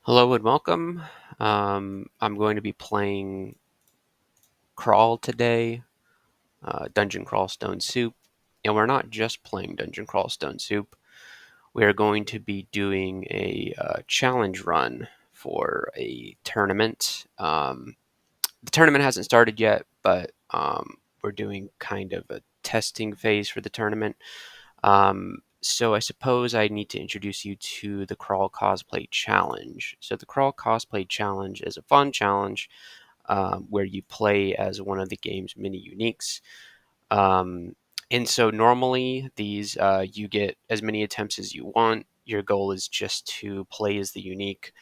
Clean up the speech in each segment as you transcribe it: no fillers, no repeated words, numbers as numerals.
Hello and welcome. I'm going to be playing Crawl today, Dungeon Crawl Stone Soup. And we're not just playing Dungeon Crawl Stone Soup. We are going to be doing a challenge run for a tournament. The tournament hasn't started yet, but we're doing kind of a testing phase for the tournament. So I suppose I need to introduce you to the Crawl Cosplay Challenge. So the Crawl Cosplay Challenge is a fun challenge where you play as one of the game's mini uniques. Um, and so normally these you get as many attempts as you want. Your goal is just to play as the unique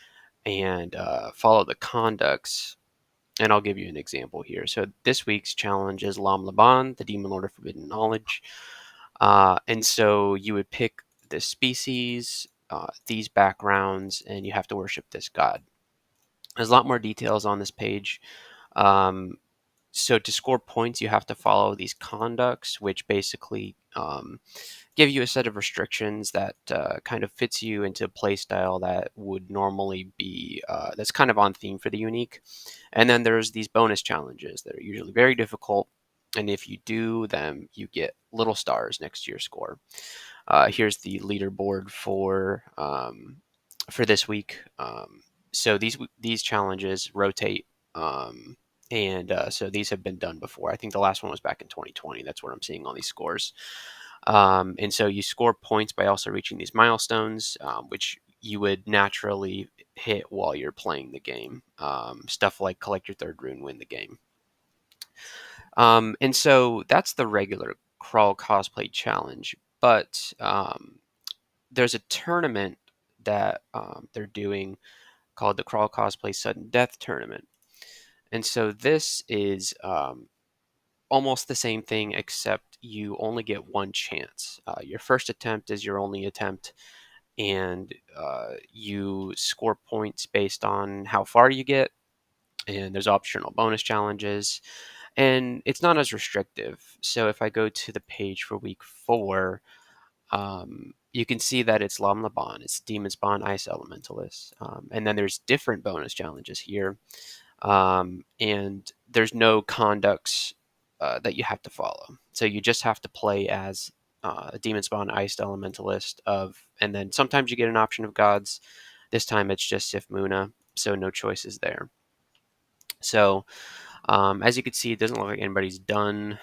and follow the conducts. And I'll give you an example here. So this week's challenge is Lobon, the Demon Lord of Forbidden Knowledge. And so you would pick the species, these backgrounds, and you have to worship this god. There's a lot more details on this page. Um, so to score points, you have to follow these conducts, which basically give you a set of restrictions that kind of fits you into a play style that would normally be that's kind of on theme for the unique. And then there's these bonus challenges that are usually very difficult. And if you do them, you get little stars next to your score. Here's the leaderboard for this week. So these challenges rotate, and so these have been done before. I think the last one was back in 2020. That's where I'm seeing all these scores. And so you score points by also reaching these milestones, which you would naturally hit while you're playing the game. Stuff like collect your third rune, win the game. And so that's the regular Crawl Cosplay Challenge. But there's a tournament that they're doing called the Crawl Cosplay Sudden Death Tournament. And so this is almost the same thing, except you only get one chance. Your first attempt is your only attempt, and you score points based on how far you get. And there's optional bonus challenges, and it's not as restrictive. So if I go to the page for week 4, you can see that it's Lobon, it's Demonspawn, Ice Elementalist, and then there's different bonus challenges here, and there's no conducts that you have to follow. So you just have to play as a Demonspawn, Ice Elementalist and then sometimes you get an option of gods. This time it's just Sif Muna, so no choices there. So as you can see, it doesn't look like anybody's done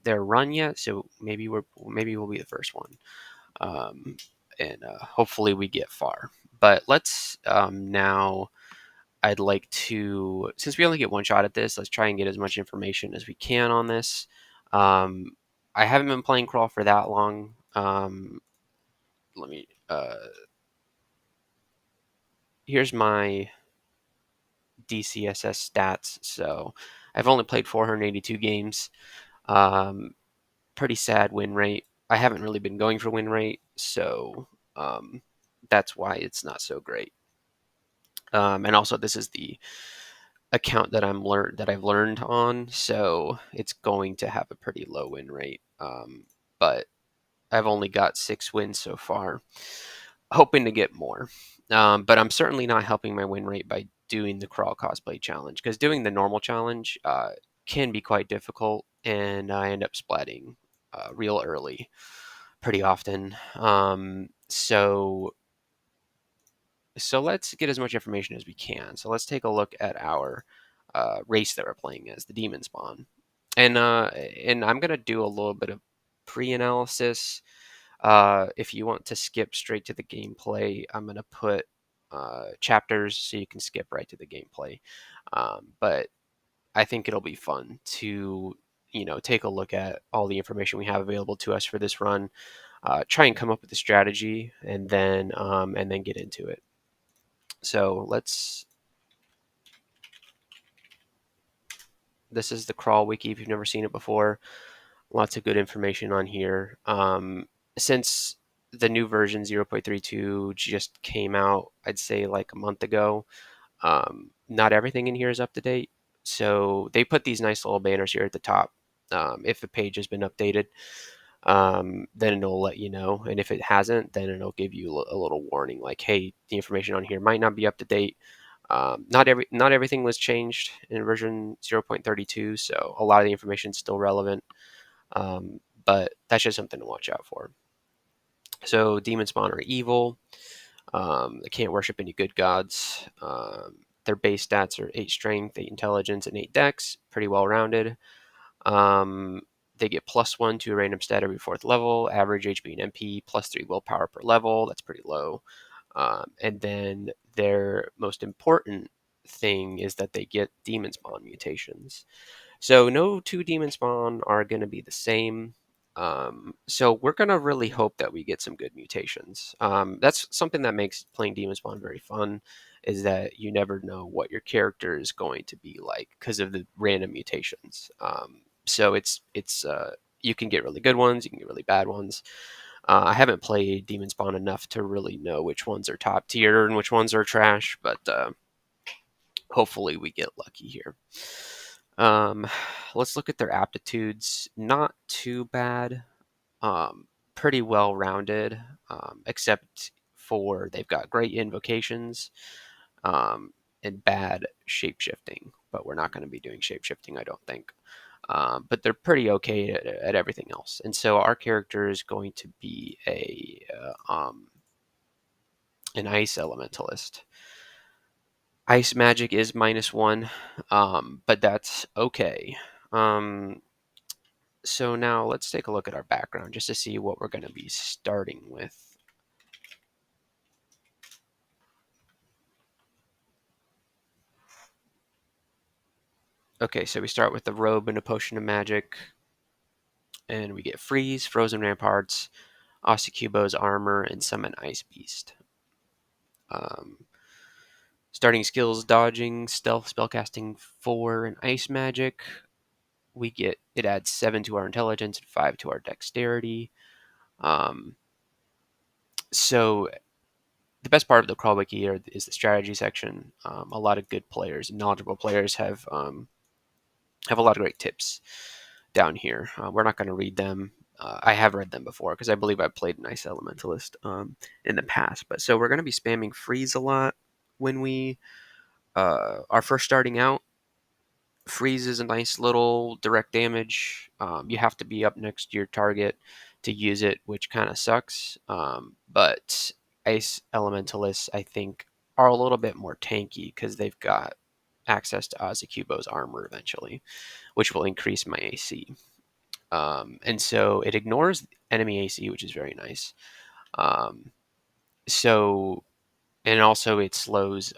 their run yet. So maybe we'll be the first one, um, and hopefully we get far. But let's now. I'd like to, since we only get one shot at this, let's try and get as much information as we can on this. Um, I haven't been playing Crawl for that long. Let me. Here's my DCSS stats. So I've only played 482 games. Um, Pretty sad win rate. I haven't really been going for win rate, so that's why it's not so great. And also, this is the account that I've learned on, so it's going to have a pretty low win rate. But I've only got 6 wins so far, hoping to get more. But I'm certainly not helping my win rate by doing the Crawl Cosplay Challenge, because doing the normal challenge can be quite difficult, and I end up splatting real early pretty often. So let's get as much information as we can. So let's take a look at our race that we're playing as, the Demonspawn. And I'm gonna do a little bit of pre-analysis. If you want to skip straight to the gameplay, I'm gonna put chapters so you can skip right to the gameplay. But I think it'll be fun to take a look at all the information we have available to us for this run. Try and come up with a strategy, and then get into it. So this is the Crawl Wiki if you've never seen it before. Lots of good information on here. Since the new version 0.32 just came out, I'd say like a month ago, not everything in here is up to date. So they put these nice little banners here at the top if a page has been updated. then it'll let you know. And if it hasn't, then it'll give you a little warning like, hey, the information on here might not be up to date. Not everything was changed in version 0.32, so a lot of the information is still relevant. But that's just something to watch out for. So Demonspawn are evil. They can't worship any good gods. Their base stats are 8 strength, 8 intelligence, and 8 dex. Pretty well rounded. Um, they get +1 to a random stat every 4th level. Average HP and MP, +3 willpower per level. That's pretty low. And then their most important thing is that they get Demonspawn mutations. So no two Demonspawn are going to be the same. So we're going to really hope that we get some good mutations. That's something that makes playing Demonspawn very fun, is that you never know what your character is going to be like because of the random mutations. So you can get really good ones, you can get really bad ones. I haven't played Demonspawn enough to really know which ones are top tier and which ones are trash, but hopefully we get lucky here. Um, let's look at their aptitudes. Not too bad. Pretty well rounded, except for they've got great invocations and bad shapeshifting. But we're not going to be doing shapeshifting, I don't think. But they're pretty okay at everything else. And so our character is going to be an ice elementalist. Ice magic is -1, but that's okay. So now let's take a look at our background just to see what we're going to be starting with. Okay, so we start with the robe and a potion of magic, and we get freeze, frozen ramparts, Osacubo's armor, and summon ice beast. Um, Starting skills: dodging, stealth, spellcasting 4, and ice magic. It adds 7 to our intelligence and 5 to our dexterity. Um, so the best part of the crawl wiki is the strategy section. A lot of good players, knowledgeable players, have a lot of great tips down here. We're not going to read them. I have read them before because I believe I've played Nice Elementalist in the past. But so we're going to be spamming freeze a lot when we are first starting out. Freeze is a nice little direct damage. You have to be up next to your target to use it, which kind of sucks. But Ice Elementalists, I think, are a little bit more tanky because they've got access to Ozacubo's armor eventually, which will increase my AC. And so it ignores enemy AC, which is very nice. Um, so, and also it slows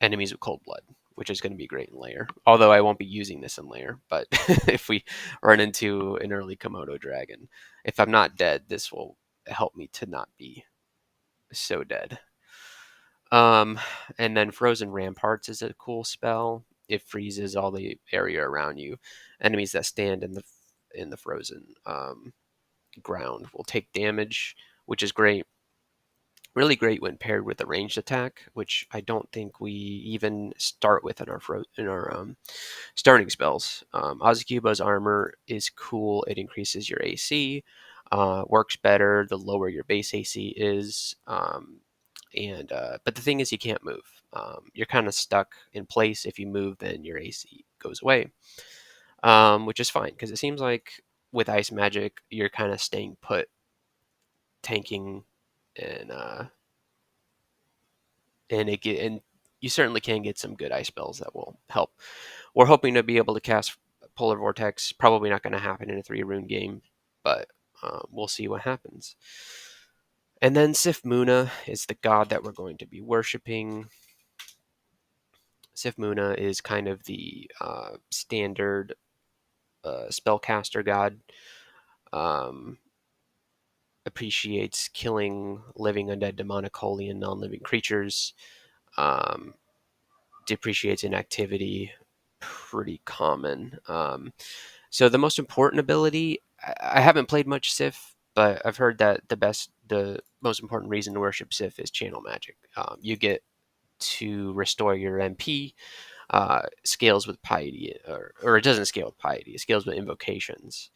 enemies with cold blood, which is going to be great in layer. Although I won't be using this in layer, but if we run into an early Komodo dragon, if I'm not dead, this will help me to not be so dead. Um, and then Frozen Ramparts is a cool spell. It freezes all the area around you. Enemies that stand in the frozen ground will take damage, which is great. Really great when paired with a ranged attack, which I don't think we even start with in our starting spells. Ozacubo's armor is cool. It increases your AC. Works better the lower your base AC is. But the thing is, you can't move. You're kind of stuck in place. If you move, then your AC goes away, which is fine because it seems like with ice magic, you're kind of staying put, tanking, and and you certainly can get some good ice spells that will help. We're hoping to be able to cast Polar Vortex. Probably not going to happen in a 3-rune game, but we'll see what happens. And then Sif Muna is the god that we're going to be worshiping. Sif Muna is kind of the standard spellcaster god. Appreciates killing living, undead, demonic, holy, and non-living creatures. Um, Depreciates inactivity. Pretty common. So the most important ability, I haven't played much Sif, but I've heard that the most important reason to worship Sif is channel magic. You get to restore your MP. Scales with piety, or it doesn't scale with piety. It scales with invocations.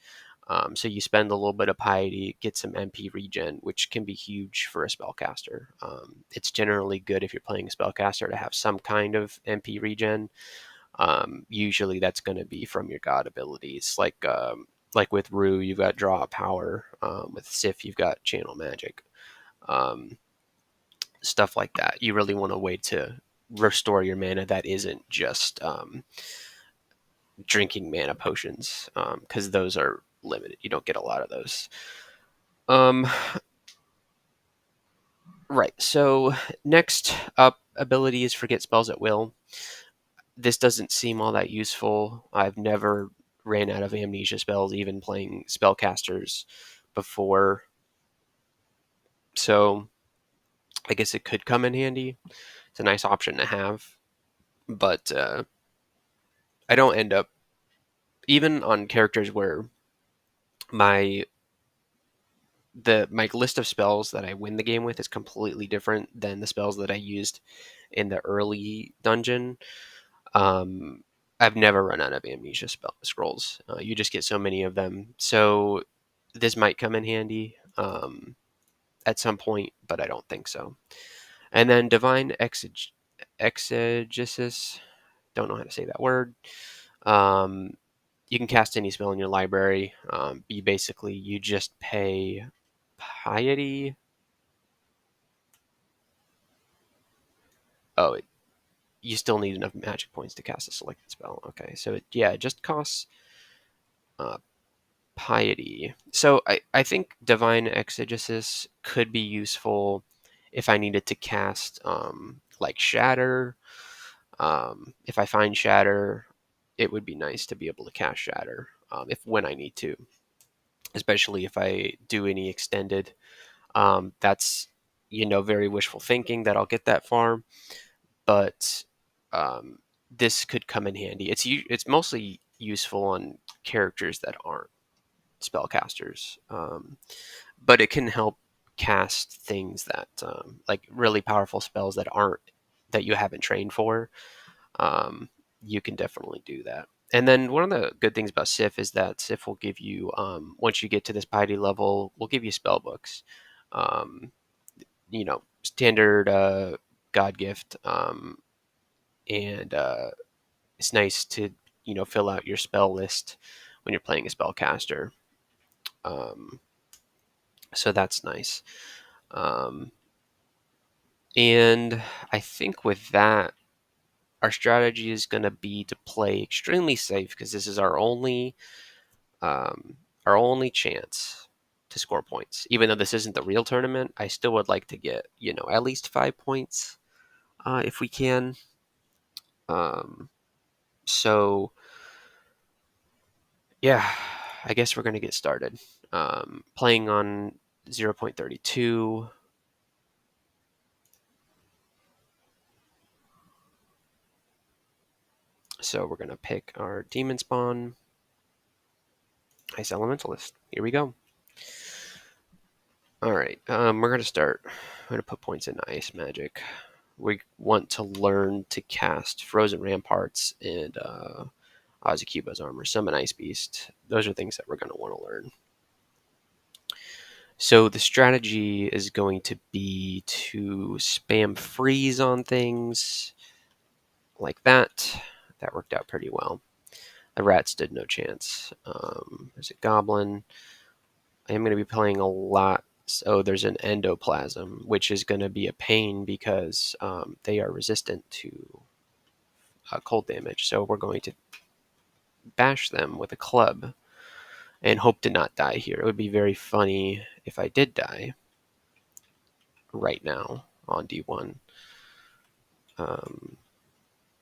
So you spend a little bit of piety, get some MP regen, which can be huge for a spellcaster. It's generally good if you're playing a spellcaster to have some kind of MP regen. Usually that's going to be from your god abilities, like with Rue, you've got draw power. With Sif, you've got channel magic. Um, Stuff like that. You really want a way to restore your mana that isn't just drinking mana potions, because those are limited. You don't get a lot of those. Um, right. So next up, ability is forget spells at will. This doesn't seem all that useful. I've never ran out of amnesia spells, even playing spellcasters before. So I guess it could come in handy. It's a nice option to have, but I don't end up even on characters where my my list of spells that I win the game with is completely different than the spells that I used in the early dungeon. Um, I've never run out of amnesia scrolls. You just get so many of them. So this might come in handy at some point, but I don't think so. And then divine exegesis. Don't know how to say that word. Um, you can cast any spell in your library. You just pay piety. Oh, you still need enough magic points to cast a selected spell. Okay, so it just costs uh, piety. So I think divine exegesis could be useful if I needed to cast like shatter. If I find shatter, it would be nice to be able to cast shatter if when I need to, especially if I do any extended. That's very wishful thinking that I'll get that far, but um, this could come in handy. It's mostly useful on characters that aren't spellcasters, but it can help cast things that like really powerful spells that you haven't trained for. Um, you can definitely do that. And then one of the good things about Sif is that Sif will give you once you get to this piety level, will give you spell books. Um, Standard God gift, and it's nice to fill out your spell list when you're playing a spellcaster. Um, so that's nice. Um, and I think with that, our strategy is going to be to play extremely safe because this is our only chance to score points. Even though this isn't the real tournament, I still would like to get at least 5 points if we can. Um, so yeah, I guess we're going to get started. Playing on 0.32. So we're going to pick our Demonspawn. Ice Elementalist. Here we go. All right, we're going to start. I'm going to put points into Ice Magic. We want to learn to cast Frozen Ramparts and Ozacuba's Armor, Summon Ice Beast. Those are things that we're going to want to learn. So the strategy is going to be to spam freeze on things like that. That worked out pretty well. The rat stood no chance. There's a goblin. I am going to be playing a lot. So there's an endoplasm, which is going to be a pain because they are resistant to cold damage. So we're going to bash them with a club and hope to not die here. It would be very funny if I did die right now on D1.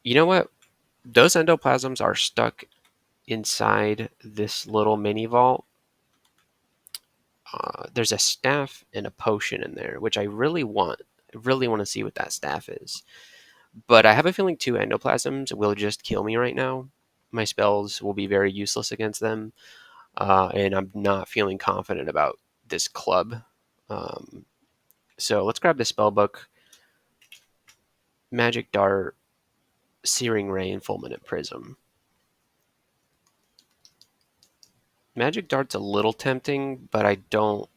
You know what? Those endoplasms are stuck inside this little mini vault. There's a staff and a potion in there, which I really want. I really want to see what that staff is. But I have a feeling 2 endoplasms will just kill me right now. My spells will be very useless against them. And I'm not feeling confident about this club. So let's grab the spellbook. Magic Dart, Searing Ray, and Fulminant Prism. Magic Dart's a little tempting, but I don't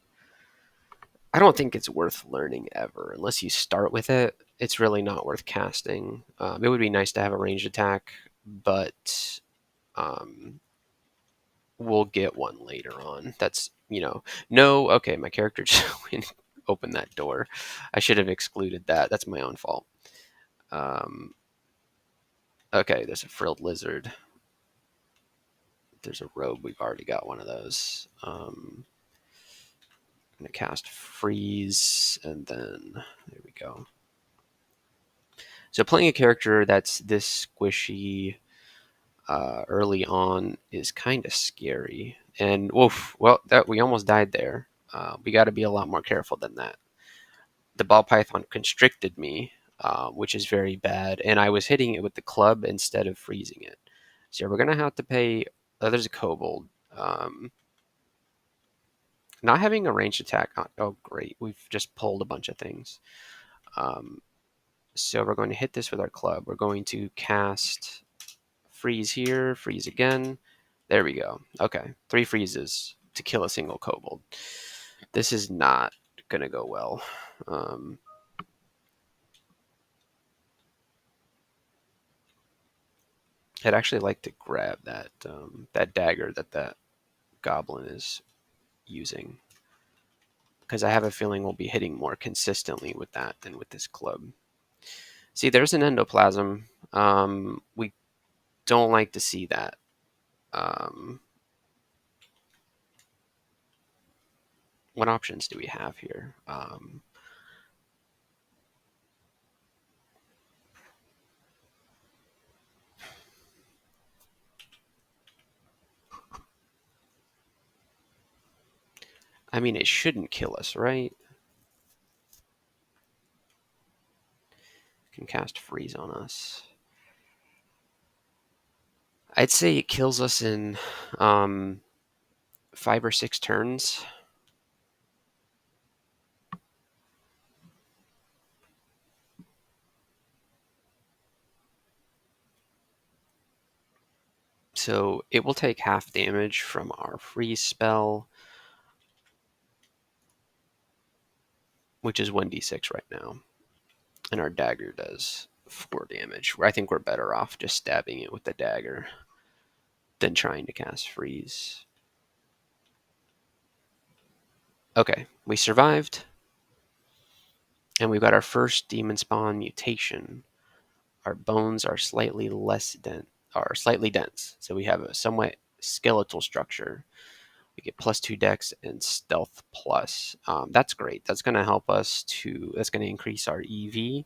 think it's worth learning ever unless you start with it. It's really not worth casting. It would be nice to have a ranged attack, but um, we'll get one later on. That's no. Okay, my character just opened that door. I should have excluded that. That's my own fault. Um, okay, there's a frilled lizard. There's a robe. We've already got one of those. I'm gonna cast freeze, and then there we go. So playing a character that's this squishy early on is kind of scary. And woof, well, that we almost died there. We got to be a lot more careful than that. The ball python constricted me, which is very bad, and I was hitting it with the club instead of freezing it. So we're gonna have to pay. There's a kobold. Not having a ranged attack. Oh, great! We've just pulled a bunch of things. Um, so we're going to hit this with our club. We're going to cast freeze here, freeze again. There we go. Okay, 3 freezes to kill a single kobold. This is not gonna go well. Um, I'd actually like to grab that dagger that goblin is using because I have a feeling we'll be hitting more consistently with that than with this club. See, there's an endoplasm. We don't like to see that. Um, what options do we have here? I mean, it shouldn't kill us, right? Can cast freeze on us. I'd say it kills us in um, 5 or 6 turns. So it will take half damage from our freeze spell, which is 1d6 right now. And our dagger does 4 damage. I think we're better off just stabbing it with the dagger than trying to cast freeze. Okay, we survived. And we've got our first Demonspawn mutation. Our bones are slightly dense. So we have a somewhat skeletal structure. We get +2 dex and stealth plus. That's great. That's going to help us to. That's going to increase our EV,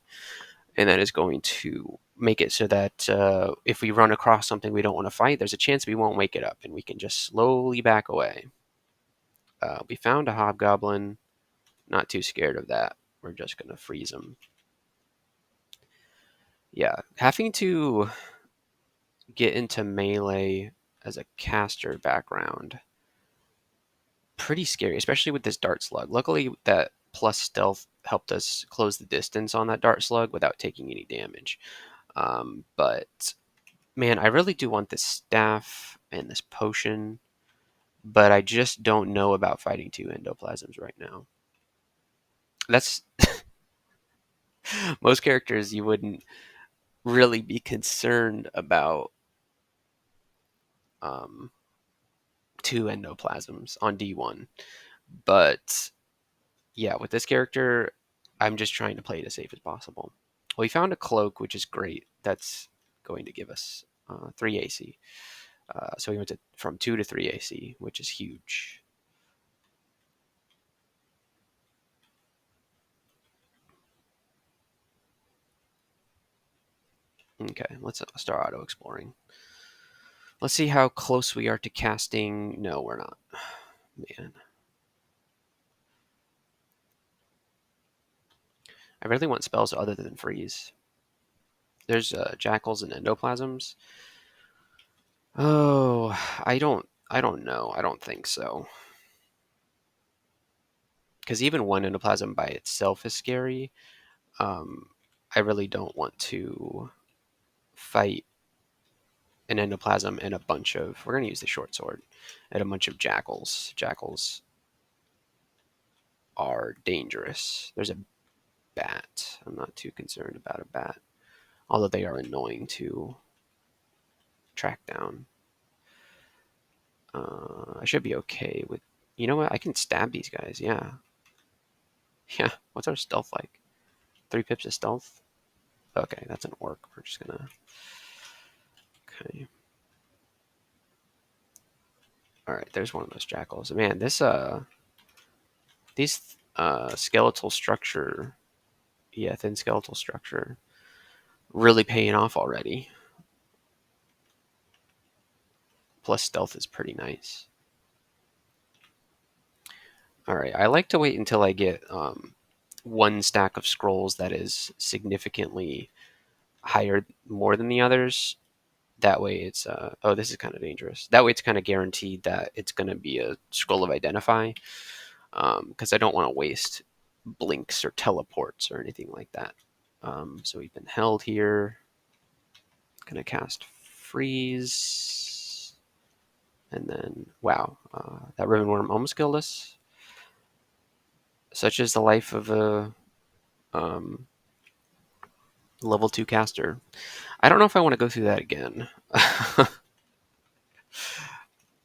and that is going to make it so that if we run across something we don't want to fight, there's a chance we won't wake it up, and we can just slowly back away. We found a hobgoblin. Not too scared of that. We're just going to freeze him. Yeah, having to get into melee as a caster background pretty scary, especially with this dart slug. Luckily, that plus stealth helped us close the distance on that dart slug without taking any damage. But man, I really do want this staff and this potion, but I just don't know about fighting 2 endoplasms right now. That's most characters you wouldn't really be concerned about um, 2 endoplasms on D1, but yeah, with this character, I'm just trying to play it as safe as possible. Well, we found a cloak, which is great. That's going to give us 3 AC. So we went from 2 to 3 AC, which is huge. Okay, let's start auto exploring. Let's see how close we are to casting. No, we're not. Man, I really want spells other than freeze. There's jackals and endoplasms. Oh, I don't know. I don't think so. Because even one endoplasm by itself is scary. Um, I really don't want to fight an endoplasm and a bunch of, we're going to use the short sword, and a bunch of jackals. Jackals are dangerous. There's a bat. I'm not too concerned about a bat, although they are annoying to track down. I should be okay with, you know what? I can stab these guys. Yeah. Yeah. What's our stealth like? 3 pips of stealth? Okay, that's an orc. We're just gonna, okay. All right, there's one of those jackals. Man, these skeletal structure, yeah, thin skeletal structure, really paying off already. Plus stealth is pretty nice. All right, I like to wait until I get one stack of scrolls that is significantly higher, more than the others. That way it's, oh, this is kind of dangerous. That way it's kind of guaranteed that it's going to be a scroll of identify, because I don't want to waste blinks or teleports or anything like that. So we've been held here. Gonna cast freeze. And then, wow, that ribbon worm almost killed us. Such is the life of a um, level 2 caster. I don't know if I want to go through that again.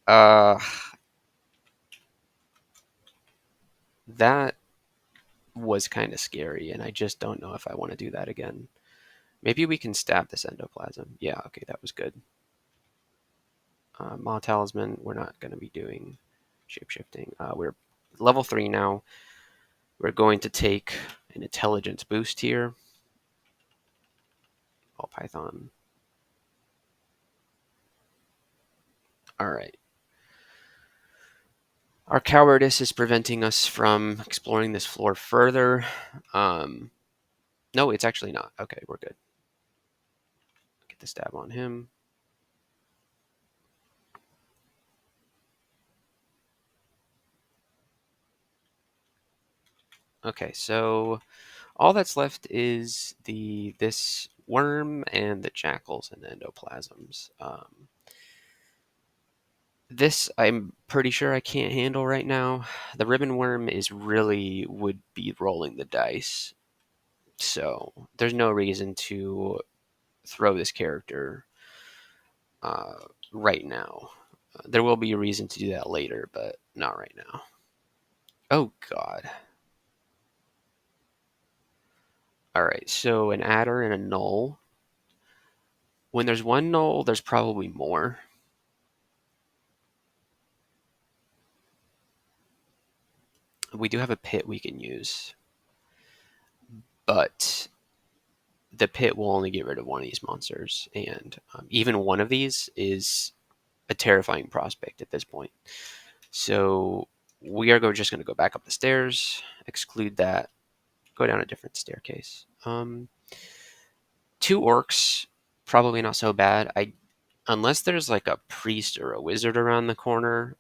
uh, that was kind of scary, and I just don't know if I want to do that again. Maybe we can stab this endoplasm. Yeah, okay, that was good. Maw Talisman, we're not going to be doing shapeshifting. We're level 3 now. We're going to take an intelligence boost here. Ball Python. All right. Our cowardice is preventing us from exploring this floor further. No, it's actually not. Okay, we're good. Get the stab on him. Okay, so all that's left is this worm and the jackals and endoplasms. This I'm pretty sure I can't handle right now. The ribbon worm is really would be rolling the dice. So there's no reason to throw this character uh, right now. There will be a reason to do that later, but not right now. Oh, God. All right, so an adder and a null. When there's one null, there's probably more. We do have a pit we can use, but the pit will only get rid of one of these monsters, and even one of these is a terrifying prospect at this point. So we are just going to go back up the stairs, exclude that, go down a different staircase. 2 orcs, probably not so bad. Unless there's like a priest or a wizard around the corner,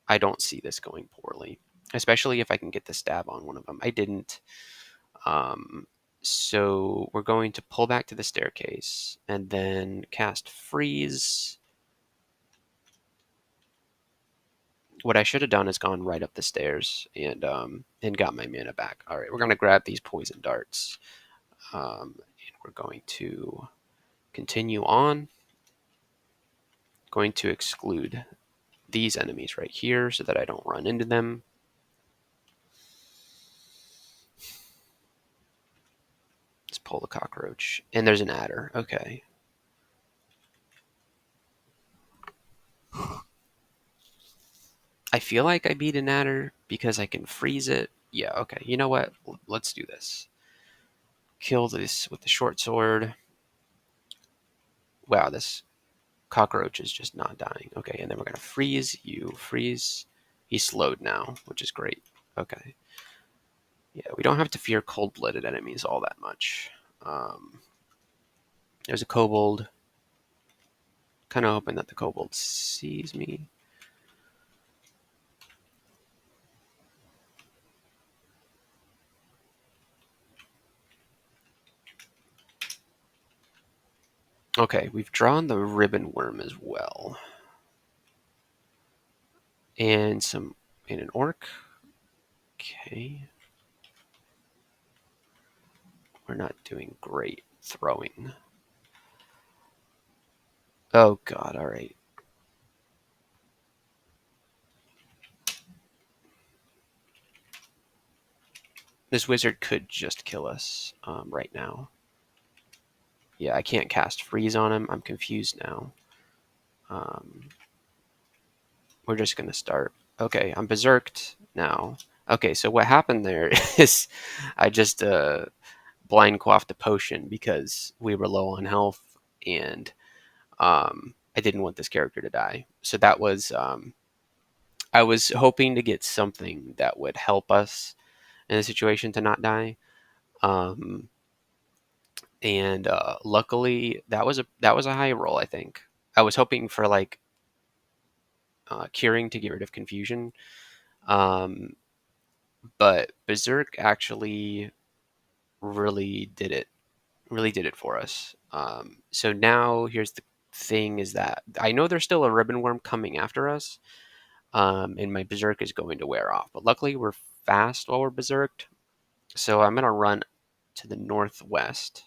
I don't see this going poorly. Especially if I can get the stab on one of them. I didn't. Um, so we're going to pull back to the staircase and then cast freeze. What I should have done is gone right up the stairs and got my mana back. All right, we're going to grab these poison darts. And we're going to continue on. Going to exclude these enemies right here so that I don't run into them. Let's pull the cockroach. And there's an adder. Okay. I feel like I beat an adder because I can freeze it. Yeah, okay. You know what? Let's do this. Kill this with the short sword. Wow, this cockroach is just not dying. Okay, and then we're going to freeze you. Freeze. He's slowed now, which is great. Okay. Yeah, we don't have to fear cold-blooded enemies all that much. There's a kobold. Kind of hoping that the kobold sees me. Okay, we've drawn the ribbon worm as well. And an orc. Okay. We're not doing great throwing. Oh god, alright. This wizard could just kill us right now. Yeah, I can't cast freeze on him. I'm confused now. Um, we're just going to start. Okay, I'm berserked now. Okay, so what happened there is I just blind quaffed a potion because we were low on health and I didn't want this character to die. So that was, I was hoping to get something that would help us in a situation to not die. Um, and luckily that was a high roll. I think I was hoping for like curing to get rid of confusion, um, but Berserk actually really did it. Really did it for us. So now here's the thing: is that I know there's still a ribbon worm coming after us, and my Berserk is going to wear off. But luckily we're fast while we're Berserked, so I'm gonna run to the northwest,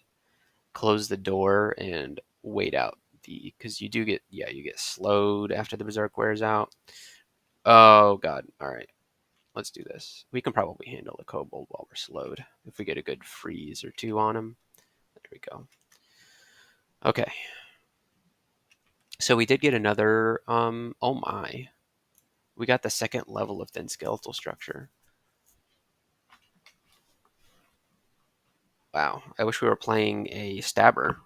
close the door, and wait out the because you do get you get slowed after the berserk wears out. Oh god! All right, let's do this. We can probably handle the kobold while we're slowed if we get a good freeze or two on him. There we go. Okay, so we did get another. Oh my, we got the second level of thin skeletal structure. Wow, I wish we were playing a stabber.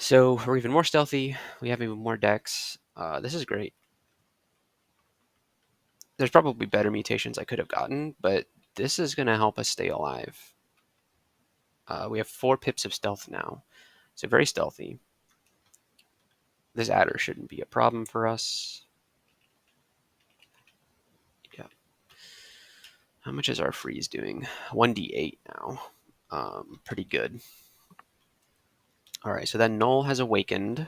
So we're even more stealthy. We have even more decks. This is great. There's probably better mutations I could have gotten, but this is going to help us stay alive. We have 4 pips of stealth now, so very stealthy. This adder shouldn't be a problem for us. Yeah. How much is our freeze doing? 1d8 now. Pretty good. All right, so then Null has awakened.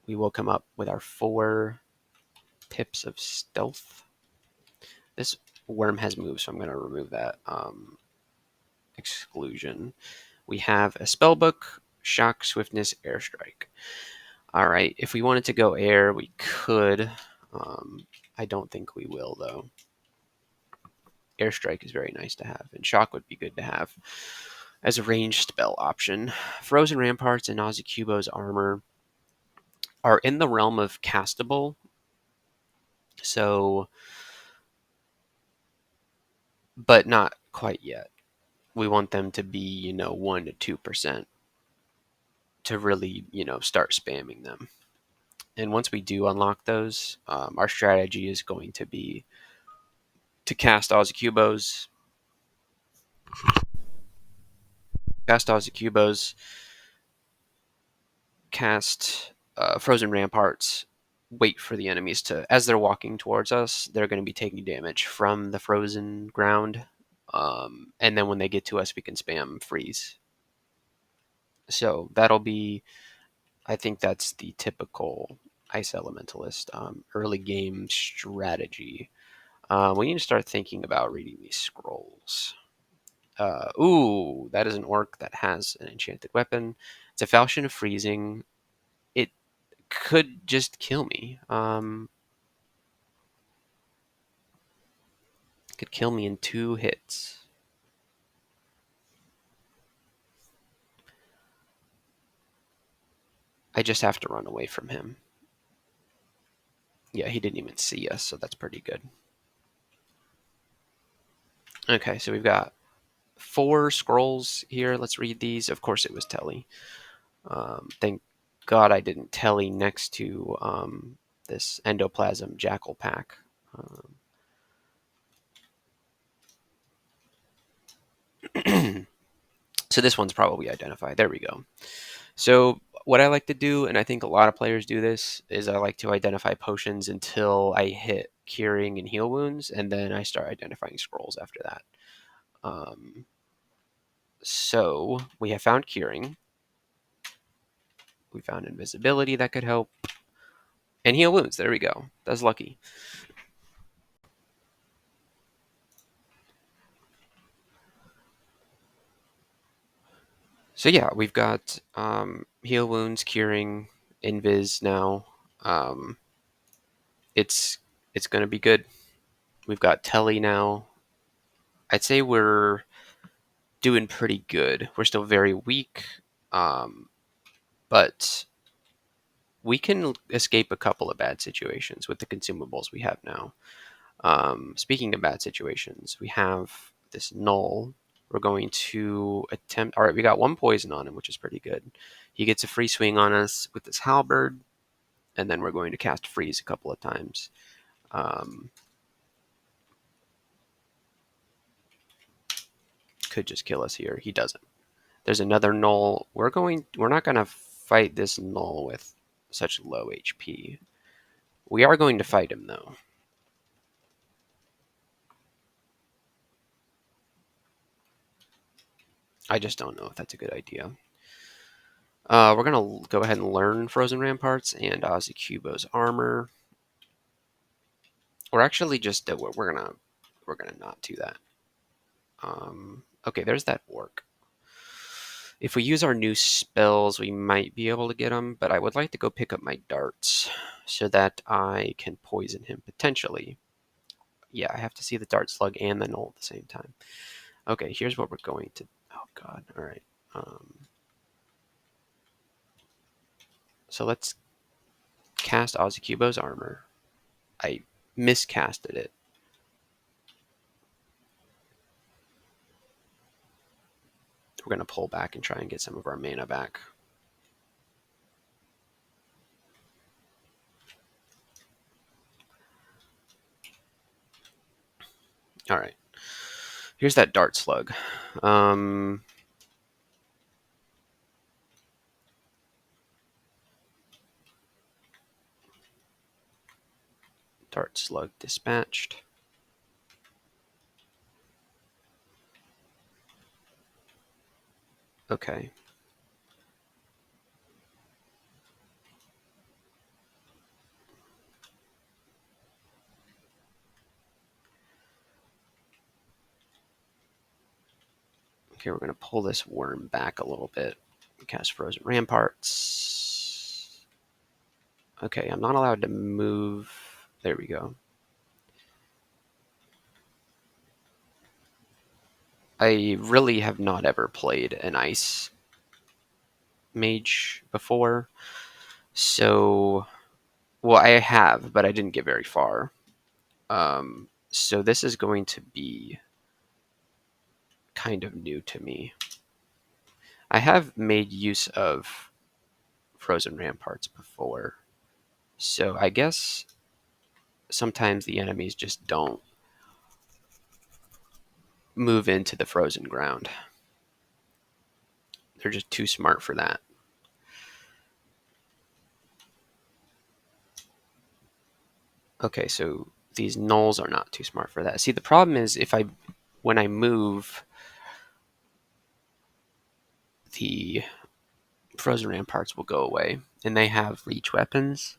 We woke him up with our 4 pips of stealth. This worm has moved, so I'm going to remove that exclusion. We have a spellbook, shock, swiftness, airstrike. All right, if we wanted to go air, we could. I don't think we will, though. Airstrike is very nice to have, and shock would be good to have as a ranged spell option. Frozen Ramparts and Ozzy armor are in the realm of castable, so, but not quite yet. We want them to be, 1 to 2% to really, start spamming them. And once we do unlock those, our strategy is going to be to cast Ozzy cast Frozen Ramparts, wait for the enemies to, as they're walking towards us, they're going to be taking damage from the frozen ground. And then when they get to us, we can spam freeze. So that'll be, I think that's the typical Ice Elementalist early game strategy. We need to start thinking about reading these scrolls. Ooh, that is an orc that has an enchanted weapon. It's a falchion of freezing. It could just kill me. Could kill me in 2 hits. I just have to run away from him. Yeah, he didn't even see us, so that's pretty good. Okay, so we've got 4 scrolls here. Let's read these. Of course, it was Telly. Thank God I didn't Telly next to this endoplasm jackal pack. So this one's probably identified. There we go. So what I like to do, and I think a lot of players do this, is I like to identify potions until I hit curing and heal wounds, and then I start identifying scrolls after that. Um, So we have found curing. We found invisibility that could help. And heal wounds. There we go. That's lucky. So yeah, we've got heal wounds, curing, invis now. Um, it's it's going to be good. We've got telly now. I'd say we're doing pretty good. We're still very weak, um, but we can escape a couple of bad situations with the consumables we have now. Speaking of bad situations, we have this null. We're going to attempt. All right, we got one poison on him, which is pretty good. He gets a free swing on us with this halberd, and then we're going to cast freeze a couple of times. Could just kill us here. He doesn't. There's another null. We're not gonna fight this null with such low HP. We are going to fight him though. I just don't know if that's a good idea. We're gonna go ahead and learn Frozen Ramparts and Ozzy armor. We're actually just we're gonna not do that. Okay, there's that orc. If we use our new spells, we might be able to get him, but I would like to go pick up my darts so that I can poison him potentially. Yeah, I have to see the dart slug and the null at the same time. Okay, here's what we're going to. Oh God! All right. So let's cast Ozzy armor. I miscasted it. We're gonna pull back and try and get some of our mana back. All right. Here's that dart slug. Dart slug dispatched. Okay. Okay, we're going to pull this worm back a little bit. Cast Frozen Ramparts. Okay, I'm not allowed to move. There we go. I really have not ever played an ice mage before. So, well, I have, but I didn't get very far. So this is going to be kind of new to me. I have made use of Frozen Ramparts before. So I guess sometimes the enemies just don't move into the frozen ground. They're just too smart for that. Okay, so these nulls are not too smart for that. See, the problem is when I move, the frozen ramparts will go away, and they have reach weapons.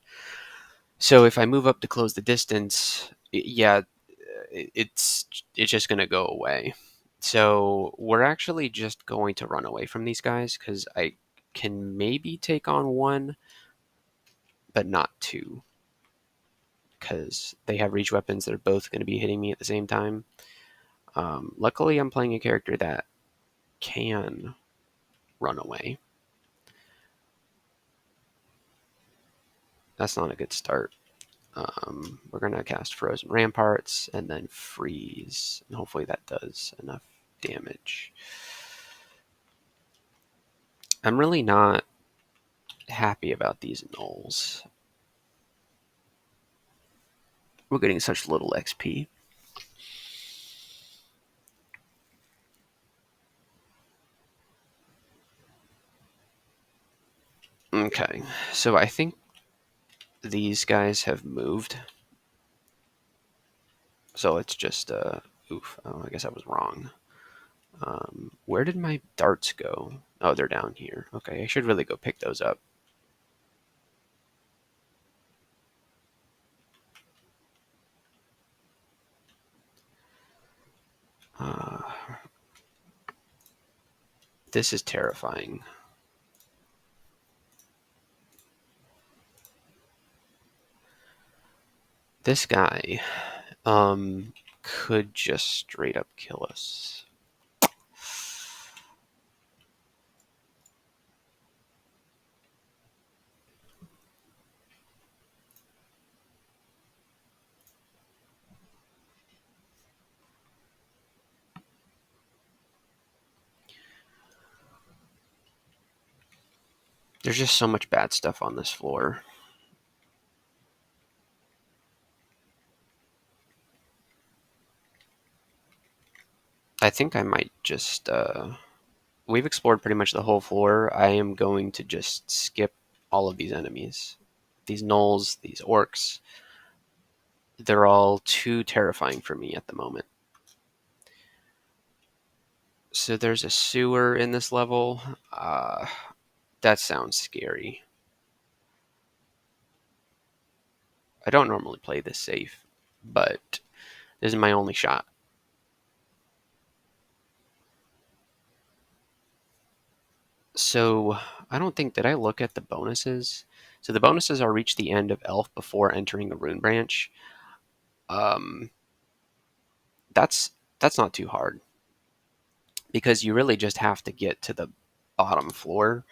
So if I move up to close the distance, it's just going to go away. So we're actually just going to run away from these guys because I can maybe take on one, but not two, because they have reach weapons that are both going to be hitting me at the same time. Luckily, I'm playing a character that can run away. That's not a good start. We're going to cast Frozen Ramparts and then Freeze, and hopefully that does enough damage. I'm really not happy about these nulls. We're getting such little XP. Okay, so I think these guys have moved. So let's just, oof, oh, I guess I was wrong. Where did my darts go? Oh, they're down here. Okay, I should really go pick those up. Uh, this is terrifying. This guy could just straight up kill us. There's just so much bad stuff on this floor. I think I might just we've explored pretty much the whole floor. I am going to just skip all of these enemies. These gnolls, these orcs, they're all too terrifying for me at the moment. So there's a sewer in this level. That sounds scary. I don't normally play this safe, but this is my only shot. So I don't think, did I look at the bonuses? So the bonuses are reach the end of Elf before entering a rune branch. Um, that's that's not too hard because you really just have to get to the bottom floor.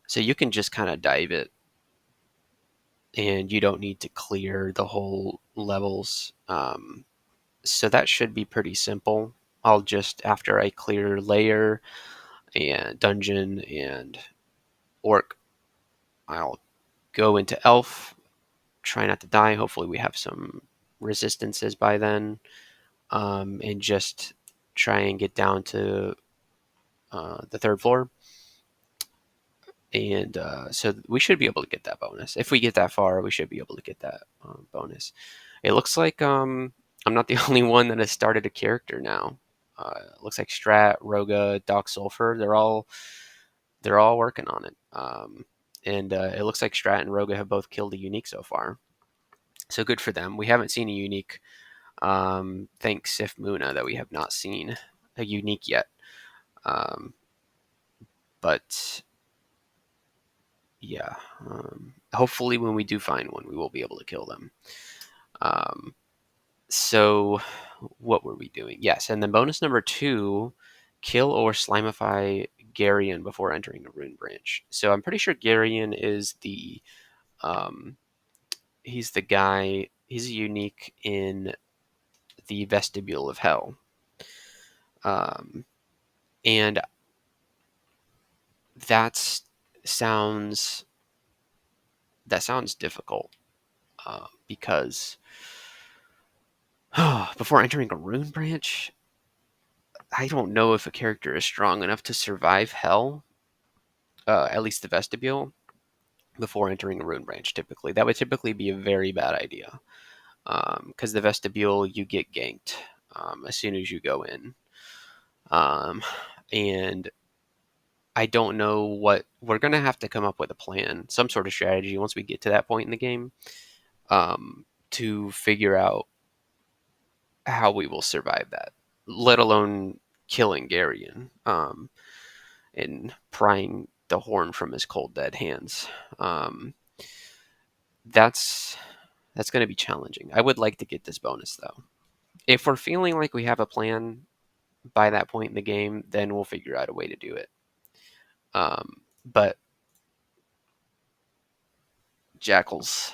So you can just kind of dive it and you don't need to clear the whole levels. So that should be pretty simple. I'll just, after I clear layer and dungeon and orc, I'll go into elf, try not to die. Hopefully, we have some resistances by then, and just try and get down to the third floor. And so we should be able to get that bonus. If we get that far, we should be able to get that bonus. It looks like I'm not the only one that has started a character now. It looks like Strat, Roga, Doc Sulfur, they're all working on it. And it looks like Strat and Roga have both killed a unique so far. So good for them. We haven't seen a unique. Thanks Sif Muna that we have not seen a unique yet. Um, but yeah, hopefully when we do find one, we will be able to kill them. Um, so what were we doing? Yes, and then bonus number 2, kill or slimify Garion before entering a rune branch. So I'm pretty sure Garion is um, he's the guy. He's unique in the vestibule of hell, um, and that's sounds that sounds difficult because before entering a rune branch, I don't know if a character is strong enough to survive hell, at least the vestibule, before entering a rune branch. Typically, that would typically be a very bad idea because the vestibule you get ganked as soon as you go in, um, and I don't know what we're gonna have to come up with a plan, some sort of strategy once we get to that point in the game to figure out how we will survive that, let alone killing Garion and prying the horn from his cold dead hands. Um, that's that's going to be challenging. I would like to get this bonus though. If we're feeling like we have a plan by that point in the game, then we'll figure out a way to do it. But jackals,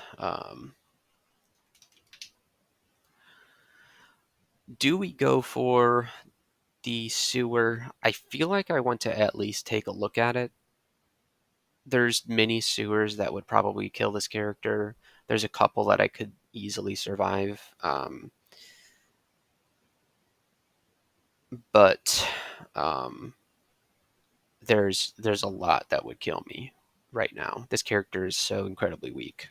do we go for the sewer? I feel like I want to at least take a look at it. There's many sewers that would probably kill this character. There's a couple that I could easily survive. But um, there's a lot that would kill me right now. This character is so incredibly weak.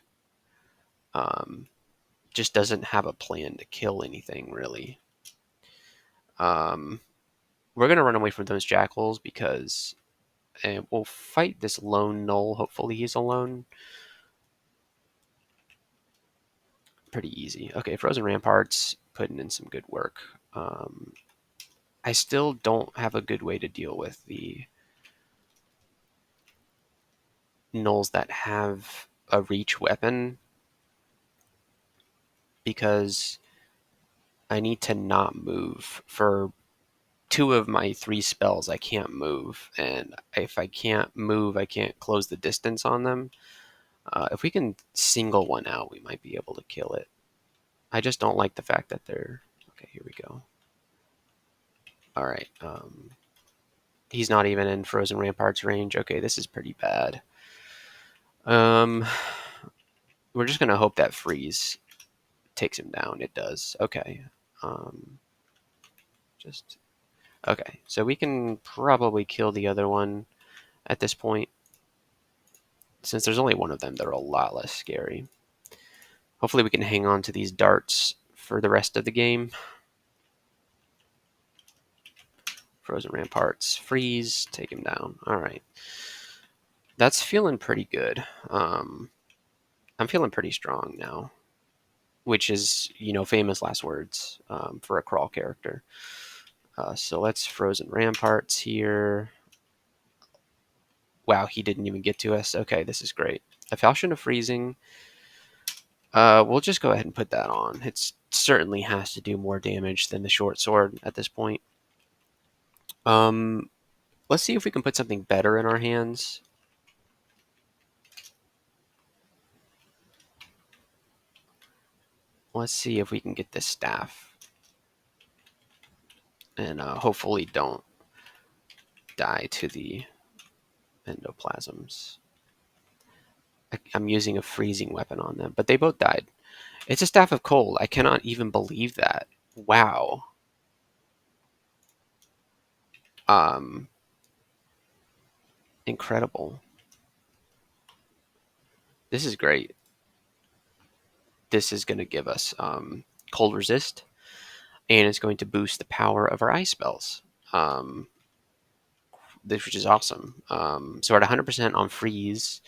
Um, just doesn't have a plan to kill anything really. Um, we're going to run away from those jackals because we'll fight this lone null. Hopefully he's alone. Pretty easy. Okay, Frozen Ramparts, putting in some good work. I still don't have a good way to deal with the nulls that have a reach weapon because I need to not move. For 2 of my 3 spells, I can't move. And if I can't move, I can't close the distance on them. If we can single one out, we might be able to kill it. I just don't like the fact that they're... Okay, here we go. All right. He's not even in Frozen Ramparts range. Okay, this is pretty bad. We're just going to hope that freeze takes him down. It does. Okay. Just... Okay, so we can probably kill the other one at this point. Since there's only one of them, they're a lot less scary. Hopefully we can hang on to these darts for the rest of the game. Frozen Ramparts, freeze, take him down. All right. That's feeling pretty good. I'm feeling pretty strong now, which is, famous last words for a crawl character. So let's Frozen Ramparts here. Wow, he didn't even get to us. Okay, this is great. A Falchion of Freezing. We'll just go ahead and put that on. It certainly has to do more damage than the short sword at this point. Let's see if we can put something better in our hands. Let's see if we can get this staff. And hopefully don't die to the endoplasms. I'm using a freezing weapon on them, but they both died. It's a Staff of Cold. I cannot even believe that. Wow. Incredible. This is great. This is going to give us cold resist, and it's going to boost the power of our ice spells, which is awesome. So we're at 100% on freeze,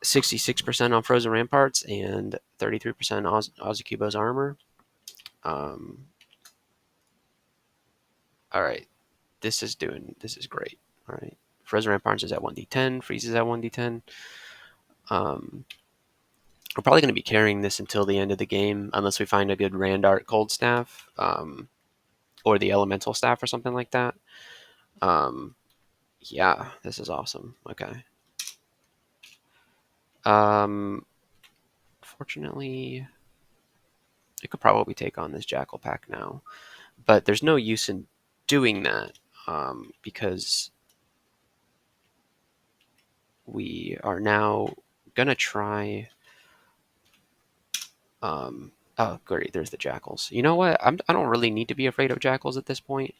66% on frozen ramparts, and 33% Ozukubo's armor. All right, this is great. All right, frozen ramparts is at 1d10, freeze is at 1d10. We're probably going to be carrying this until the end of the game, unless we find a good Randart Cold Staff, or the Elemental Staff or something like that. Yeah, this is awesome. Okay. Fortunately, I could probably take on this Jackal Pack now, but there's no use in doing that because we are now gonna try. Oh, great! There's the jackals. You know what? I don't really need to be afraid of jackals at this point.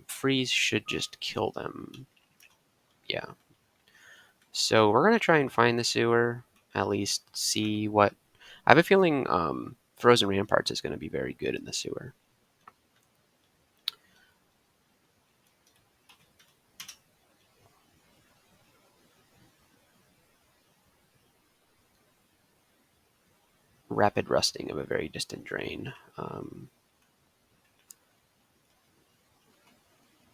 Freeze should just kill them. Yeah. So we're gonna try and find the sewer. At least see what. I have a feeling Frozen Ramparts is going to be very good in the sewer. Rapid rusting of a very distant drain.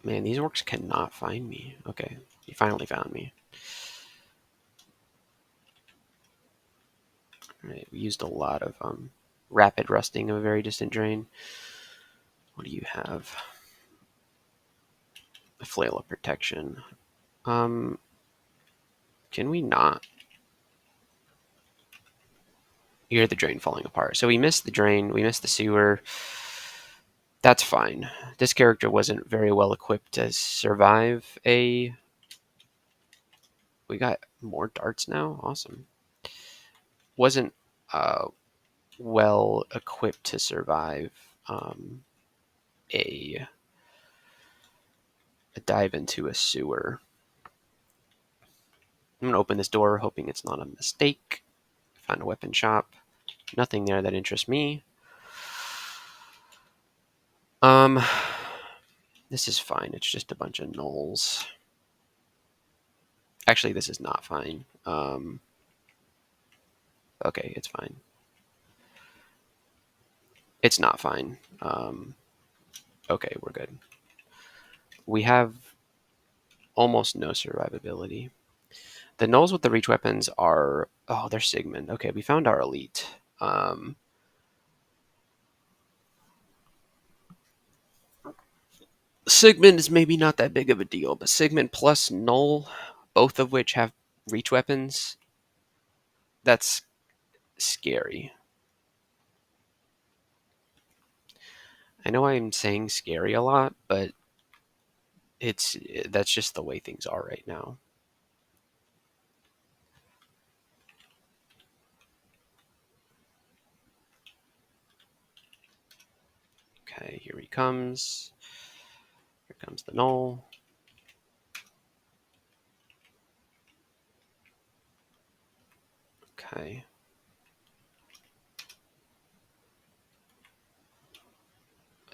Man, these orcs cannot find me. Okay, he finally found me. All right, we used a lot of rapid rusting of a very distant drain. What do you have? A flail of protection. Can we not? You hear the drain falling apart. So we missed the drain. We missed the sewer. That's fine. This character wasn't very well equipped to survive a... We got more darts now? Awesome. Wasn't well equipped to survive a dive into a sewer. I'm going to open this door, hoping it's not a mistake. Find a weapon shop. Nothing there that interests me. This is fine. It's just a bunch of nulls. Actually, this is not fine. Okay, it's fine. It's not fine. Okay, we're good. We have almost no survivability. The nulls with the reach weapons are... Oh, they're Sigmund. Okay, we found our elite. Sigmund is maybe not that big of a deal, but Sigmund plus Null, both of which have reach weapons, that's scary. I know I'm saying scary a lot, but that's just the way things are right now. Okay, here he comes. Here comes the Null. Okay.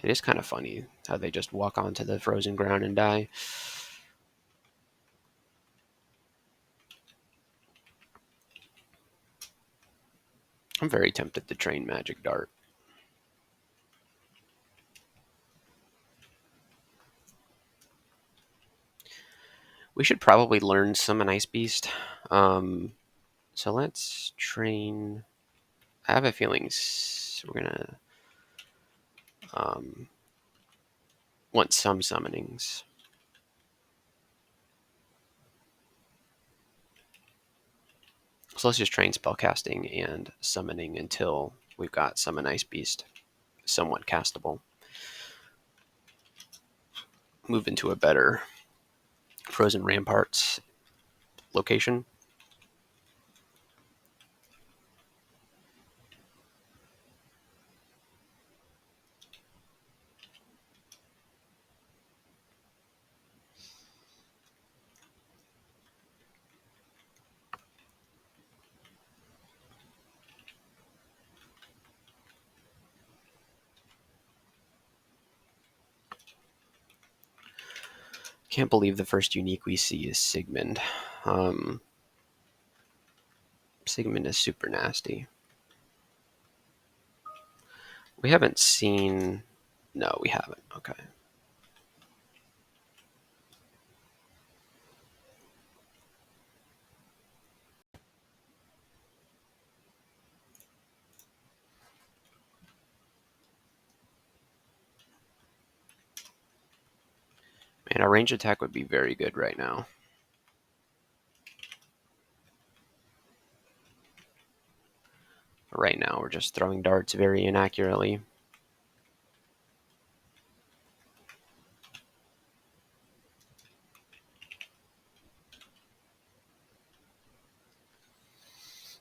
It is kind of funny how they just walk onto the frozen ground and die. I'm very tempted to train Magic Dart. We should probably learn Summon Ice Beast. So let's train... I have a feeling we're gonna want some summonings. So let's just train spellcasting and summoning until we've got Summon Ice Beast somewhat castable. Move into a better Frozen Ramparts location. Can't believe the first unique we see is Sigmund. Sigmund is super nasty. We haven't seen... No, we haven't. Okay. Man, our range attack would be very good right now. Right now, we're just throwing darts very inaccurately.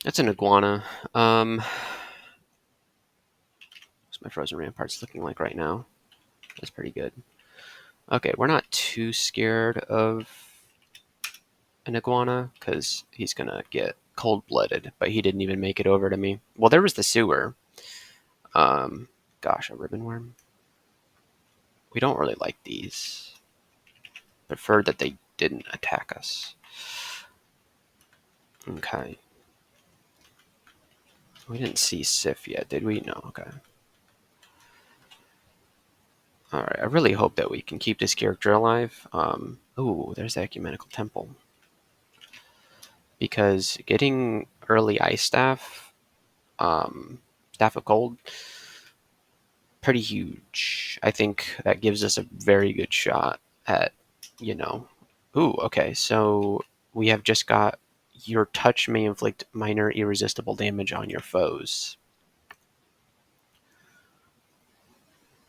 That's an iguana. What's my Frozen Ramparts looking like right now? That's pretty good. Okay, we're not too scared of an iguana because he's gonna get cold-blooded, but he didn't even make it over to me. Well, there was the sewer. Gosh, a ribbon worm. We don't really like these. Prefer that they didn't attack us. Okay. We didn't see Sif yet, did we? No, okay. Alright, I really hope that we can keep this character alive. Ooh, there's the Ecumenical Temple. Because getting early Ice Staff, Staff of Cold, pretty huge. I think that gives us a very good shot at, you know... Ooh, okay, so we have just got your touch may inflict minor irresistible damage on your foes.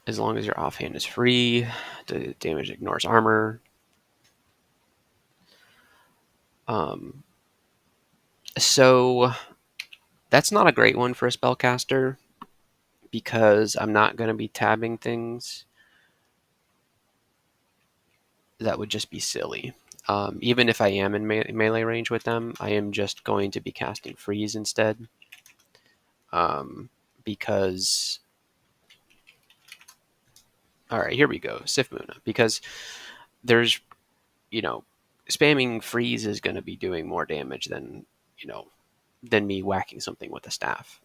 As long as your offhand is free, the damage ignores armor. So that's not a great one for a spellcaster because I'm not going to be tabbing things. That would just be silly. Even if I am in melee range with them, I am just going to be casting freeze instead. Because All right, here we go. Sif Muna, because there's, you know, spamming freeze is going to be doing more damage than, you know, than me whacking something with a staff.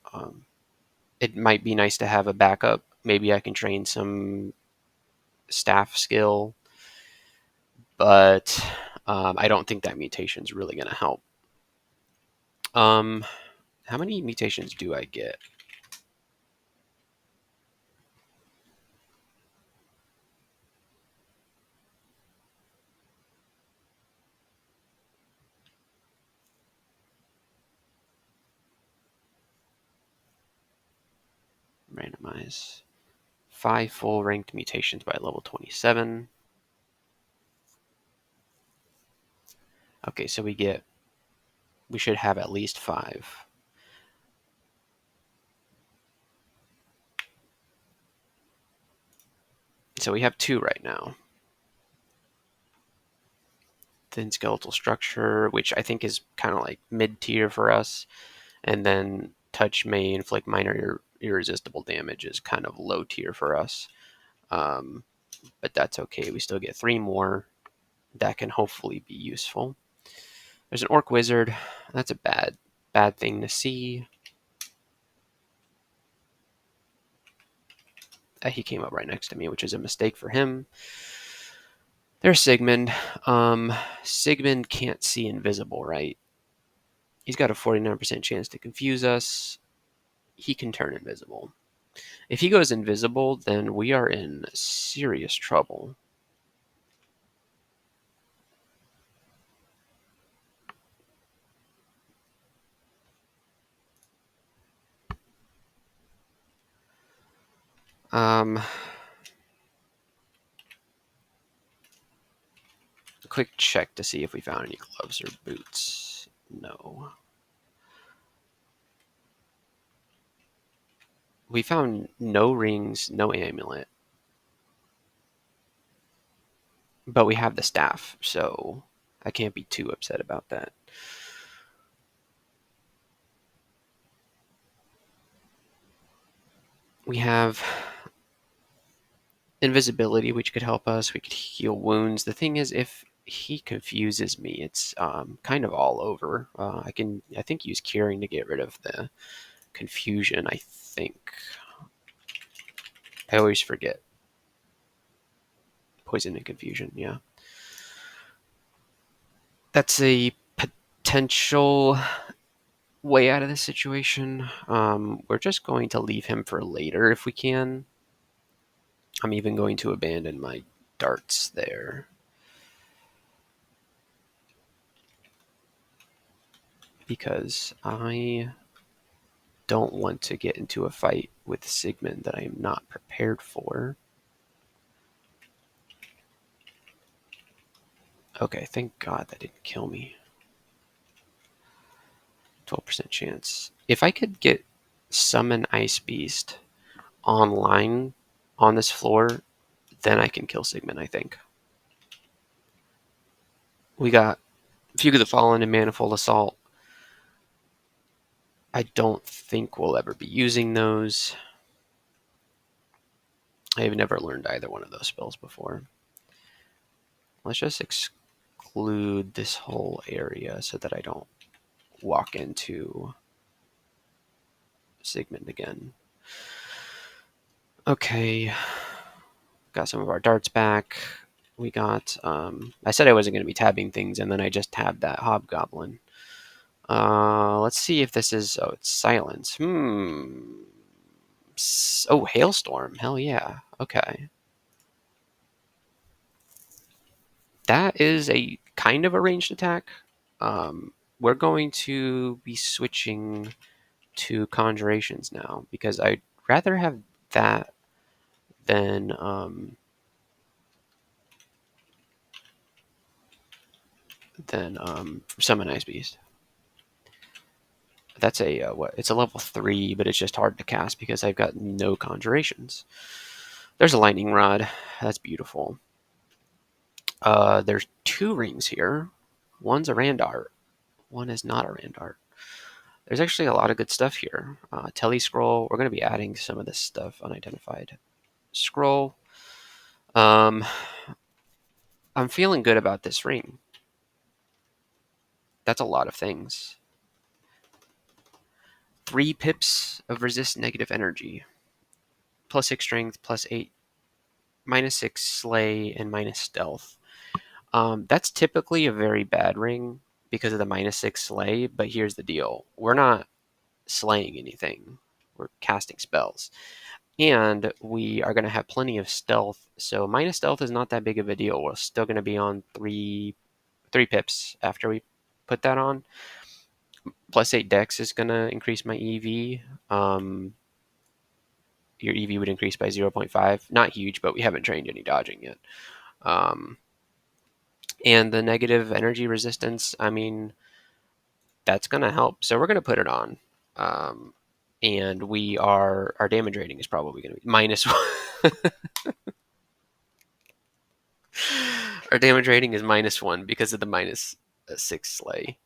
It might be nice to have a backup. Maybe I can train some staff skill, but I don't think that mutation is really going to help. How many mutations do I get? Randomize. 5 full ranked mutations by level 27. Okay, so we should have at least 5. So we have 2 right now. Thin skeletal structure, which I think is kind of like mid-tier for us. And then touch may inflict minor irresistible damage is kind of low tier for us. But that's okay. We still get 3 more that can hopefully be useful. There's an orc wizard. That's a bad thing to see. He came up right next to me, which is a mistake for him. There's Sigmund. Sigmund can't see invisible, right? He's got a 49% chance to confuse us. He can turn invisible. If he goes invisible, then we are in serious trouble. Quick check to see if we found any gloves or boots. No. We found no rings, no amulet. But we have the staff, so I can't be too upset about that. We have invisibility, which could help us. We could heal wounds. The thing is, if he confuses me, it's kind of all over. I think use curing to get rid of the confusion. I think I always forget poison and confusion. Yeah, that's a potential way out of this situation. We're just going to leave him for later if we can. I'm even going to abandon my darts there. Because I don't want to get into a fight with Sigmund that I am not prepared for. Okay, thank God that didn't kill me. 12% chance. If I could get Summon Ice Beast online on this floor, then I can kill Sigmund, I think. We got Fugue of the Fallen and Manifold Assault. I don't think we'll ever be using those. I've never learned either one of those spells before. Let's just exclude this whole area so that I don't walk into Sigmund again. Okay. Got some of our darts back. We got, I said I wasn't going to be tabbing things, and then I just tabbed that Hobgoblin. Let's see if this is, oh, it's Silence. Oh, Hailstorm. Hell yeah. Okay. That is a kind of a ranged attack. We're going to be switching to Conjurations now, because I'd rather have that than Summon Ice Beast. That's a what? It's a level 3, but it's just hard to cast because I've got no Conjurations. There's a Lightning Rod. That's beautiful. There's 2 rings here. One's a Randart. One is not a Randart. There's actually a lot of good stuff here. Telly Scroll. We're going to be adding some of this stuff. Unidentified Scroll. Um, I'm feeling good about this ring. That's a lot of things. 3 pips of resist negative energy. +6 strength, +8, -6 slay, and -stealth. That's typically a very bad ring because of the -6 slay, but here's the deal. We're not slaying anything. We're casting spells. And we are going to have plenty of stealth, so -stealth is not that big of a deal. We're still going to be on 3 pips after we put that on. +8 dex is going to increase my EV. Your EV would increase by 0.5. Not huge, but we haven't trained any dodging yet. Um, and the negative energy resistance, I mean, that's going to help. So we're going to put it on. And our damage rating is probably going to be -1. Our damage rating is -1 because of the -6 slay.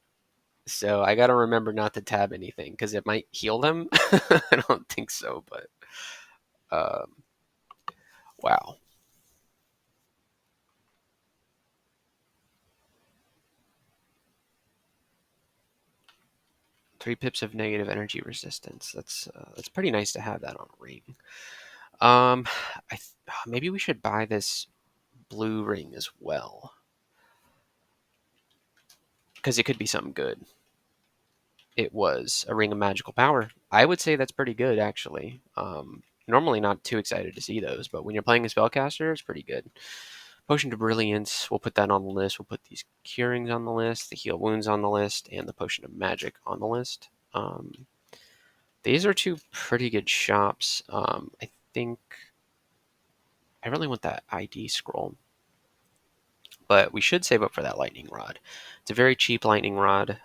So I got to remember not to tab anything because it might heal them. I don't think so, but um, wow. 3 pips of negative energy resistance. That's pretty nice to have that on a ring. Um, maybe we should buy this blue ring as well because it could be something good. It was a ring of magical power. I would say that's pretty good actually. Normally not too excited to see those, but when you're playing a spellcaster, it's pretty good. Potion to Brilliance, we'll put that on the list. We'll put these Curings on the list, the Heal Wounds on the list, and the Potion of Magic on the list. These are 2 pretty good shops. I think I really want that ID scroll, but we should save up for that Lightning Rod. It's a very cheap Lightning Rod,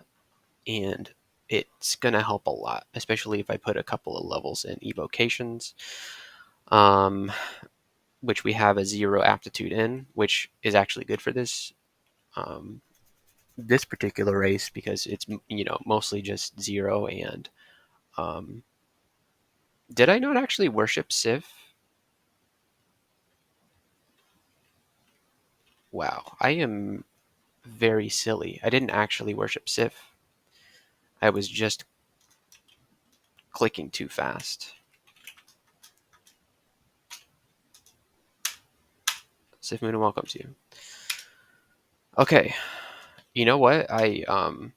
and it's going to help a lot, especially if I put a couple of levels in evocations, which we have a 0 aptitude in, which is actually good for um, this particular race because it's mostly just 0. And did I not actually worship Civ? Wow, I am very silly. I didn't actually worship Civ. I was just clicking too fast. Civ Moon welcomes you. Okay, you know what? The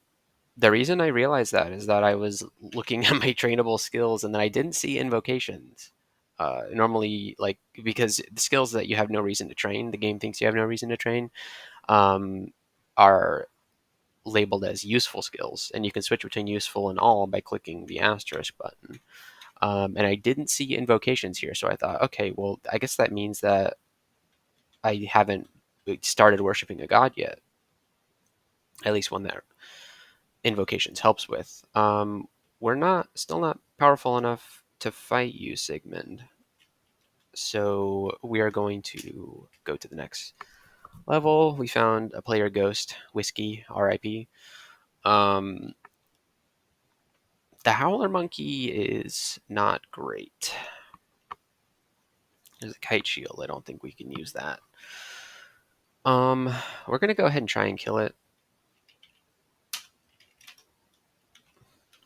reason I realized that is that I was looking at my trainable skills and then I didn't see invocations. Normally, like because the skills that you have no reason to train, the game thinks you have no reason to train, um, are labeled as useful skills, and you can switch between useful and all by clicking the asterisk button. And I didn't see invocations here, so I thought, okay, well, I guess that means that I haven't started worshiping a god yet, at least one that invocations helps with. We're still not powerful enough to fight you, Sigmund. So we are going to go to the next level. We found a player ghost, Whiskey, RIP. Um, the Howler Monkey is not great. There's a kite shield. I don't think we can use that. We're gonna go ahead and try and kill it.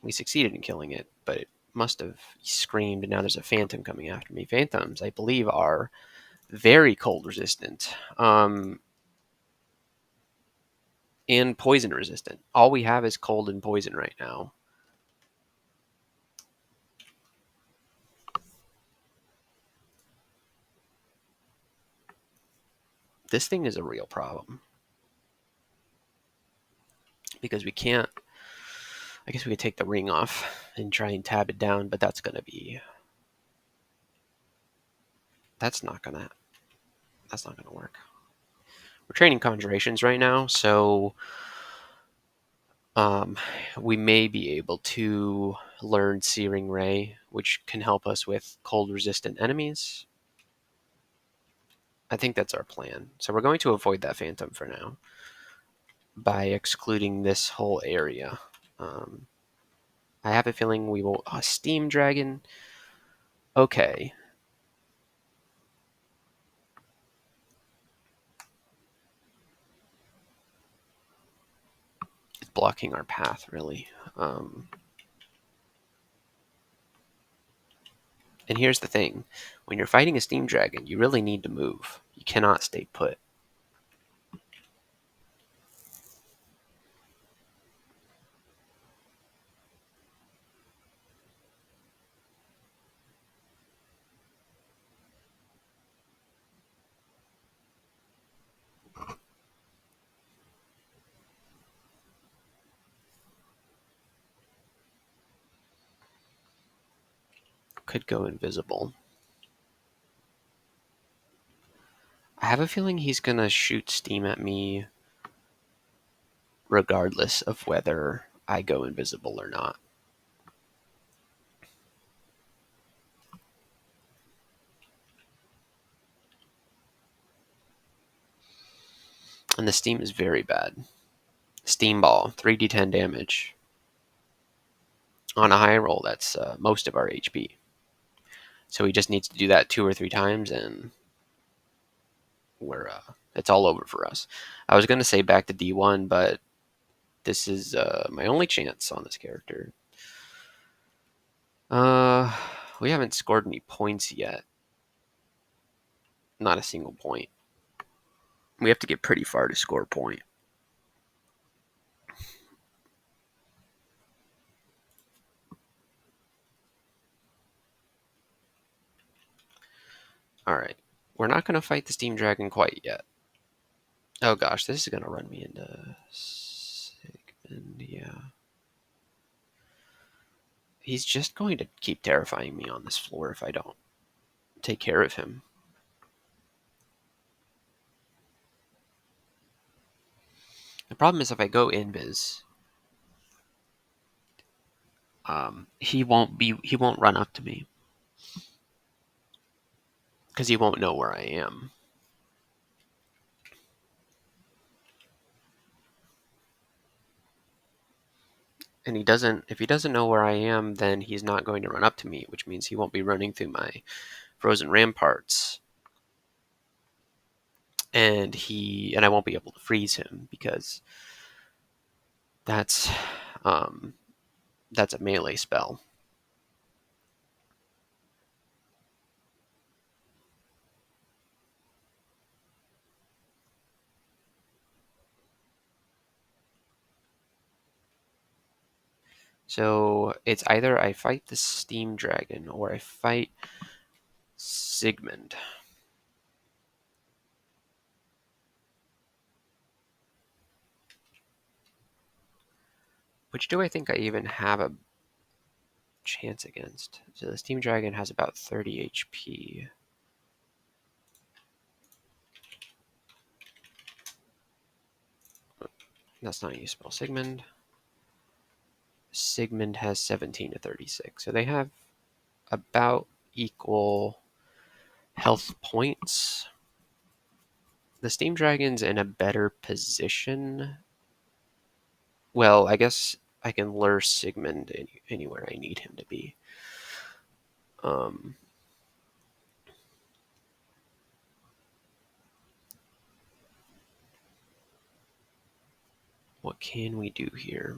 We succeeded in killing it, but it must have screamed, and now there's a phantom coming after me. Phantoms, I believe, are very cold resistant, and poison resistant. All we have is cold and poison right now. This thing is a real problem because we can't. I guess we could take the ring off and try and tab it down, but that's gonna be. That's not gonna. That's not gonna work. We're training conjurations right now, so we may be able to learn Searing Ray, which can help us with cold resistant enemies. I think that's our plan. So we're going to avoid that phantom for now by excluding this whole area. Um, I have a feeling we will. Steam Dragon. Okay. blocking our path, really. And here's the thing. When you're fighting a Steam Dragon, you really need to move. You cannot stay put. Could go invisible. I have a feeling he's going to shoot steam at me regardless of whether I go invisible or not. And the steam is very bad. Steam ball, 3d10 damage. On a high roll, that's most of our HP. So he just needs to do that 2 or 3 times, and it's all over for us. I was going to say back to D1, but this is my only chance on this character. We haven't scored any points yet. Not a single point. We have to get pretty far to score a point. Alright. We're not going to fight the Steam Dragon quite yet. Oh gosh, this is going to run me into Sigmund, yeah. He's just going to keep terrifying me on this floor if I don't take care of him. The problem is if I go invis, he won't run up to me because he won't know where I am. And if he doesn't know where I am, then he's not going to run up to me, which means he won't be running through my frozen ramparts. And I won't be able to freeze him because that's a melee spell. So it's either I fight the Steam Dragon or I fight Sigmund. Which do I think I even have a chance against? So the Steam Dragon has about 30 HP. That's not how you spell Sigmund. Sigmund has 17 to 36. So they have about equal health points. The Steam Dragon's in a better position. Well, I guess I can lure Sigmund anywhere I need him to be. What can we do here?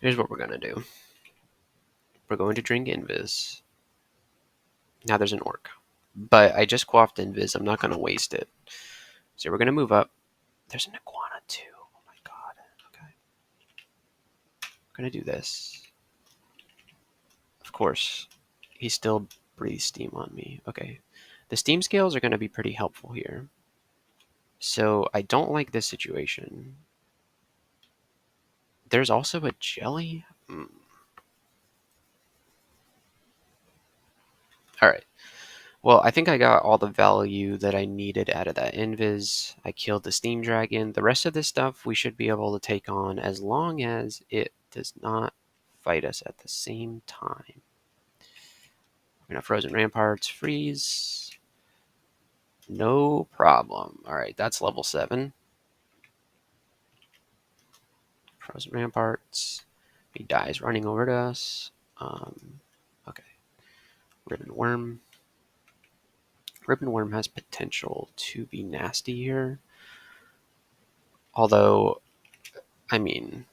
Here's what we're going to do. We're going to drink Invis. Now there's an orc. But I just quaffed Invis. I'm not going to waste it. So we're going to move up. There's an iguana too. Oh my god. Okay. I'm going to do this. Of course. He still breathes steam on me. Okay. The steam scales are going to be pretty helpful here. So I don't like this situation. There's also a jelly? Alright. Well, I think I got all the value that I needed out of that Invis. I killed the Steam Dragon. The rest of this stuff we should be able to take on as long as it does not fight us at the same time. We're going to Frozen Ramparts, freeze. No problem. Alright, that's level 7. Frozen Ramparts. He dies running over to us. Okay. Ribbon Worm. Ribbon Worm has potential to be nasty here. Although, I mean,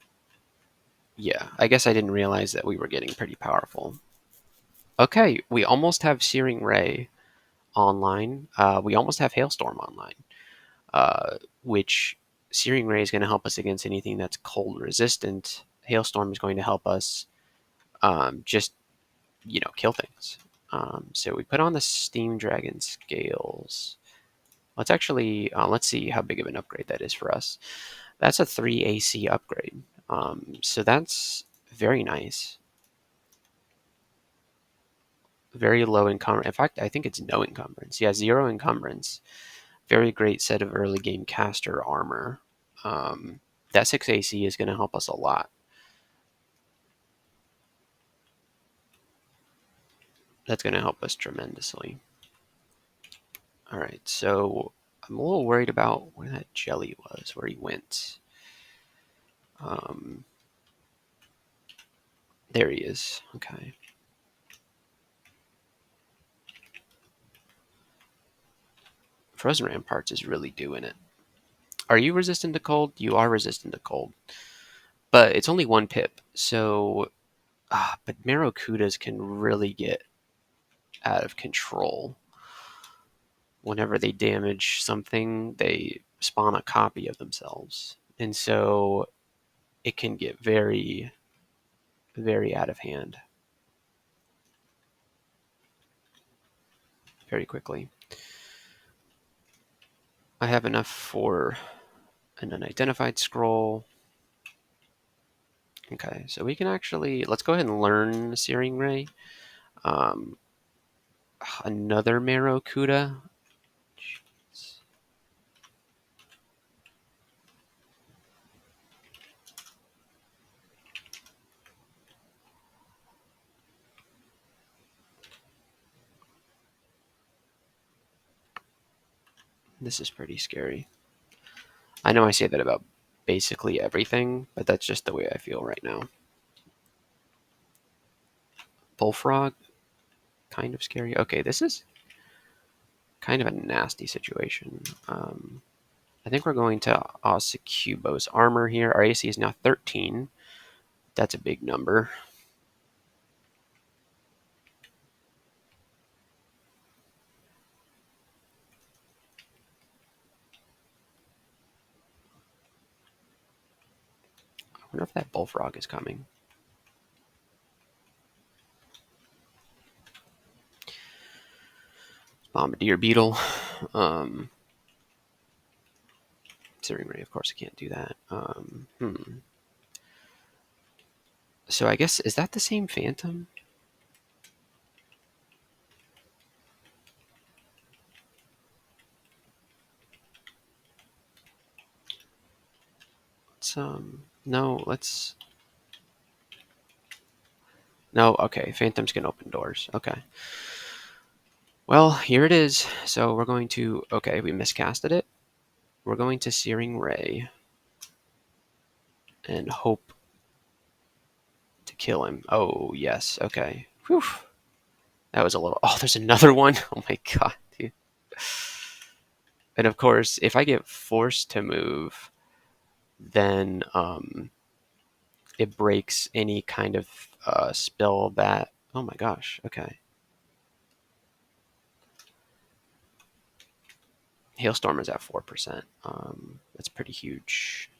yeah, I guess I didn't realize that we were getting pretty powerful. Okay, we almost have Searing Ray online. We almost have Hailstorm online, which Searing Ray is going to help us against anything that's cold resistant. Hailstorm is going to help us just, kill things. So we put on the Steam Dragon scales. Let's actually, let's see how big of an upgrade that is for us. That's a 3 AC upgrade. So that's very nice. Very low encumbrance. In fact, I think it's no encumbrance. Yeah, 0 encumbrance. Very great set of early game caster armor. That 6 AC is going to help us a lot. That's going to help us tremendously. All right, so I'm a little worried about where that jelly was, where he went. There he is. Okay. Frozen Ramparts is really doing it. Are you resistant to cold? You are resistant to cold. But it's only 1 pip, so... but Marokudas can really get out of control. Whenever they damage something, they spawn a copy of themselves. And so it can get very, very out of hand very quickly. I have enough for an unidentified scroll. Okay, so we can actually, let's go ahead and learn Searing Ray. Another Marokuda. Jeez. This is pretty scary. I know I say that about basically everything, but that's just the way I feel right now. Bullfrog, kind of scary. Okay, this is kind of a nasty situation. I think we're going to Osakubo's armor here. Our AC is now 13. That's a big number. I wonder if that Bullfrog is coming. Bombardier Beetle. Searing Ray, of course, I can't do that. So I guess, is that the same Phantom? No, let's... No, okay, Phantoms can open doors. Okay. Well, here it is. So we're going to... Okay, we miscasted it. We're going to Searing Ray and hope to kill him. Oh, yes. Okay. Whew. That was a little... Oh, there's another one. Oh my god, dude. And of course, if I get forced to move, then it breaks any kind of spell that... Oh my gosh. Okay. Hailstorm is at 4%. That's pretty huge.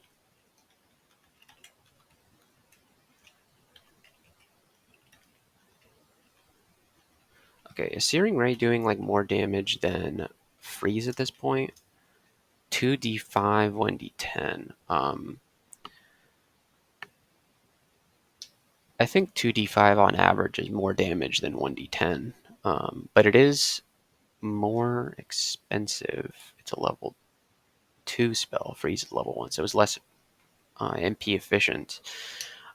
Okay, is Searing Ray doing like more damage than Freeze at this point? 2d5, 1d10. I think 2d5 on average is more damage than 1d10. But it is more expensive. It's a level 2 spell. Freeze is level 1, so it's less MP efficient.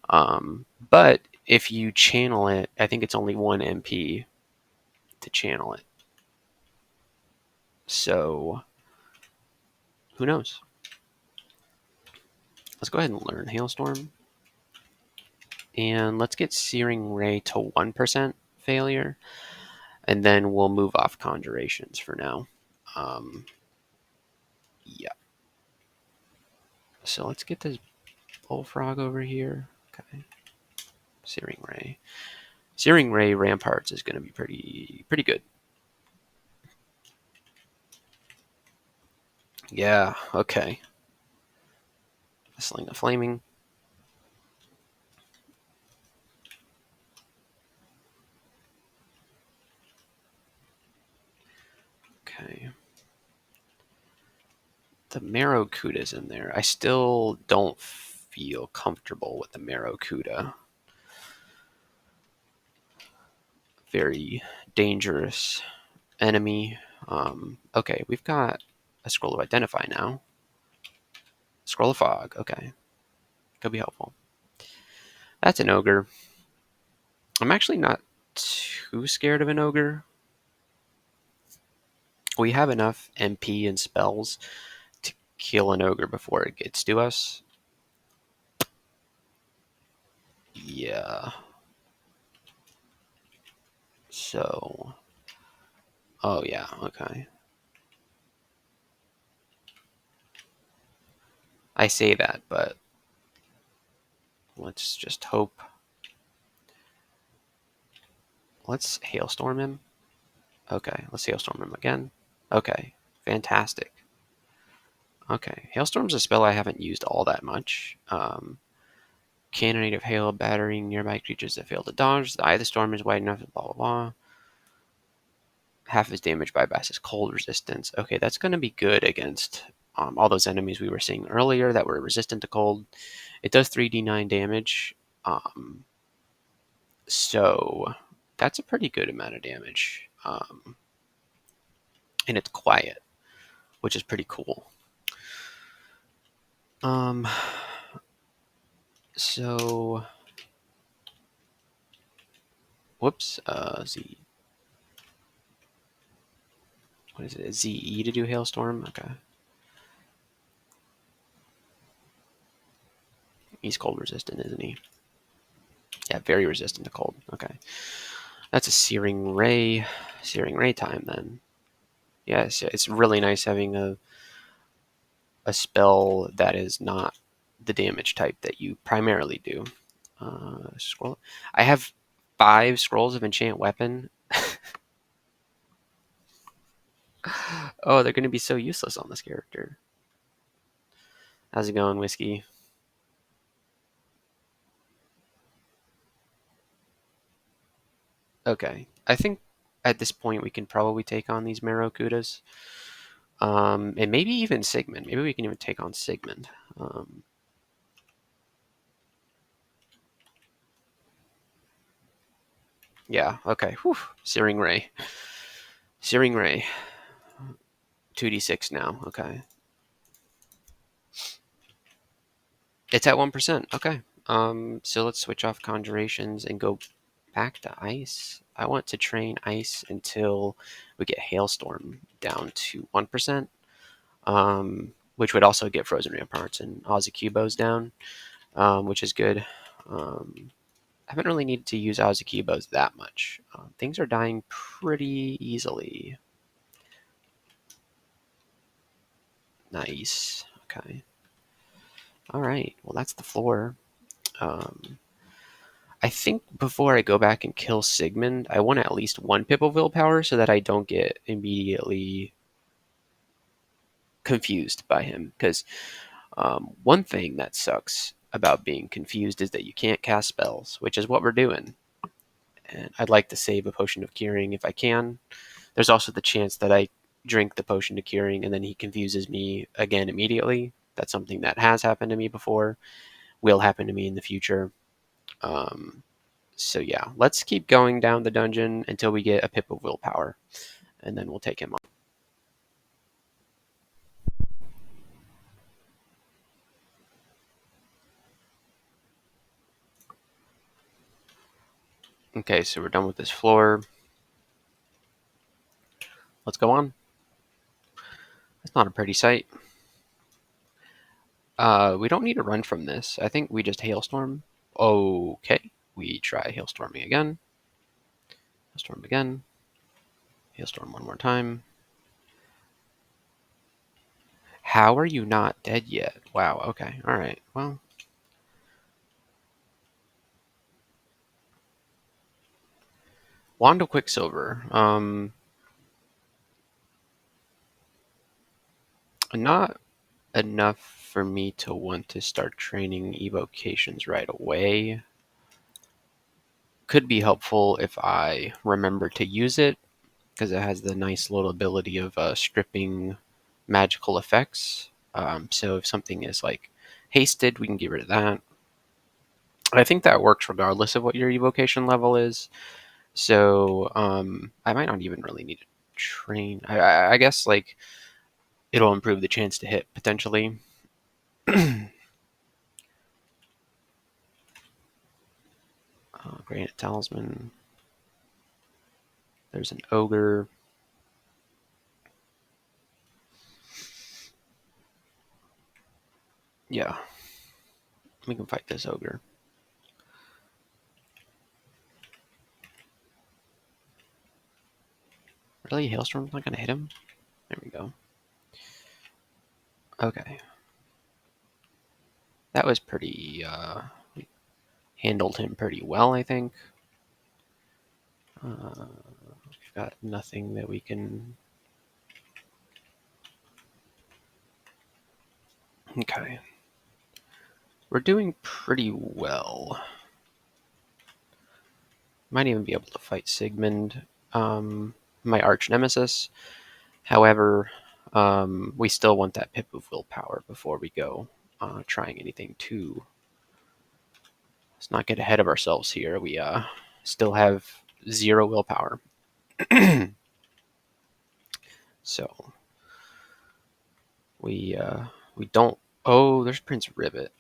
But if you channel it, I think it's only 1 MP to channel it. So, who knows? Let's go ahead and learn Hailstorm. And let's get Searing Ray to 1% failure. And then we'll move off conjurations for now. Yeah. So let's get this bullfrog over here. Okay. Searing Ray. Searing Ray Ramparts is going to be pretty good. Yeah, okay. Sling of Flaming. Okay. The Marrow-Kuda's in there. I still don't feel comfortable with the Marrow-Kuda. Very dangerous enemy. Okay, we've got a Scroll of Identify now. Scroll of Fog. Okay. Could be helpful. That's an Ogre. I'm actually not too scared of an Ogre. We have enough MP and spells to kill an Ogre before it gets to us. Yeah. So. Oh, yeah. Okay. I say that, but let's just hope. Let's Hailstorm him. Okay, let's Hailstorm him again. Okay, fantastic. Okay, Hailstorm's a spell I haven't used all that much. Cannonade of Hail, battering nearby creatures that fail to dodge. The eye of the storm is wide enough, blah, blah, blah. Half his damage bypasses cold resistance. Okay, that's going to be good against all those enemies we were seeing earlier that were resistant to cold. It does 3d9 damage. So that's a pretty good amount of damage. And it's quiet, which is pretty cool. So whoops, Z. What is it? ZE to do Hailstorm? Okay. He's cold resistant, isn't he? Yeah, very resistant to cold. Okay. That's a Searing Ray. Searing Ray time then. Yes, it's really nice having a spell that is not the damage type that you primarily do. Scroll. I have 5 scrolls of enchant weapon. Oh, they're going to be so useless on this character. How's it going, Whiskey? Okay. I think at this point we can probably take on these Marrow-Kudas. And maybe even Sigmund. Maybe we can even take on Sigmund. Yeah, okay. Whew. Searing Ray. Searing Ray. 2d6 now. Okay. It's at 1%. Okay. So let's switch off Conjurations and go back to Ice. I want to train Ice until we get Hailstorm down to 1%, which would also get Frozen Ramparts and Ozzy Cubos down, which is good. I haven't really needed to use Ozzy Cubos that much. Things are dying pretty easily. Nice. Okay. All right. Well, that's the floor. I think before I go back and kill Sigmund, I want at least 1 pip of willpower so that I don't get immediately confused by him. Because one thing that sucks about being confused is that you can't cast spells, which is what we're doing. And I'd like to save a potion of curing if I can. There's also the chance that I drink the potion of curing and then he confuses me again immediately. That's something that has happened to me before, will happen to me in the future. So yeah, let's keep going down the dungeon until we get a pip of willpower, and then we'll take him on. Okay, so we're done with this floor. Let's go on. It's not a pretty sight. We don't need to run from this. I think we just Hailstorm. Okay, we try Hailstorming again. Hailstorm again. Hailstorm one more time. How are you not dead yet? Wow, okay, alright, well. Wand of Quicksilver. Not enough for me to want to start training evocations right away. Could be helpful if I remember to use it, because it has the nice little ability of stripping magical effects. So if something is like hasted, we can get rid of that. I think that works regardless of what your evocation level is. So I might not even really need to train. I guess like it'll improve the chance to hit potentially. Granite Talisman. There's an Ogre. Yeah, we can fight this Ogre. Really? Hailstorm's not going to hit him? There we go. Okay. That was pretty... we handled him pretty well, I think. We've got nothing that we can... Okay. We're doing pretty well. Might even be able to fight Sigmund, my arch nemesis. However, we still want that pip of willpower before we go trying anything too. Let's not get ahead of ourselves here. We still have 0 willpower. So we don't. Oh, there's Prince Rivet.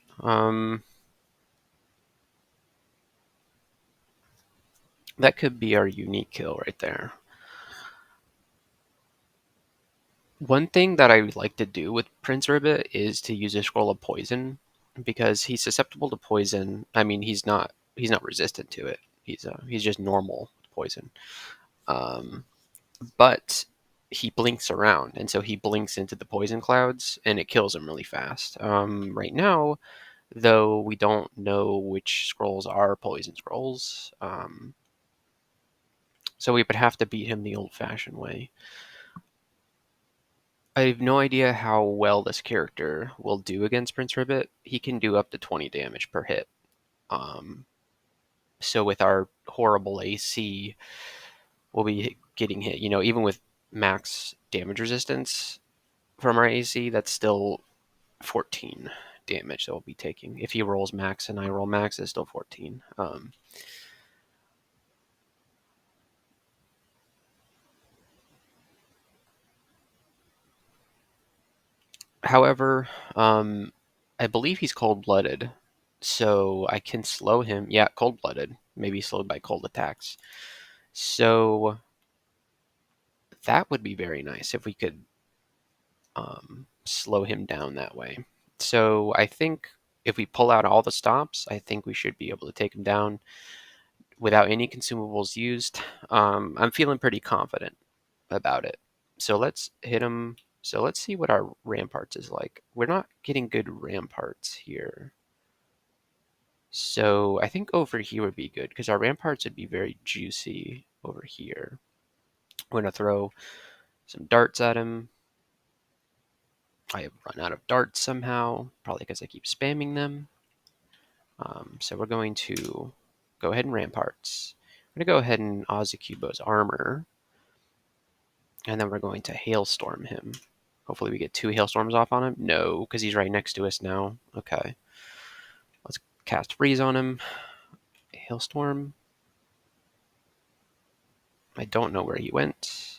That could be our unique kill right there. One thing that I would like to do with Prince Ribbit is to use a scroll of poison, because he's susceptible to poison. I mean, he's not resistant to it. He's just normal poison. Um, but he blinks around, and so he blinks into the poison clouds, and it kills him really fast. Right now, though, we don't know which scrolls are poison scrolls, so we would have to beat him the old-fashioned way. I have no idea how well this character will do against Prince Ribbit. He can do up to 20 damage per hit. Um, so with our horrible AC, we'll be getting hit. Even with max damage resistance from our AC, that's still 14 damage that we'll be taking. If he rolls max and I roll max, it's still 14. However, I believe he's cold-blooded, so I can slow him. Yeah, cold-blooded. Maybe slowed by cold attacks. So that would be very nice if we could slow him down that way. So I think if we pull out all the stops, I think we should be able to take him down without any consumables used. I'm feeling pretty confident about it. So let's hit him. So let's see what our ramparts is like. We're not getting good ramparts here. So I think over here would be good, because our ramparts would be very juicy over here. I'm going to throw some darts at him. I have run out of darts somehow, probably because I keep spamming them. So we're going to go ahead and ramparts. We're going to go ahead and Ozukubo's armor. And then we're going to hailstorm him. Hopefully we get 2 hailstorms off on him. No, because he's right next to us now. Okay. Let's cast freeze on him. Hailstorm. I don't know where he went.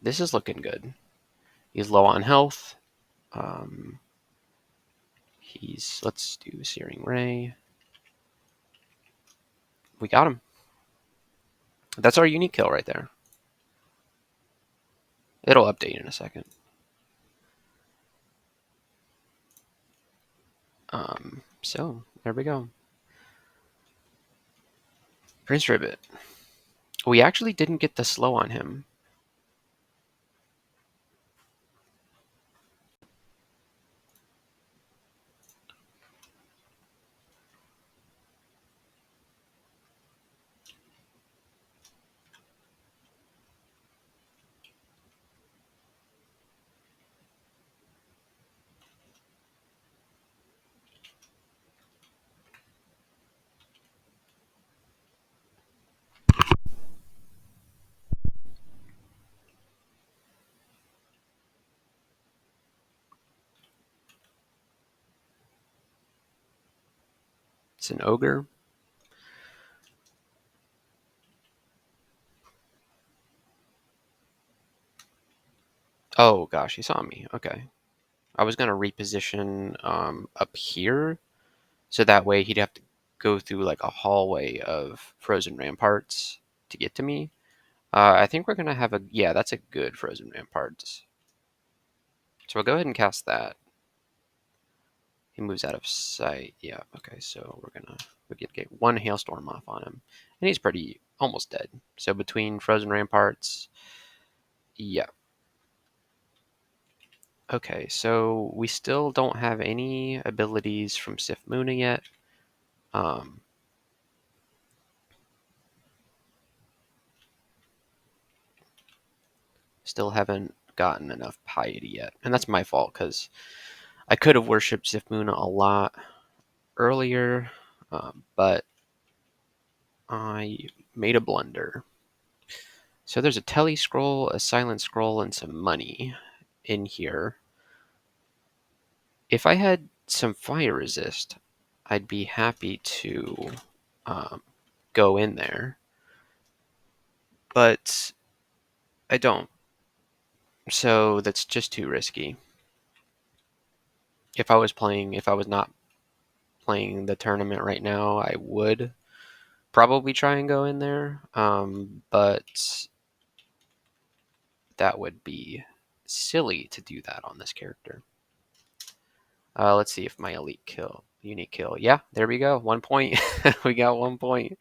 This is looking good. He's low on health. Let's do Searing Ray. We got him. That's our unique kill right there. It'll update in a second. So there we go. Prince Ribbit. We actually didn't get the slow on him. It's an ogre. Oh gosh, he saw me. Okay. I was going to reposition up here, so that way he'd have to go through like a hallway of frozen ramparts to get to me. I think we're going to have a... Yeah, that's a good frozen ramparts. So we'll go ahead and cast that. He moves out of sight. Yeah, okay, so we could get one hailstorm off on him. And he's pretty almost dead. So between frozen ramparts, yeah. Okay, so we still don't have any abilities from Sif Muna yet. Um, Still haven't gotten enough piety yet. And that's my fault, because I could have worshipped Sif Muna a lot earlier, but I made a blunder. So there's a tele scroll, a silent scroll, and some money in here. If I had some fire resist, I'd be happy to um, go in there, but I don't. So that's just too risky. If I was not playing the tournament right now, I would probably try and go in there. But that would be silly to do that on this character. Let's see if my unique kill. Yeah, there we go. 1 point. We got 1 point.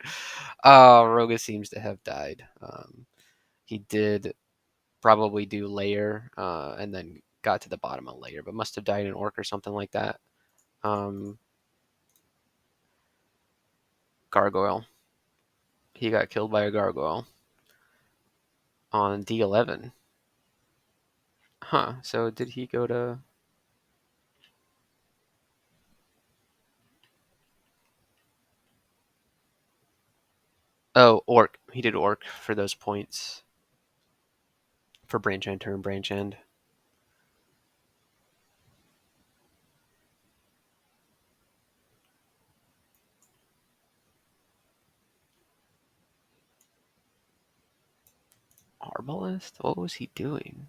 Roga seems to have died. He did probably do layer, and then got to the bottom of layer, but must have died in orc or something like that. Gargoyle. He got killed by a gargoyle on D11. Huh. So did he go to... Oh, orc. He did orc for those points. For branch end, turn branch end. Arbalist? What was he doing?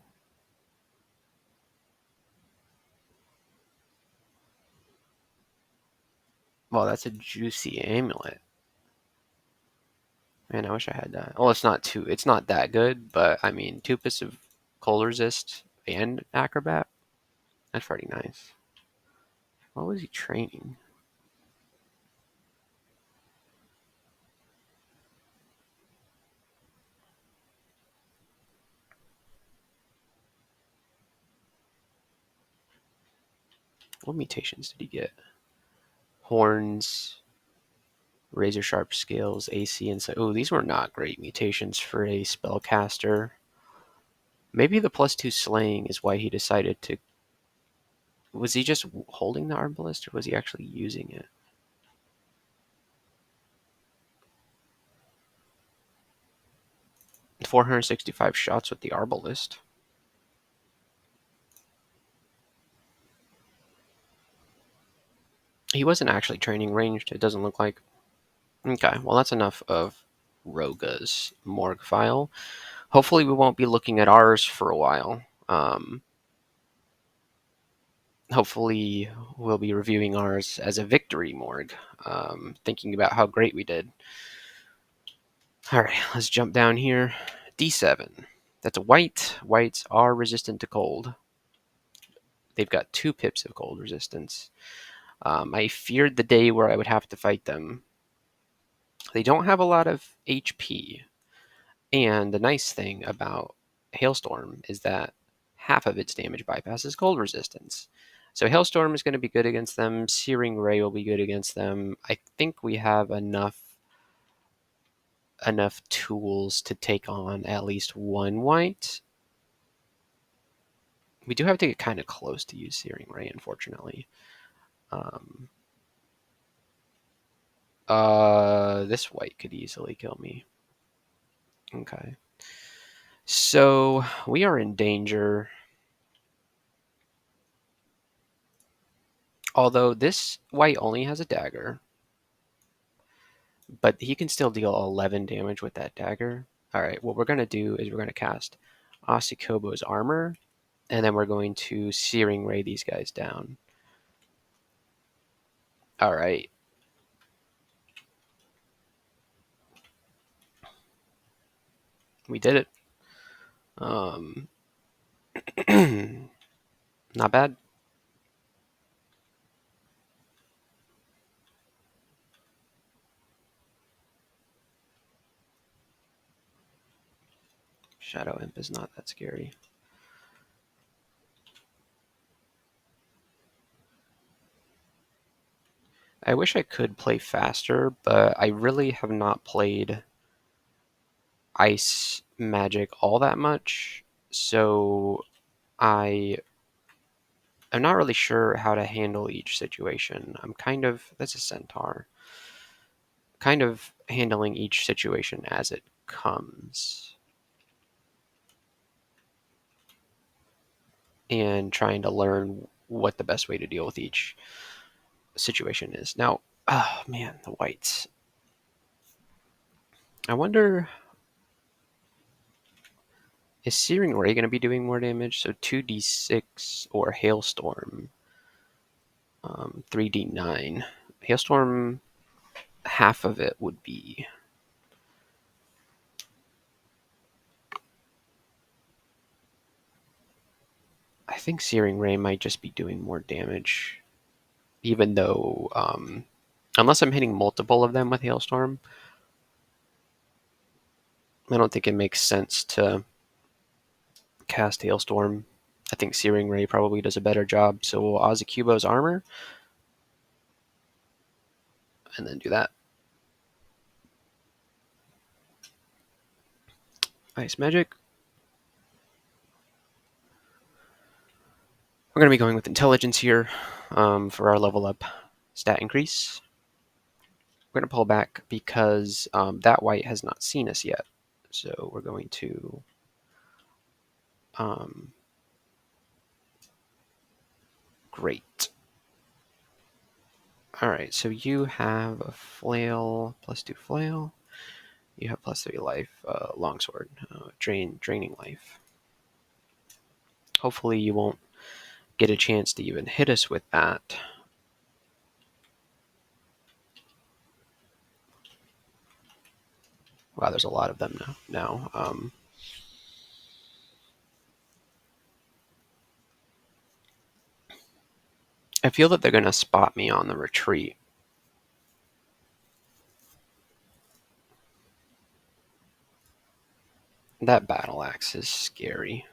Well, that's a juicy amulet. Man, I wish I had that. Well, it's not that good, but I mean, 2 piss of cold resist and acrobat. That's pretty nice. What was he training? What mutations did he get? Horns, razor sharp scales, AC, and so. Oh, these were not great mutations for a spellcaster. Maybe the +2 slaying is why he decided to... Was he just holding the arbalist, or was he actually using it? .465 shots with the arbalist. He wasn't actually training ranged, it doesn't look like. Okay, well that's enough of Roga's Morgue file. Hopefully we won't be looking at ours for a while. Hopefully we'll be reviewing ours as a victory Morgue, thinking about how great we did. Alright, let's jump down here. D7. That's a white. Whites are resistant to cold. They've got 2 pips of cold resistance. I feared the day where I would have to fight them. They don't have a lot of HP. And the nice thing about Hailstorm is that half of its damage bypasses cold resistance. So Hailstorm is going to be good against them. Searing Ray will be good against them. I think we have enough tools to take on at least one white. We do have to get kind of close to use Searing Ray, unfortunately. This white could easily kill me. Okay. So we are in danger. Although this white only has a dagger. but he can still deal 11 damage with that dagger. All right, what we're going to do is we're going to cast Osikobo's Armor, and then we're going to Searing Ray these guys down. All right. We did it. Not bad. Shadow Imp is not that scary. I wish I could play faster, but I really have not played Ice Magic all that much, so I'm not really sure how to handle each situation. That's a centaur, kind of handling each situation as it comes and trying to learn what the best way to deal with each situation is. Now, oh man, the whites. I wonder, is Searing Ray going to be doing more damage? So 2d6 or Hailstorm, 3d9. Hailstorm, half of it would be. I think Searing Ray might just be doing more damage, even though, unless I'm hitting multiple of them with Hailstorm, I don't think it makes sense to cast Hailstorm. I think Searing Ray probably does a better job, so we'll Ozacubo's Armor, and then do that. Ice Magic. We're going to be going with Intelligence here for our level up stat increase. We're going to pull back because that white has not seen us yet. So we're going to great. All right, so you have a flail, +2 flail. You have +3 life, longsword, draining life. Hopefully you won't get a chance to even hit us with that. Wow, there's a lot of them now. I feel that they're going to spot me on the retreat. That battle axe is scary.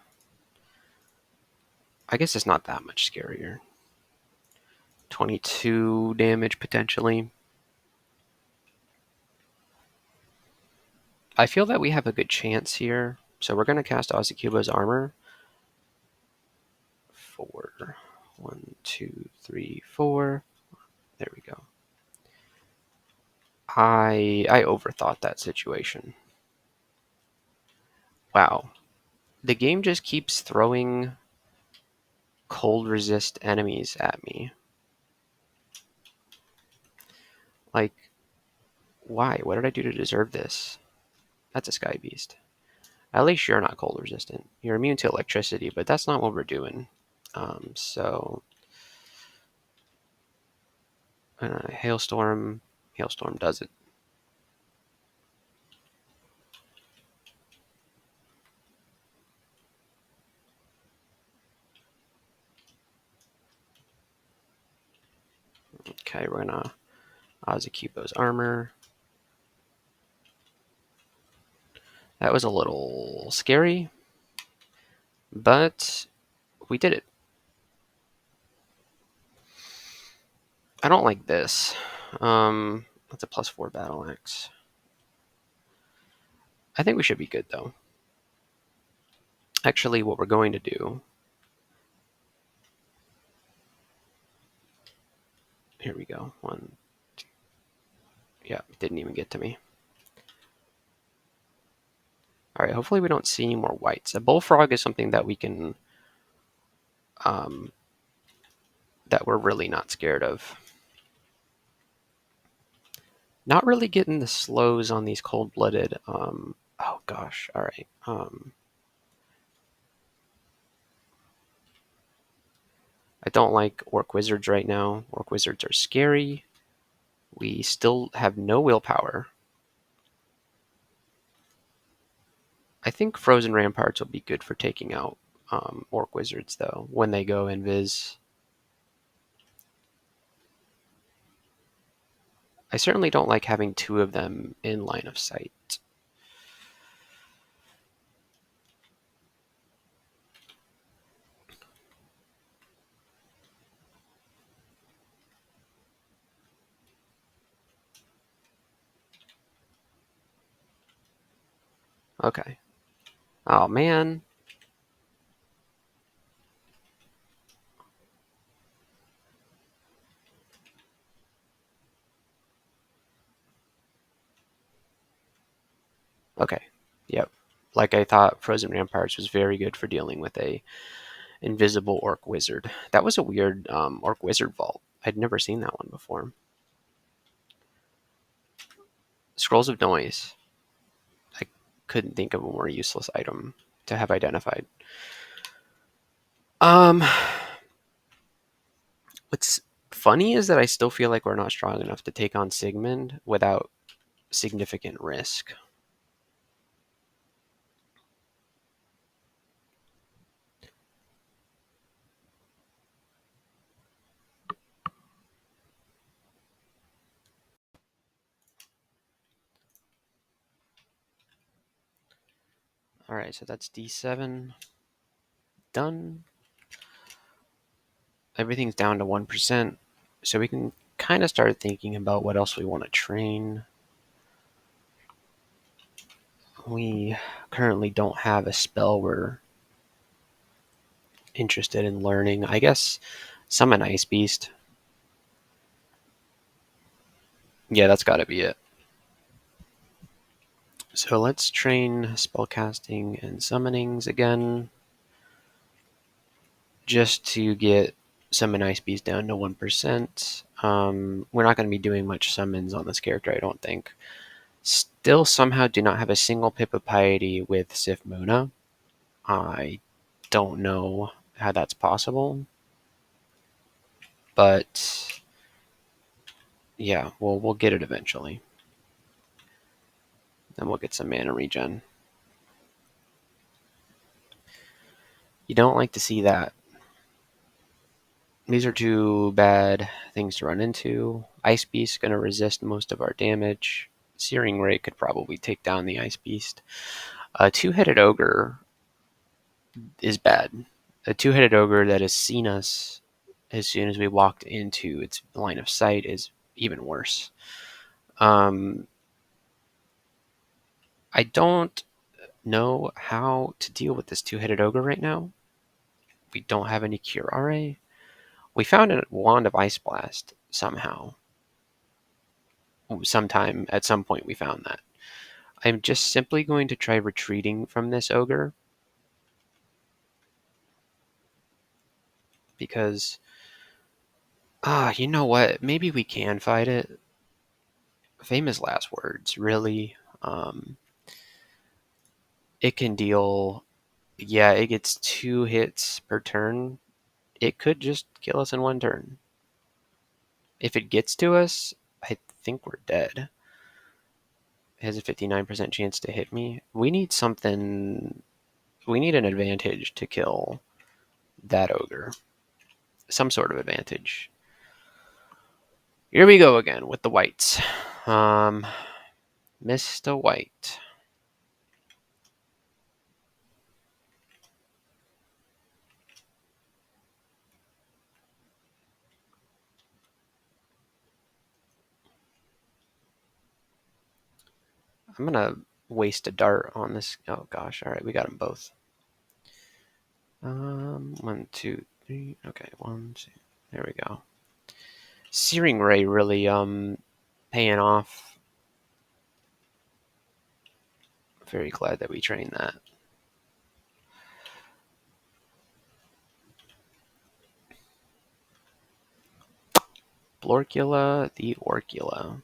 I guess it's not that much scarier. 22 damage potentially. I feel that we have a good chance here. So we're going to cast Ozacubo's Armor. 4. 1, 2, 3, 4. There we go. I overthought that situation. Wow. The game just keeps throwing cold resist enemies at me. Like, why? What did I do to deserve this? That's a Sky Beast. At least you're not cold resistant. You're immune to electricity, but that's not what we're doing. So, Hailstorm. Hailstorm does it. Okay, we're gonna Ozacubo's Armor. That was a little scary, but we did it. I don't like this. That's a +4 battle axe. I think we should be good though. Actually, what we're going to do. Here we go. 1, 2. Yeah, didn't even get to me. All right, hopefully we don't see any more whites. A bullfrog is something that we can, that we're really not scared of. Not really getting the slows on these cold-blooded. Oh gosh, all right. I don't like Orc Wizards right now. Orc Wizards are scary. We still have no willpower. I think Frozen Ramparts will be good for taking out Orc Wizards, though, when they go invis. I certainly don't like having two of them in line of sight. Okay. Oh, man. Okay. Yep. Like I thought, Frozen Ramparts was very good for dealing with a invisible Orc Wizard. That was a weird Orc Wizard vault. I'd never seen that one before. Scrolls of Noise. I couldn't think of a more useless item to have identified. Um, what's funny is that I still feel like we're not strong enough to take on Sigmund without significant risk. All right, so that's D7 done. Everything's down to 1%, so we can kind of start thinking about what else we want to train. We currently don't have a spell we're interested in learning. I guess summon Ice Beast. Yeah, that's got to be it. So let's train spellcasting and summonings again, just to get summon Ice Beast down to 1%. We're not going to be doing much summons on this character, I don't think. Still somehow do not have a single Pip of Piety with Sif Muna. I don't know how that's possible, but yeah, we'll get it eventually. Then we'll get some mana regen. You don't like to see that. These are two bad things to run into. Ice Beast going to resist most of our damage. Searing Ray could probably take down the Ice Beast. A two-headed ogre is bad. A two-headed ogre that has seen us as soon as we walked into its line of sight is even worse. I don't know how to deal with this two-headed ogre right now. We don't have any cure RA. We found a wand of Ice Blast somehow. Sometime at some point we found that. I'm just simply going to try retreating from this ogre because you know what? Maybe we can fight it. Famous last words, really. It can deal. Yeah, it gets 2 hits per turn. It could just kill us in one turn. If it gets to us, I think we're dead. It has a 59% chance to hit me. We need something. We need an advantage to kill that ogre. Some sort of advantage. Here we go again with the whites. Mr. White. I'm gonna waste a dart on this. Oh gosh! All right, we got them both. 1, 2, 3. Okay, 1, 2. There we go. Searing Ray really paying off. Very glad that we trained that. Blorkula the Orcula.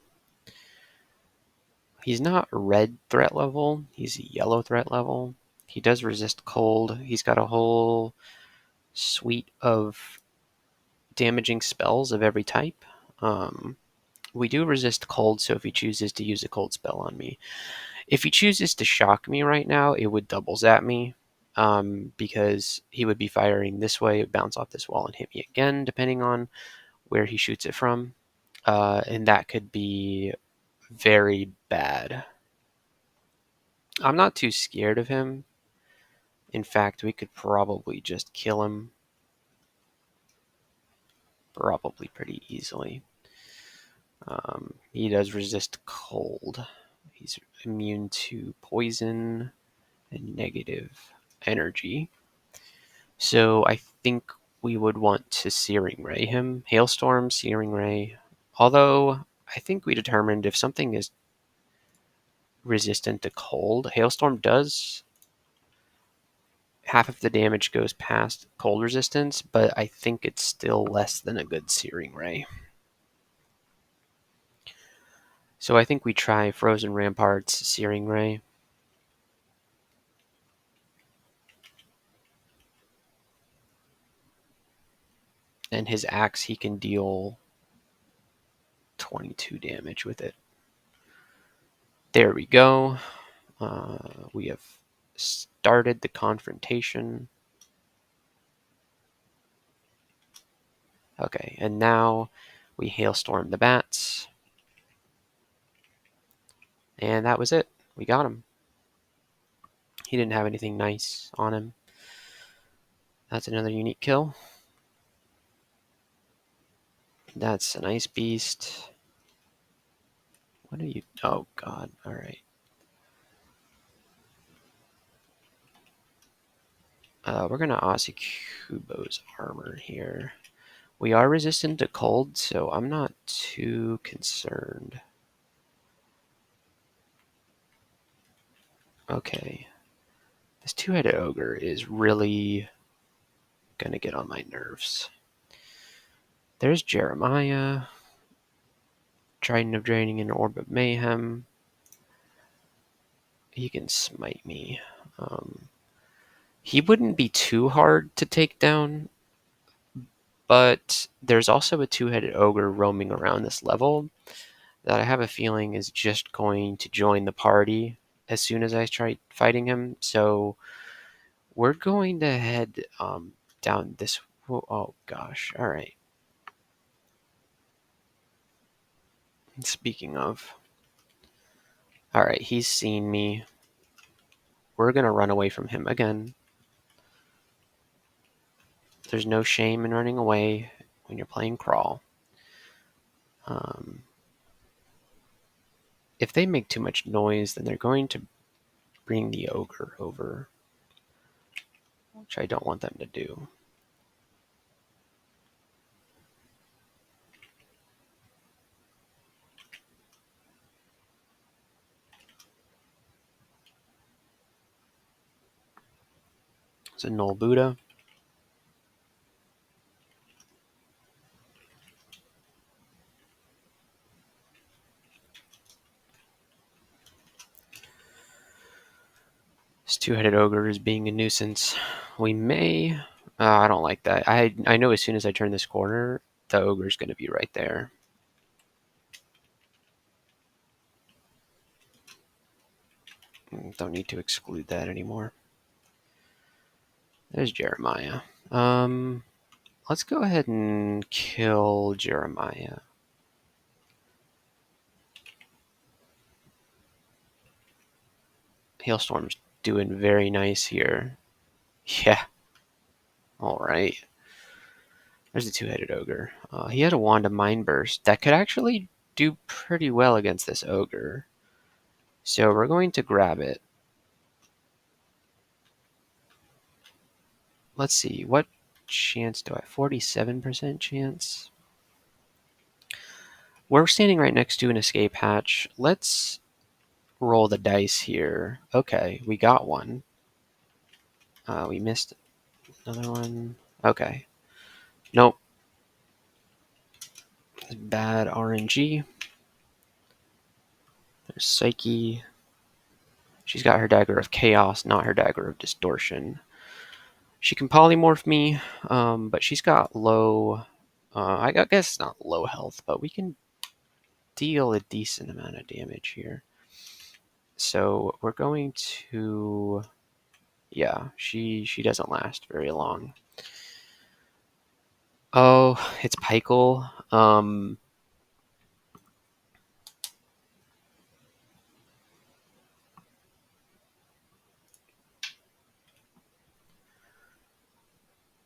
He's not red threat level, he's yellow threat level. He does resist cold. He's got a whole suite of damaging spells of every type. We do resist cold, so if he chooses to use a cold spell on me. If he chooses to shock me right now, it would double zap me, because he would be firing this way, it would bounce off this wall and hit me again, depending on where he shoots it from. And that could be very bad. I'm not too scared of him. In fact, we could probably just kill him. Probably pretty easily. He does resist cold. He's immune to poison and negative energy. So I think we would want to Searing Ray him. Hailstorm, Searing Ray. Although I think we determined if something is resistant to cold, Hailstorm does half of the damage goes past cold resistance, but I think it's still less than a good Searing Ray. So I think we try Frozen Ramparts, Searing Ray. And his axe, he can deal 22 damage with it. There we go. We have started the confrontation. Okay, and now we Hailstorm the bats. And that was it. We got him. He didn't have anything nice on him. That's another unique kill. That's an ice beast. What are you? Oh, God. All right. We're going to Aussie Kubo's armor here. We are resistant to cold, so I'm not too concerned. Okay. This two-headed ogre is really going to get on my nerves. There's Jeremiah. Trident of Draining and Orb of Mayhem. He can smite me. He wouldn't be too hard to take down, but there's also a two-headed ogre roaming around this level that I have a feeling is just going to join the party as soon as I try fighting him. So we're going to head down this. Oh gosh! All right. Speaking of, all right, he's seen me. We're gonna run away from him again. There's no shame in running away when you're playing Crawl. If they make too much noise, then they're going to bring the ogre over, which I don't want them to do. It's a Null Buddha. This two-headed ogre is being a nuisance. We may... I don't like that. I know as soon as I turn this corner, the ogre's going to be right there. Don't need to exclude that anymore. There's Jeremiah. Let's go ahead and kill Jeremiah. Hailstorm's doing very nice here. Yeah. Alright. There's the two-headed ogre. He had a Wand of Mind Burst that could actually do pretty well against this ogre. So we're going to grab it. Let's see. What chance do I have? 47% chance? We're standing right next to an escape hatch. Let's roll the dice here. Okay, we got one. We missed another one. Okay. Nope. Bad RNG. There's Psyche. She's got her Dagger of Chaos, not her Dagger of Distortion. She can polymorph me, but she's got low... I guess not low health, but we can deal a decent amount of damage here. So we're going to... Yeah, she doesn't last very long. Oh, it's Pykel.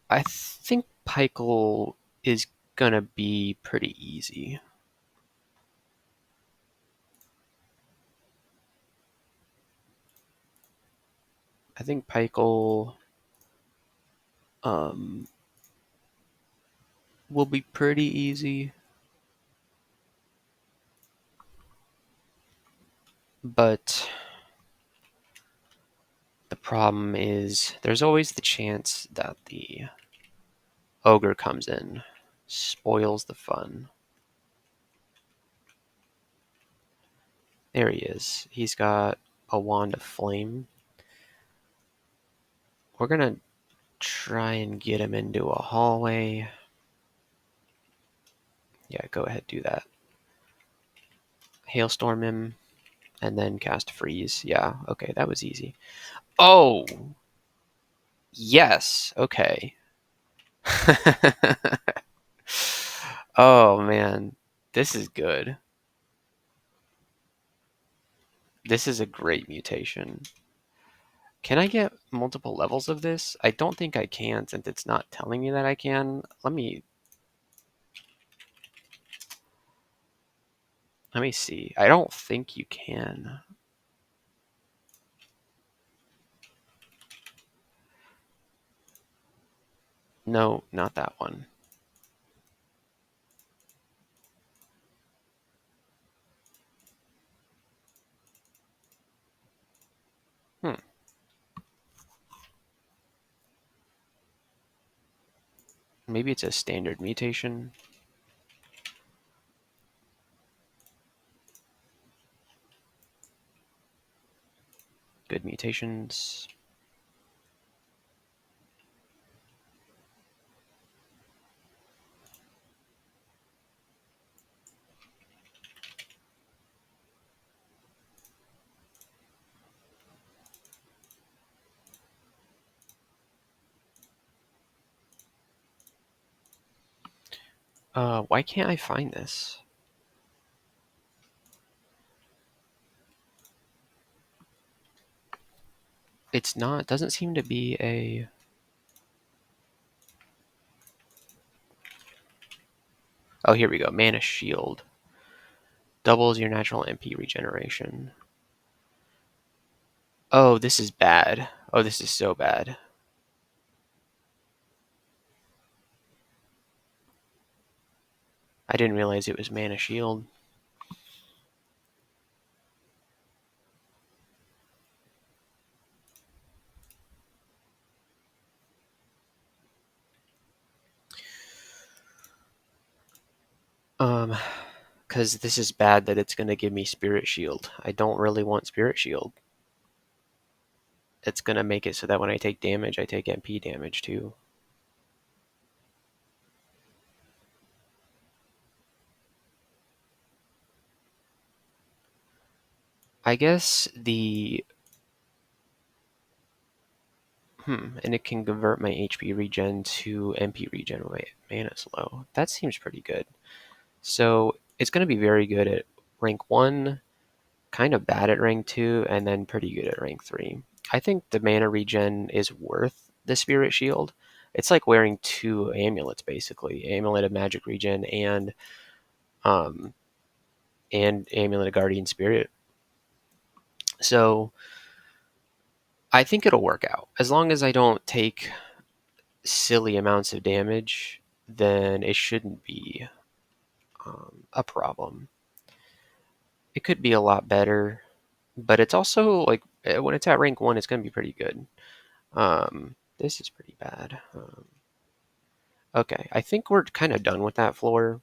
I think Pykel is gonna be pretty easy. I think Pykel will be pretty easy. But the problem is there's always the chance that the ogre comes in, spoils the fun. There he is. He's got a wand of flame. We're gonna try and get him into a hallway. Yeah, go ahead, do that. Hailstorm him, and then cast freeze. Yeah, okay, that was easy. Oh! Yes, okay. Oh, man. This is good. This is a great mutation. Can I get multiple levels of this? I don't think I can since it's not telling me that I can. Let me see. I don't think you can. No, not that one. Hmm. Maybe it's a standard mutation. Good mutations. Why can't I find this? It's not, it doesn't seem to be a... Oh, here we go. Mana Shield. Doubles your natural MP regeneration. Oh, this is bad. Oh, this is so bad. I didn't realize it was Mana Shield. Because this is bad that it's going to give me Spirit Shield. I don't really want Spirit Shield. It's going to make it so that when I take damage, I take MP damage too. I guess the... and it can convert my HP regen to MP regen when my mana's low. That seems pretty good. So it's going to be very good at rank 1, kind of bad at rank 2, and then pretty good at rank 3. I think the mana regen is worth the Spirit Shield. It's like wearing 2 amulets, basically. Amulet of Magic Regen um, and Amulet of Guardian Spirit. So I think it'll work out. As long as I don't take silly amounts of damage, then it shouldn't be a problem. It could be a lot better, but it's also like when it's at rank 1, it's going to be pretty good. This is pretty bad. Okay, I think we're kind of done with that floor.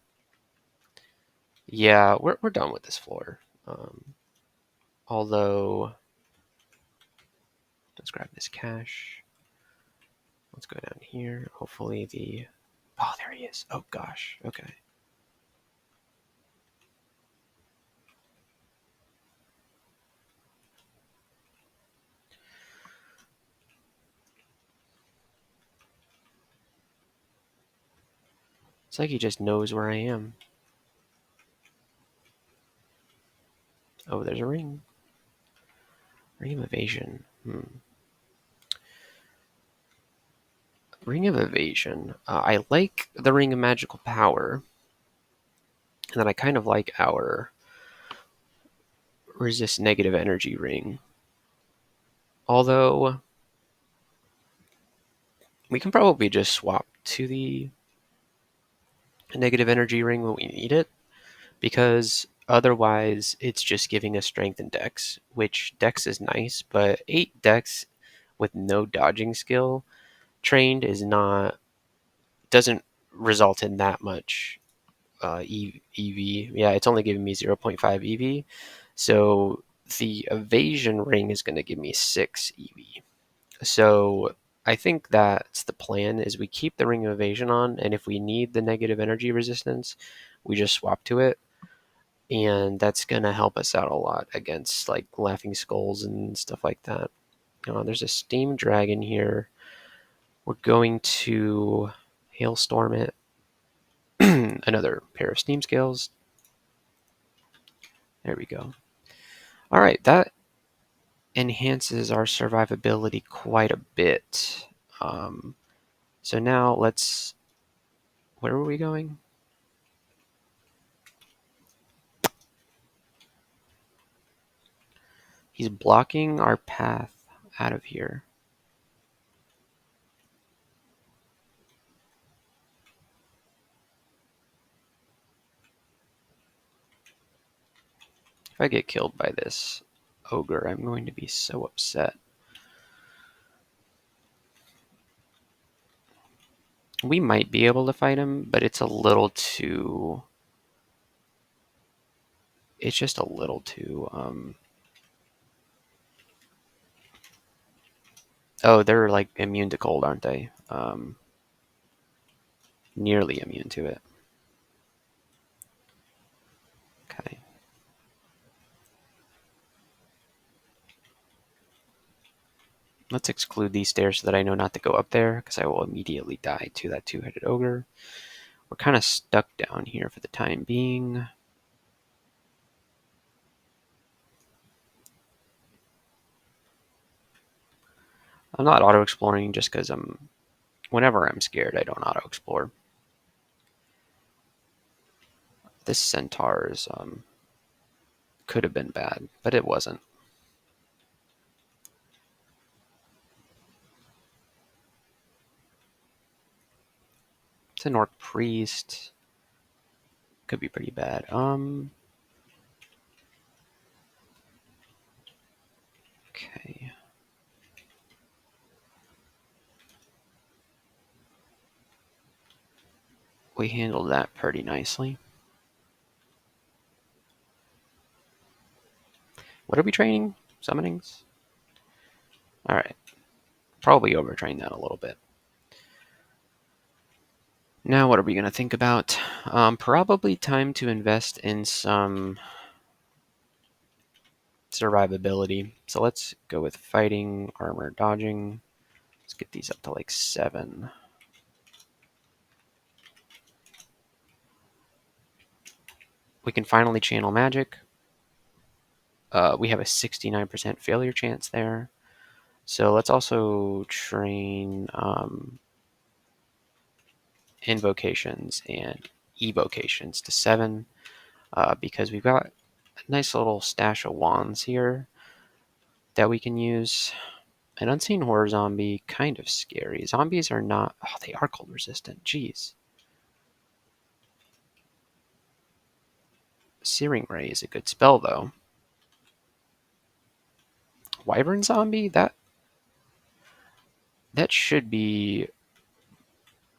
Yeah, we're done with this floor. Although, let's grab this cash. Let's go down here. Hopefully the... Oh, there he is. Oh, gosh. Okay. It's like he just knows where I am. Oh, there's a ring. Ring of Evasion. Ring of Evasion. I like the Ring of Magical Power. And then I kind of like our Resist Negative Energy ring. Although, we can probably just swap to the Negative Energy ring when we need it. Because otherwise, it's just giving us Strength and Dex. Which Dex is nice, but 8 Dex with no dodging skill trained is not... Doesn't result in that much EV. Yeah, it's only giving me 0.5 EV. So the evasion ring is going to give me 6 EV. So I think that's the plan, is we keep the ring of evasion on, and if we need the negative energy resistance, we just swap to it. And that's going to help us out a lot against like laughing skulls and stuff like that. There's a steam dragon here. We're going to hailstorm it. Another pair of steam scales. There we go. All right, that enhances our survivability quite a bit. So now let's... Where are we going? He's blocking our path out of here. If I get killed by this ogre, I'm going to be so upset. We might be able to fight him, but it's a little too... It's just a little too... Oh, they're like immune to cold, aren't they? Nearly immune to it. Okay. Let's exclude these stairs so that I know not to go up there, because I will immediately die to that two-headed ogre. We're kind of stuck down here for the time being. I'm not auto-exploring just because whenever I'm scared, I don't auto-explore. This centaur is, could have been bad, but it wasn't. It's an orc priest. Could be pretty bad. Okay. We handled that pretty nicely. What are we training? Summonings? Alright. Probably overtrained that a little bit. Now what are we going to think about? Probably time to invest in some survivability. So let's go with fighting, armor, dodging. Let's get these up to like 7. We can finally channel magic. We have a 69% failure chance there. So let's also train invocations and evocations to 7, because we've got a nice little stash of wands here that we can use. An Unseen Horror zombie, kind of scary. Zombies are not... Oh, they are cold resistant. Jeez. Searing Ray is a good spell, though. Wyvern zombie? That should be...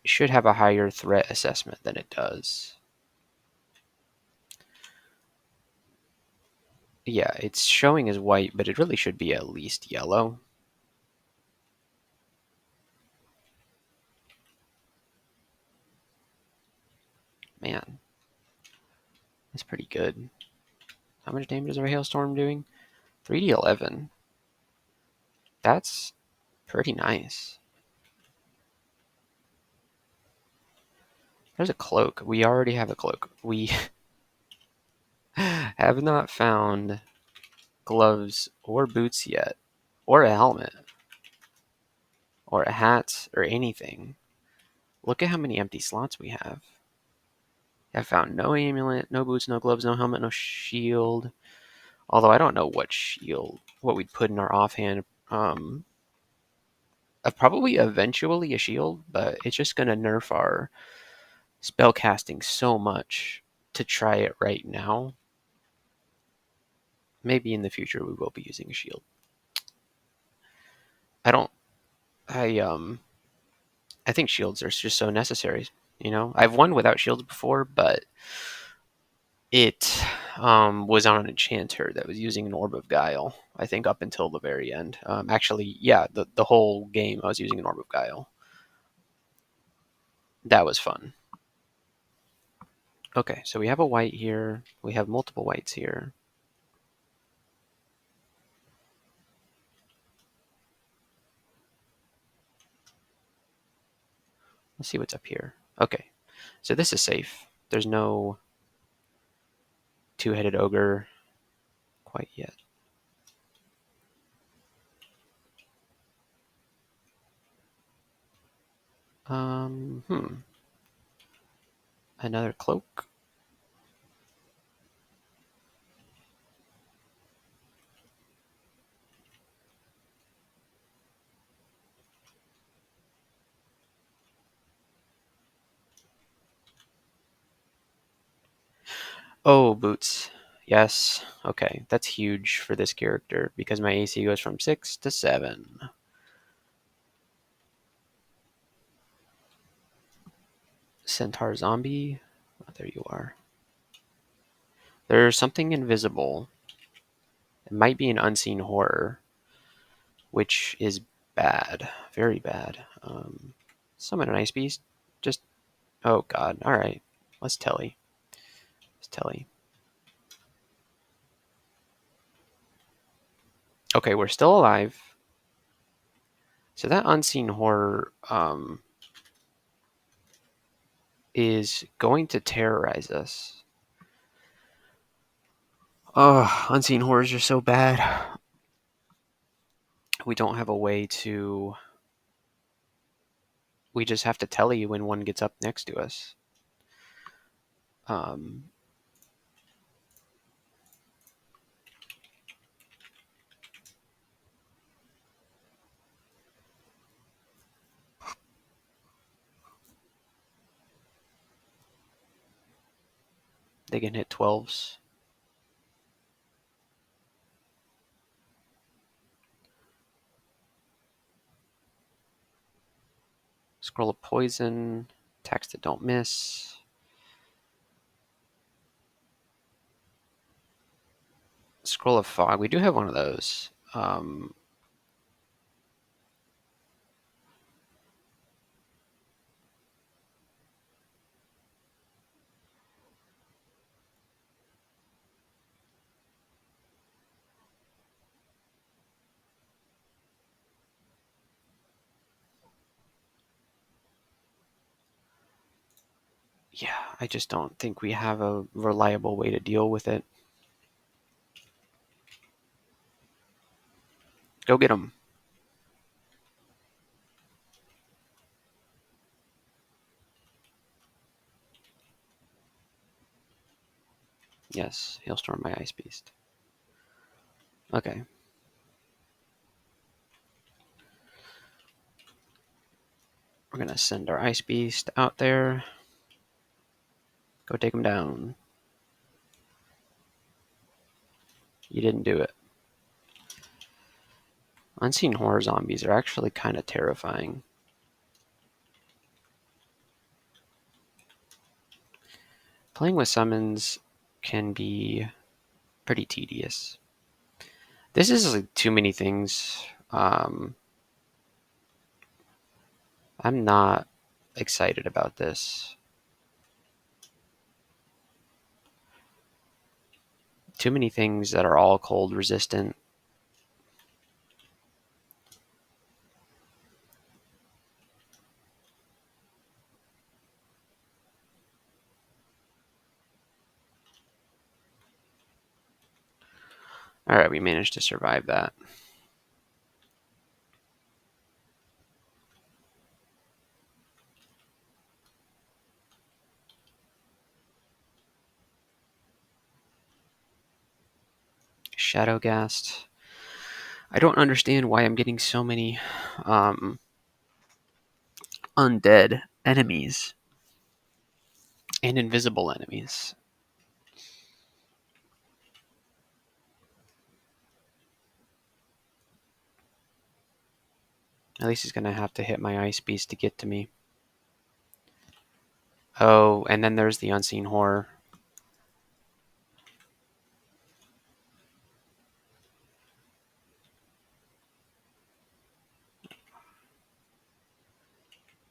should have a higher threat assessment than it does. Yeah, it's showing as white, but it really should be at least yellow. Man, that's pretty good. How much damage is our hailstorm doing? 3d11. That's pretty nice. There's a cloak. We already have a cloak. We have not found gloves or boots yet, or a helmet, or a hat, or anything. Look at how many empty slots we have. I found no amulet, no boots, no gloves, no helmet, no shield. Although I don't know what shield, what we'd put in our offhand. Probably eventually a shield, but it's just going to nerf our spell casting so much to try it right now. Maybe in the future we will be using a shield. I don't. I think shields are just so necessary. You know, I've won without shields before, but it was on an enchanter that was using an orb of guile. I think up until the very end. Actually, yeah, the whole game I was using an orb of guile. That was fun. Okay, so we have a white here. We have multiple whites here. Let's see what's up here. Okay, so this is safe. There's no two-headed ogre quite yet. Another cloak. Oh, boots. Yes. Okay, that's huge for this character because my AC goes from 6 to 7. Centaur zombie. Oh, there you are. There's something invisible. It might be an unseen horror, which is bad. Very bad. Summon an ice beast. Just. Oh, God. Alright. Let's telly. Let's telly. Okay, we're still alive. So that unseen horror is going to terrorize us. Oh, unseen horrors are so bad. We don't have a way to. We just have to tell you when one gets up next to us. Um, they can hit 12s. Scroll of poison. Attacks that don't miss. Scroll of fog. We do have one of those. Yeah, I just don't think we have a reliable way to deal with it. Go get them. Yes, Hailstorm my Ice Beast. Okay. We're going to send our Ice Beast out there. Go take him down. You didn't do it. Unseen horror zombies are actually kind of terrifying. Playing with summons can be Pretty tedious. This is like too many things. I'm not excited about this. Too many things that are all cold resistant. All right, we managed to survive that. Shadowgast. I don't understand why I'm getting so many undead enemies and invisible enemies. At least he's going to have to hit my ice beast to get to me. Oh, and then there's the unseen horror.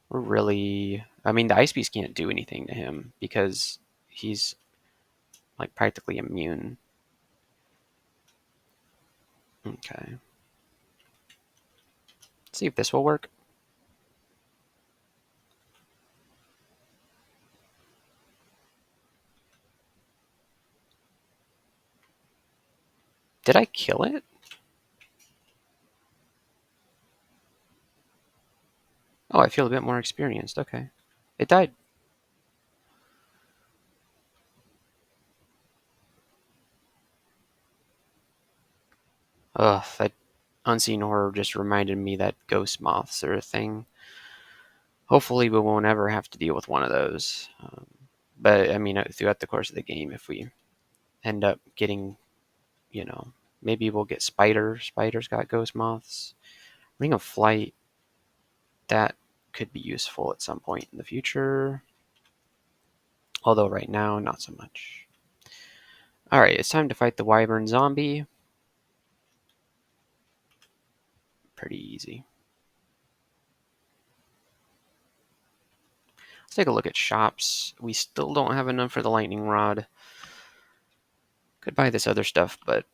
We're really... I mean, the ice beast can't do anything to him because he's like practically immune. Okay. Let's see if this will work. Did I kill it? Oh, I feel a bit more experienced. Okay. It died. Ugh, that unseen horror just reminded me that ghost moths are a thing. Hopefully we won't ever have to deal with one of those. But, I mean, throughout the course of the game, if we end up getting, you know, maybe we'll get spiders. Spiders got ghost moths. Ring of Flight, that could be useful at some point in the future. Although right now, not so much. Alright, it's time to fight the Wyvern Zombie. Pretty easy. Let's take a look at shops. We still don't have enough for the lightning rod. Could buy this other stuff, but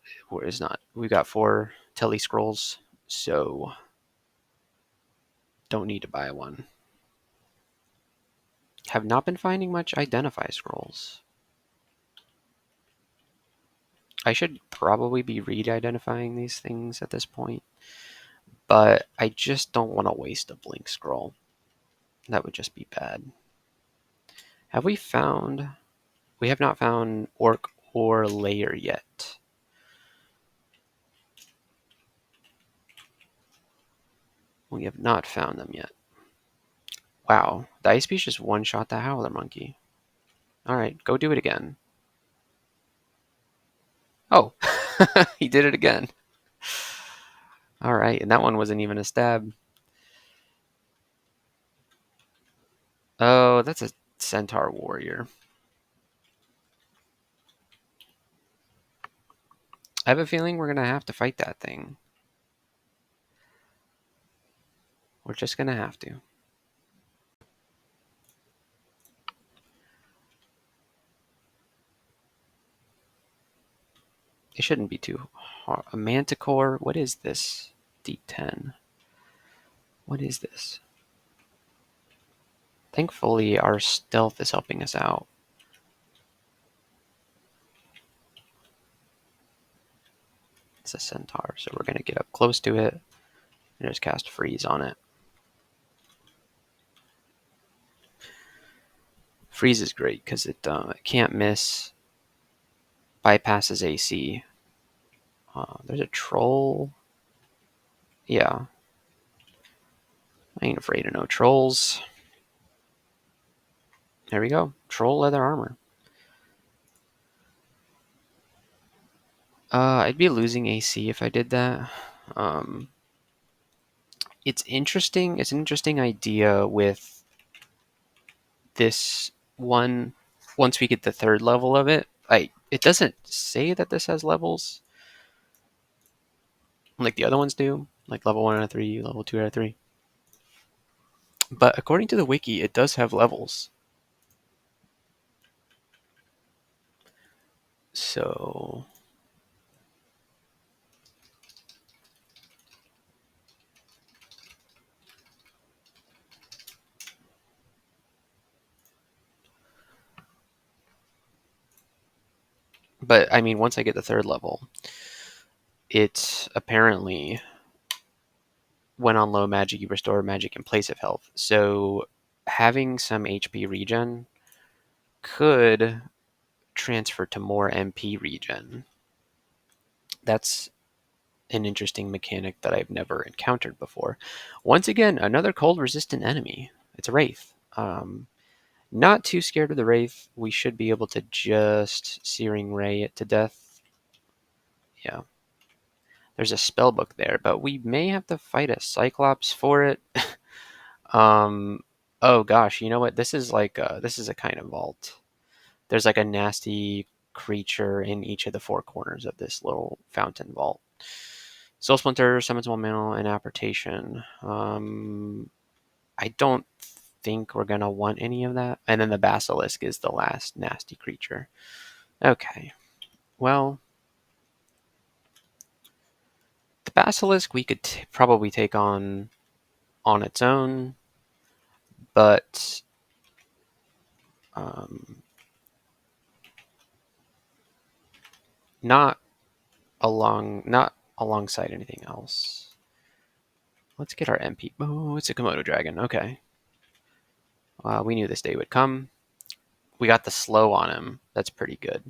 it's not. We got 4 tele scrolls, so don't need to buy one. Have not been finding much identify scrolls. I should probably be re-identifying these things at this point, but I just don't want to waste a blink scroll. That would just be bad. Have we found... We have not found Orc or Lair yet. We have not found them yet. Wow, the Ice Beast just one-shot the Howler Monkey. Alright, go do it again. Oh, he did it again. Alright, and that one wasn't even a stab. Oh, that's a Centaur Warrior. I have a feeling we're going to have to fight that thing. We're just going to have to. It shouldn't be too hard. A Manticore? What is this? D10. What is this? Thankfully, our stealth is helping us out. It's a Centaur, so we're going to get up close to it and just cast Freeze on it. Freeze is great because it can't miss, bypasses AC. There's a troll. Yeah. I ain't afraid of no trolls. There we go. Troll leather armor. I'd be losing AC if I did that. It's interesting. It's an interesting idea with this one. Once we get the 3rd level of it, It doesn't say that this has levels like the other ones do, like level 1 out of 3, level 2 out of 3. But according to the wiki, it does have levels. So but I mean, once I get the 3rd level, it apparently, when on low magic, you restore magic in place of health. So having some HP regen could transfer to more MP regen. That's an interesting mechanic that I've never encountered before. Once again, another cold resistant enemy. It's a Wraith. Not too scared of the Wraith. We should be able to just Searing Ray it to death. Yeah. There's a spell book there, but we may have to fight a Cyclops for it. Oh gosh, you know what? This is a kind of vault. There's like a nasty creature in each of the 4 corners of this little fountain vault. Soul Splinter, Summons Momental, and Apportation. I don't think we're going to want any of that. And then the Basilisk is the last nasty creature. Okay. Well, the Basilisk we could probably take on its own, but um, not not alongside anything else. Let's get our MP. Oh, it's a Komodo dragon. Okay. We knew this day would come. We got the slow on him. That's pretty good.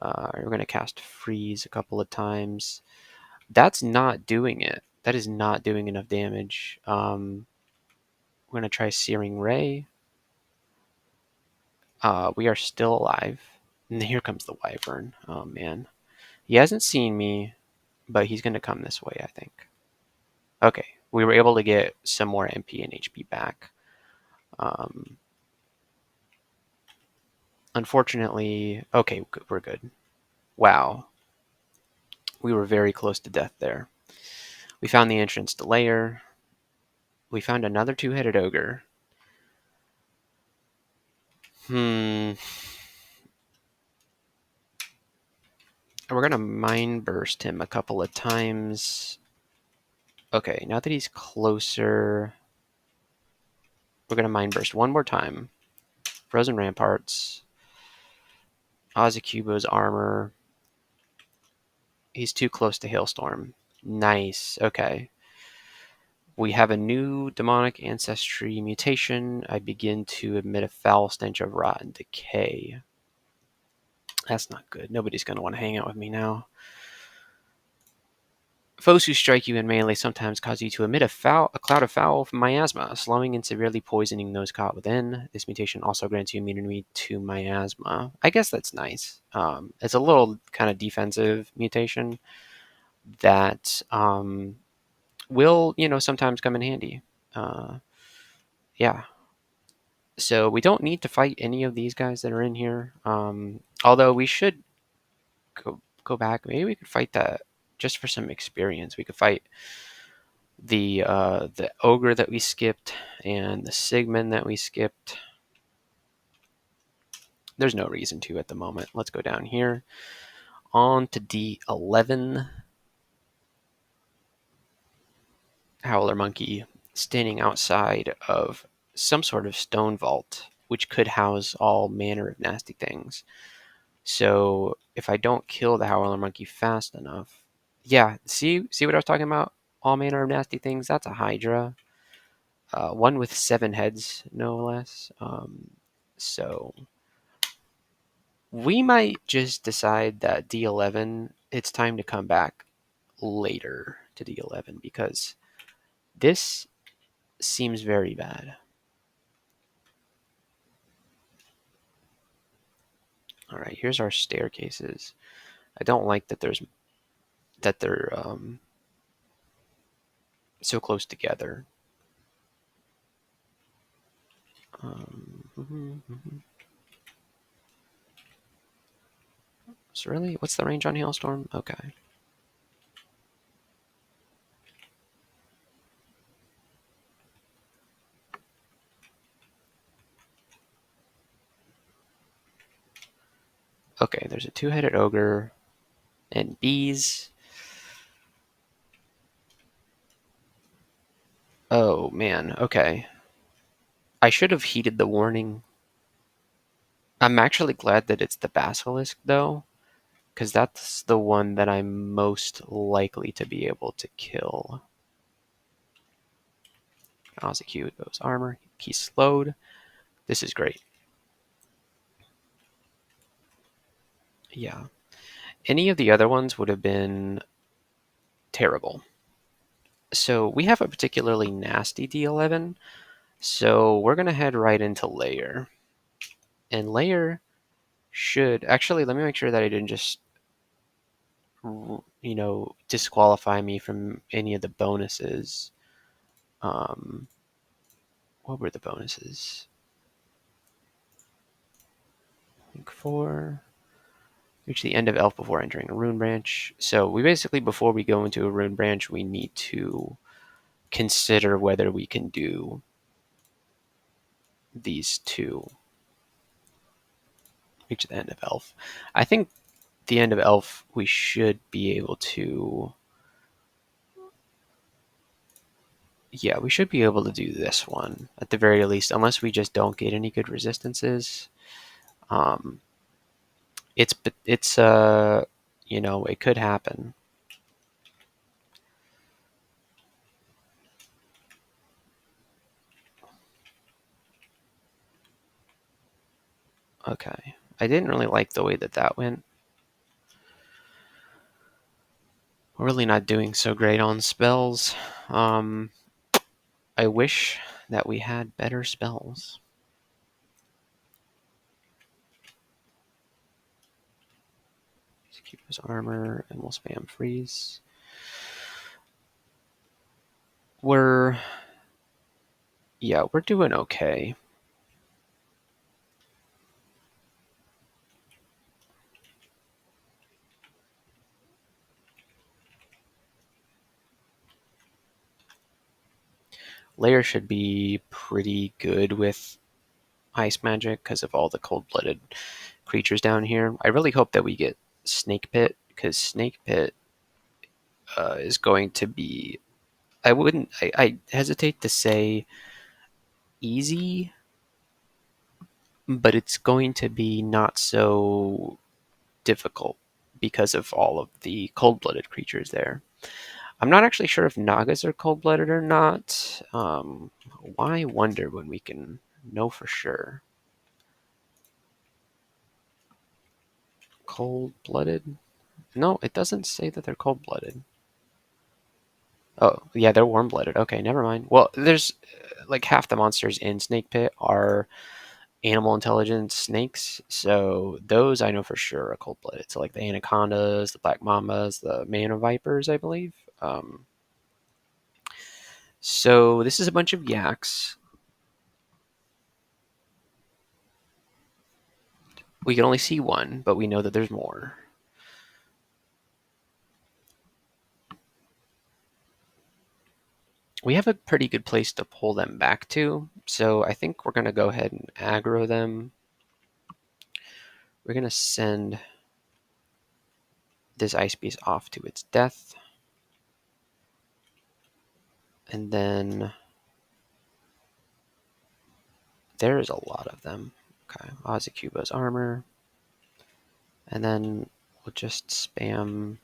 We're going to cast Freeze a couple of times. That's not doing it. That is not doing enough damage. We're going to try Searing Ray. We are still alive. And here comes the Wyvern. Oh, man. He hasn't seen me, but he's going to come this way, I think. Okay. We were able to get some more MP and HP back. Unfortunately, okay, we're good. Wow. We were very close to death there. We found the entrance to Lair. We found another 2-headed ogre. We're going to Mind Burst him a couple of times. Okay, now that he's closer, we're going to Mind Burst one more time. Frozen Ramparts. Ozukubo's armor. He's too close to Hailstorm. Nice. Okay. We have a new demonic ancestry mutation. I begin to emit a foul stench of rot and decay. That's not good. Nobody's going to want to hang out with me now. Foes who strike you in melee sometimes cause you to emit a cloud of foul miasma, slowing and severely poisoning those caught within. This mutation also grants you immunity to miasma. I guess that's nice. It's a little kind of defensive mutation that will, sometimes come in handy. Yeah. So we don't need to fight any of these guys that are in here. Although we should go back. Maybe we could fight that just for some experience. We could fight the ogre that we skipped and the Sigmund that we skipped. There's no reason to at the moment. Let's go down here. On to D11. Howler Monkey standing outside of some sort of stone vault, which could house all manner of nasty things. So if I don't kill the Howler Monkey fast enough, yeah, see what I was talking about? All manner of nasty things. That's a Hydra. One with 7 heads, no less. So we might just decide that D11, it's time to come back later to D11 because this seems very bad. All right, here's our staircases. I don't like that they're so close together. Really? What's the range on Hailstorm? Okay. Okay, there's a two-headed ogre and bees. Oh, man. Okay. I should have heeded the warning. I'm actually glad that it's the basilisk, though, because that's the one that I'm most likely to be able to kill. Ozzy goes armor. He's slowed. This is great. Yeah. Any of the other ones would have been terrible. So we have a particularly nasty D11. So we're going to head right into layer. And layer should... Actually, let me make sure that I didn't just, disqualify me from any of the bonuses. What were the bonuses? I think 4. Reach the end of elf before entering a rune branch. So we basically, before we go into a rune branch, we need to consider whether we can do these two. Reach the end of elf. I think the end of elf, we should be able to... Yeah, we should be able to do this one at the very least, unless we just don't get any good resistances. Um, it could happen. Okay, I didn't really like the way that went. We're really not doing so great on spells. I wish that we had better spells. Keep his armor, and we'll spam freeze. We're doing okay. Lair should be pretty good with ice magic because of all the cold-blooded creatures down here. I really hope that we get Snake Pit, because Snake Pit is going to be... I hesitate to say easy, but it's going to be not so difficult because of all of the cold-blooded creatures there. I'm not actually sure if Nagas are cold-blooded or not. Why wonder when we can know for sure? Cold-blooded? No, it doesn't say that they're cold-blooded. Oh, yeah, they're warm-blooded. Okay, never mind. Well, there's like half the monsters in Snake Pit are animal intelligence snakes, so those I know for sure are cold-blooded. So like the anacondas, the black mambas, the mana vipers, I believe. So this is a bunch of yaks. We can only see one, but we know that there's more. We have a pretty good place to pull them back to, so I think we're going to go ahead and aggro them. We're going to send this ice beast off to its death. And then there is a lot of them. Okay, Ozacuba's armor. And then we'll just spam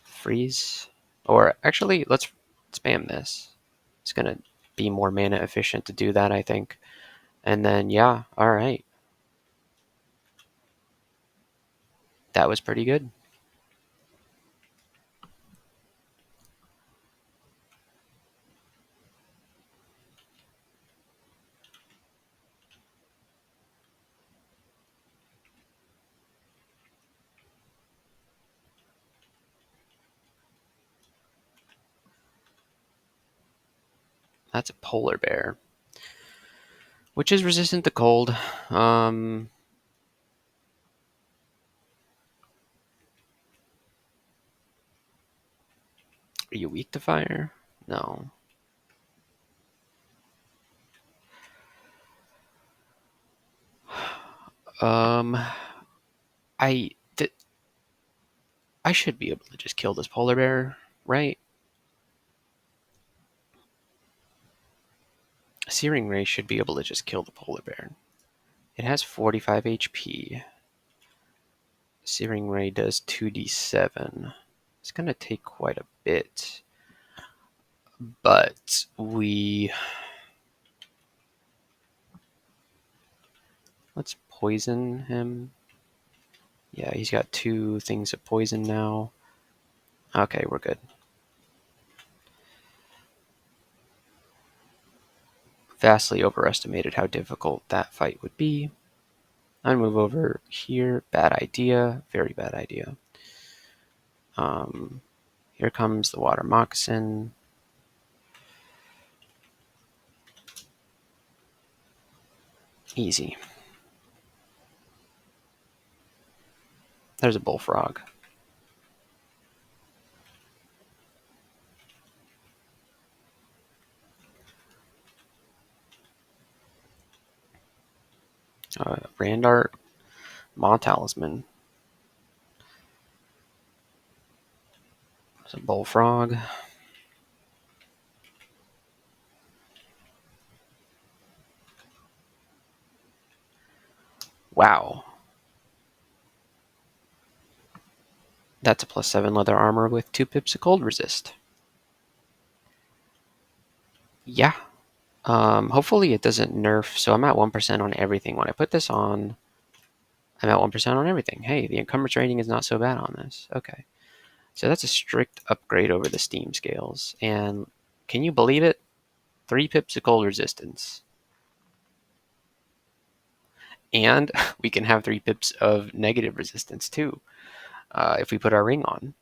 freeze. Or actually, let's spam this. It's going to be more mana efficient to do that, I think. And then, yeah, all right. That was pretty good. That's a polar bear, which is resistant to cold. Are you weak to fire? No. Um, I th- I should be able to just kill this polar bear, right? Searing Ray should be able to just kill the polar bear. It has 45 HP. Searing Ray does 2d7. It's going to take quite a bit. But let's poison him. Yeah, he's got 2 things of poison now. Okay, we're good. Vastly overestimated how difficult that fight would be. I'll move over here. Bad idea. Very bad idea. Here comes the water moccasin. Easy. There's a bullfrog. Randart, Maw Talisman. There's a bullfrog. Wow. That's a +7 leather armor with 2 pips of cold resist. Yeah. Hopefully it doesn't nerf. So I'm at 1% on everything. When I put this on, I'm at 1% on everything. Hey, the encumbrance rating is not so bad on this. Okay. So that's a strict upgrade over the Steam scales. And can you believe it? 3 pips of cold resistance. And we can have 3 pips of negative resistance too, if we put our ring on.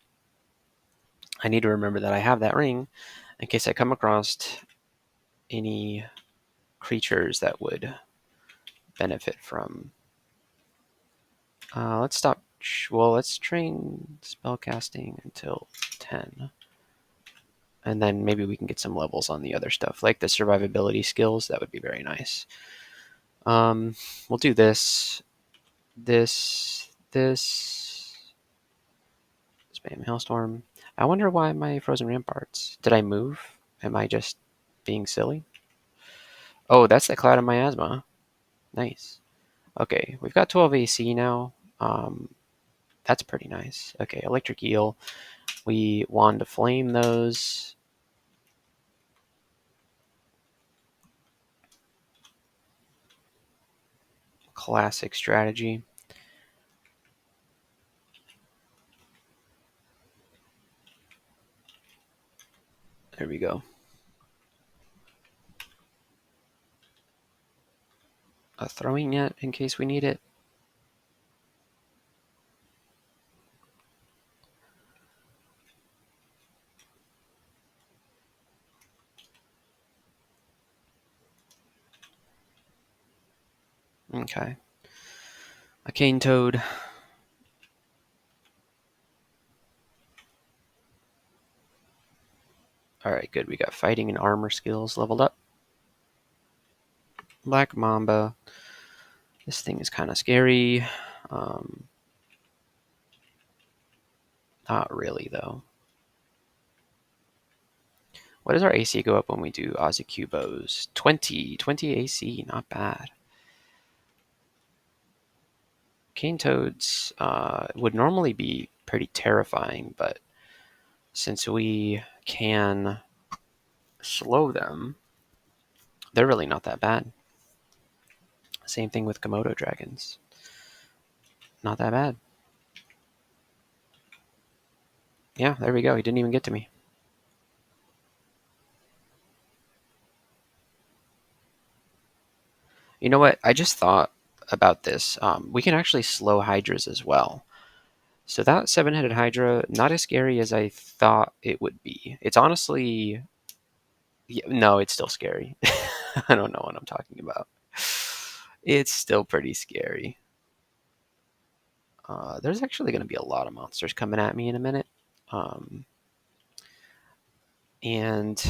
I need to remember that I have that ring in case I come across any creatures that would benefit from. Let's stop. Well, let's train spellcasting until 10. And then maybe we can get some levels on the other stuff, like the survivability skills. That would be very nice. We'll do this. Spam Hailstorm. I wonder why my Frozen Ramparts. Did I move? Am I just being silly? Oh, that's the Cloud of Miasma. Nice. Okay, we've got 12 AC now. That's pretty nice. Okay, Electric Eel. We Wand to Flame those. Classic strategy. There we go. A throwing net in case we need it. Okay. A Cane Toad. Alright, good. We got fighting and armor skills leveled up. Black Mamba. This thing is kind of scary. Not really, though. What does our AC go up when we do Ozzy Cubos? 20. 20 AC, not bad. Cane Toads would normally be pretty terrifying, but since we can slow them, they're really not that bad. Same thing with Komodo dragons. Not that bad. Yeah, there we go. He didn't even get to me. You know what? I just thought about this. We can actually slow Hydras as well. So that 7-headed Hydra, not as scary as I thought it would be. It's honestly... Yeah, no, it's still scary. I don't know what I'm talking about. It's still pretty scary. There's actually going to be a lot of monsters coming at me in a minute. And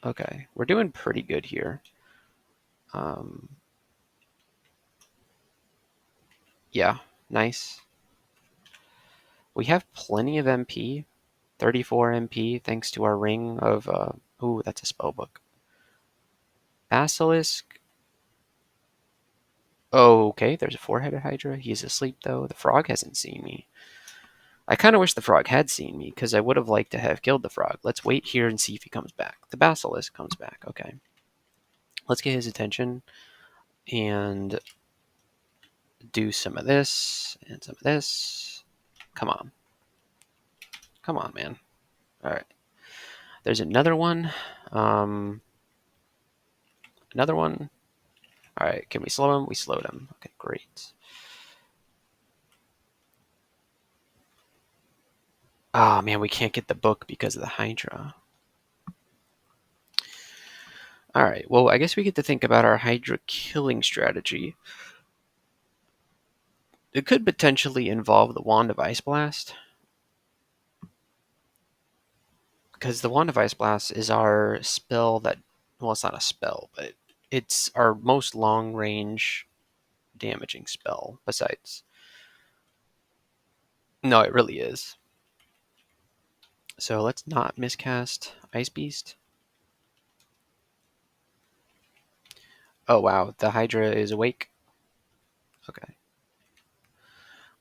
okay, we're doing pretty good here. Yeah, nice. We have plenty of MP, 34 MP, thanks to our ring of, ooh, that's a spell book. Basilisk. Oh, okay, there's a four-headed Hydra. He's asleep, though. The frog hasn't seen me. I kind of wish the frog had seen me, because I would have liked to have killed the frog. Let's wait here and see if he comes back. The Basilisk comes back, okay. Let's get his attention and do some of this and some of this. Come on. Come on, man. All right. There's another one. Another one. All right. Can we slow him? We slowed him. Okay, great. Oh, man, we can't get the book because of the Hydra. All right. Well, I guess we get to think about our Hydra killing strategy. It could potentially involve the Wand of Ice Blast, because the Wand of Ice Blast is our spell that, well, it's not a spell, but it's our most long range damaging spell besides. No, it really is. So let's not miscast Ice Beast. Oh wow, the Hydra is awake. Okay.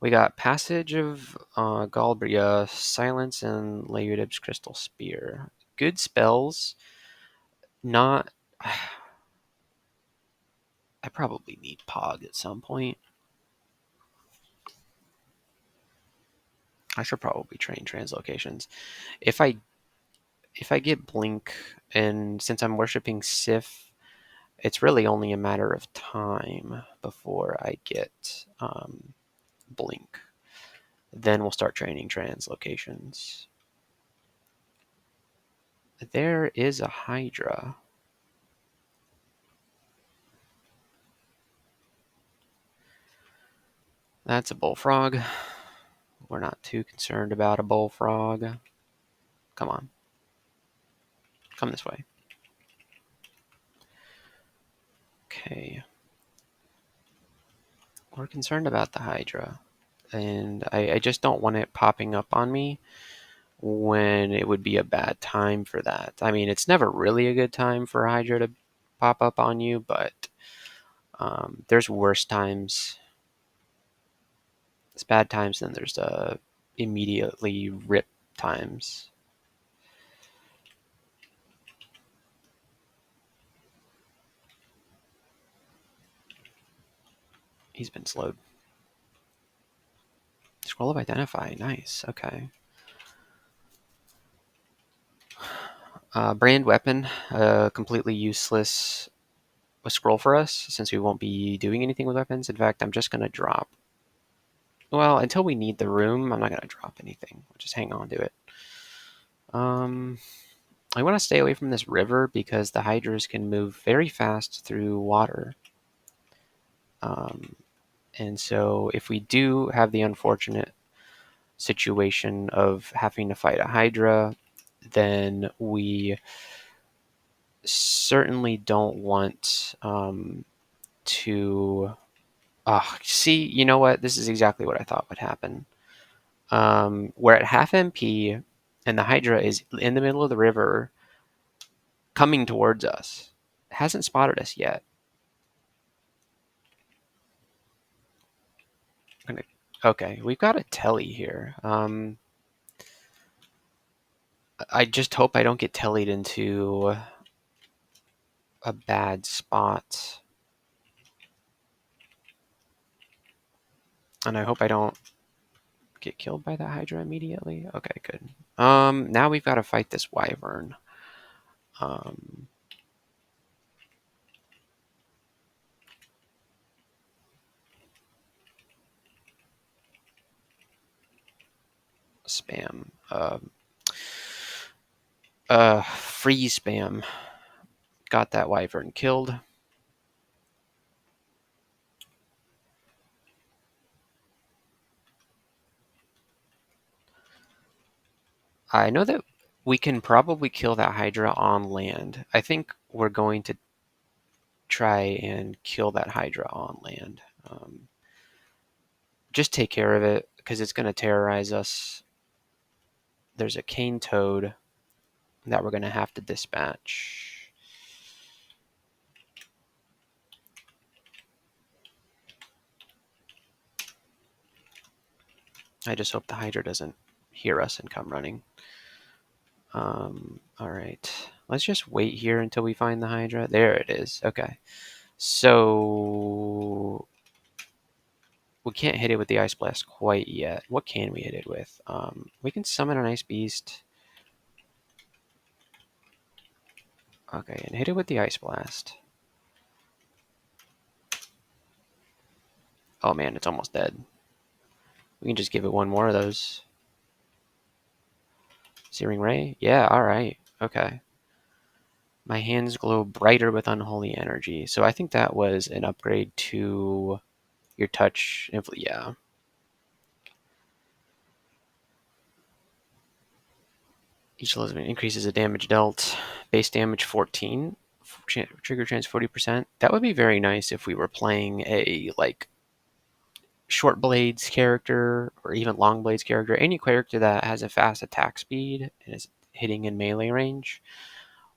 We got Passage of Galbria, Silence, and Leudib's Crystal Spear. Good spells. Not. I probably need Pog at some point. I should probably train translocations. If I get Blink, and since I'm worshipping Sif, it's really only a matter of time before I get Blink. Then we'll start training translocations. There is a Hydra. That's a bullfrog. We're not too concerned about a bullfrog. Come on. Come this way. Okay. We're concerned about the Hydra. And I just don't want it popping up on me when it would be a bad time for that. I mean, it's never really a good time for Hydra to pop up on you, but there's worse times. It's bad times, then there's the immediately rip times. He's been slowed. Scroll of Identify. Nice. Okay. Brand Weapon. Completely useless a scroll for us since we won't be doing anything with weapons. In fact, I'm just going to drop. Well, until we need the room, I'm not going to drop anything. We'll just hang on to it. I want to stay away from this river because the Hydras can move very fast through water. And so if we do have the unfortunate situation of having to fight a Hydra, then we certainly don't want to... see, you know what? This is exactly what I thought would happen. We're at half MP, and the Hydra is in the middle of the river coming towards us. It hasn't spotted us yet. Okay, we've got a telly here. I just hope I don't get tellied into a bad spot. And I hope I don't get killed by the Hydra immediately. Okay, good. Now we've got to fight this Wyvern. Spam. Freeze spam. Got that Wyvern killed. I know that we can probably kill that Hydra on land. I think we're going to try and kill that Hydra on land. Just take care of it because it's going to terrorize us. There's a cane toad that we're going to have to dispatch. I just hope the Hydra doesn't hear us and come running. All right. Let's just wait here until we find the Hydra. There it is. Okay. So we can't hit it with the Ice Blast quite yet. What can we hit it with? We can summon an Ice Beast. Okay, and hit it with the Ice Blast. Oh man, it's almost dead. We can just give it one more of those. Searing Ray? Yeah, alright. Okay. My hands glow brighter with unholy energy. So I think that was an upgrade to your touch. Yeah. Each element increases the damage dealt. Base damage 14. Trigger chance 40%. That would be very nice if we were playing a, like, short blades character or even long blades character. Any character that has a fast attack speed and is hitting in melee range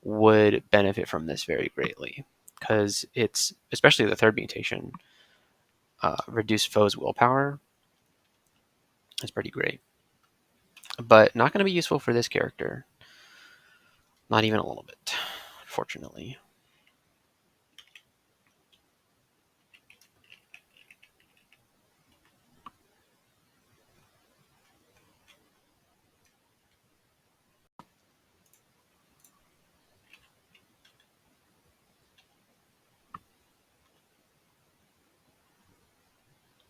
would benefit from this very greatly. Because it's, especially the third mutation, reduce foes' willpower. That's pretty great. But not going to be useful for this character. Not even a little bit, unfortunately.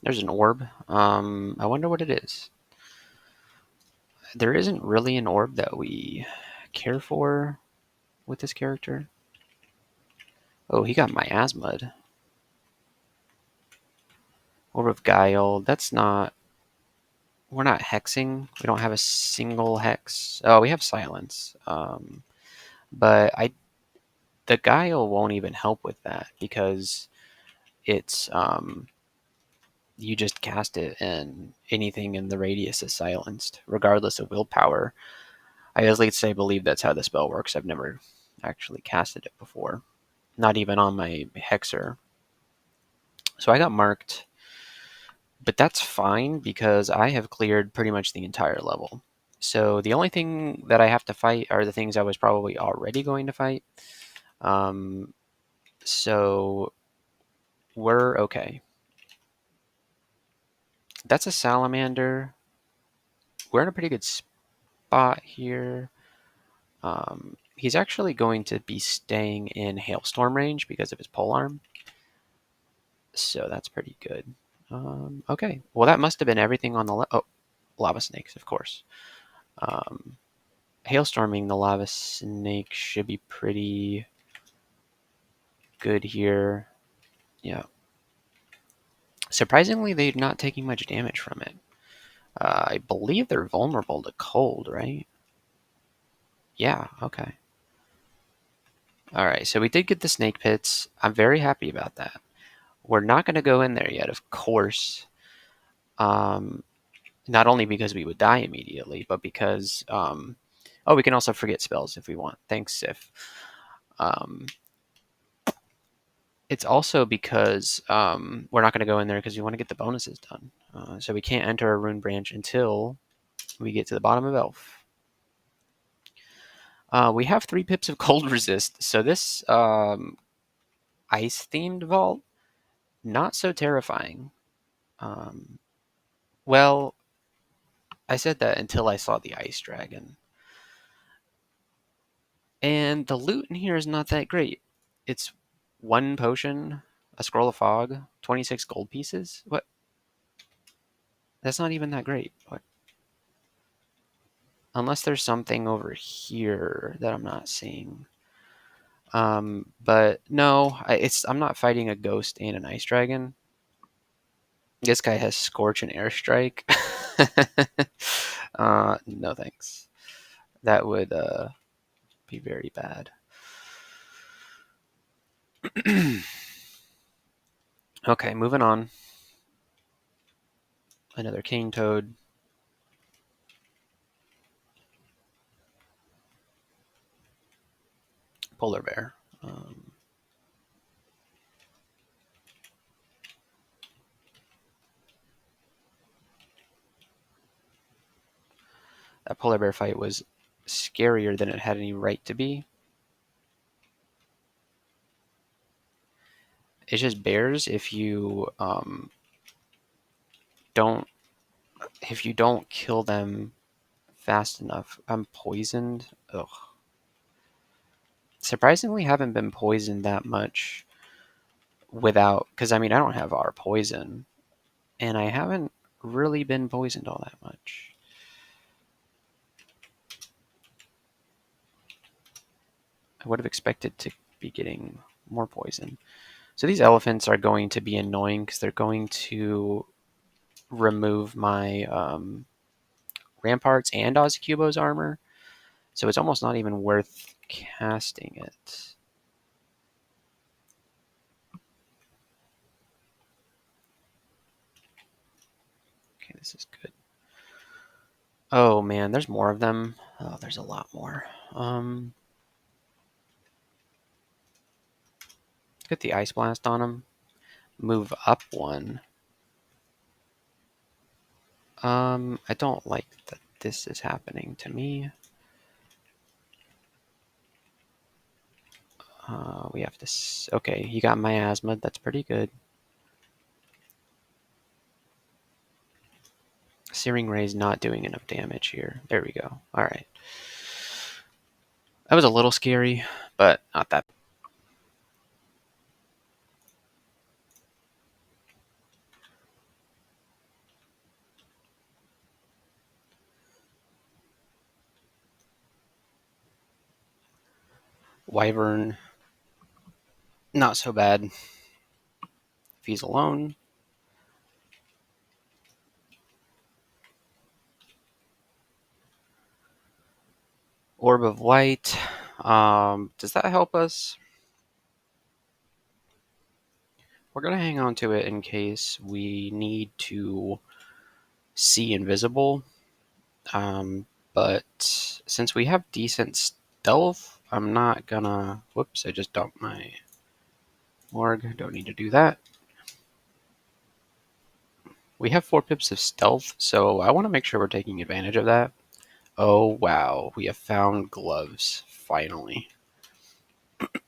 There's an orb. I wonder what it is. There isn't really an orb that we care for with this character. Oh, he got miasmad. Orb of Guile. That's not... We're not hexing. We don't have a single hex. Oh, we have silence. But the Guile won't even help with that because it's... you just cast it and anything in the radius is silenced, regardless of willpower. I at least say believe that's how the spell works. I've never actually casted it before. Not even on my Hexer. So I got marked. But that's fine because I have cleared pretty much the entire level. So the only thing that I have to fight are the things I was probably already going to fight. So we're okay. That's a salamander. We're in a pretty good spot here. He's actually going to be staying in hailstorm range because of his polearm. So that's pretty good. Okay. Well, that must have been everything on the left. Oh, lava snakes, of course. Hailstorming the lava snake should be pretty good here. Yeah. Surprisingly, they're not taking much damage from it. I believe they're vulnerable to cold, right? Yeah, okay. Alright, so we did get the snake pits. I'm very happy about that. We're not going to go in there yet, of course. Not only because we would die immediately, but because... oh, we can also forget spells if we want. Thanks, Sif. It's also because we're not going to go in there because we want to get the bonuses done. So we can't enter a rune branch until we get to the bottom of Elf. We have 3 pips of cold resist, so this ice-themed vault, not so terrifying. Well, I said that until I saw the ice dragon. And the loot in here is not that great. It's 1 potion, a scroll of fog, 26 gold pieces. What? That's not even that great. What? Unless there's something over here that I'm not seeing. But no, I'm not fighting a ghost and an ice dragon. This guy has Scorch and Airstrike. No thanks. That would be very bad. Okay, moving on. Another cane toad. Polar bear. That polar bear fight was scarier than it had any right to be. It's just bears if you don't kill them fast enough. I'm poisoned. Ugh. Surprisingly, haven't been poisoned that much without, because I mean I don't have our poison, and I haven't really been poisoned all that much. I would have expected to be getting more poison. So these elephants are going to be annoying because they're going to remove my ramparts and Ozycubo's armor. So it's almost not even worth casting it. Okay, this is good. Oh man, there's more of them. Oh, there's a lot more. Get the ice blast on them. Move up one. I don't like that this is happening to me. We have to. Okay, you got miasma. That's pretty good. Searing Ray's not doing enough damage here. There we go. All right. That was a little scary, but not that. Wyvern, not so bad if he's alone. Orb of Light. Does that help us? We're going to hang on to it in case we need to see invisible. But since we have decent stealth, I'm not gonna... Whoops, I just dumped my Morgue. Don't need to do that. We have 4 pips of stealth, so I want to make sure we're taking advantage of that. Oh, wow. We have found gloves, finally.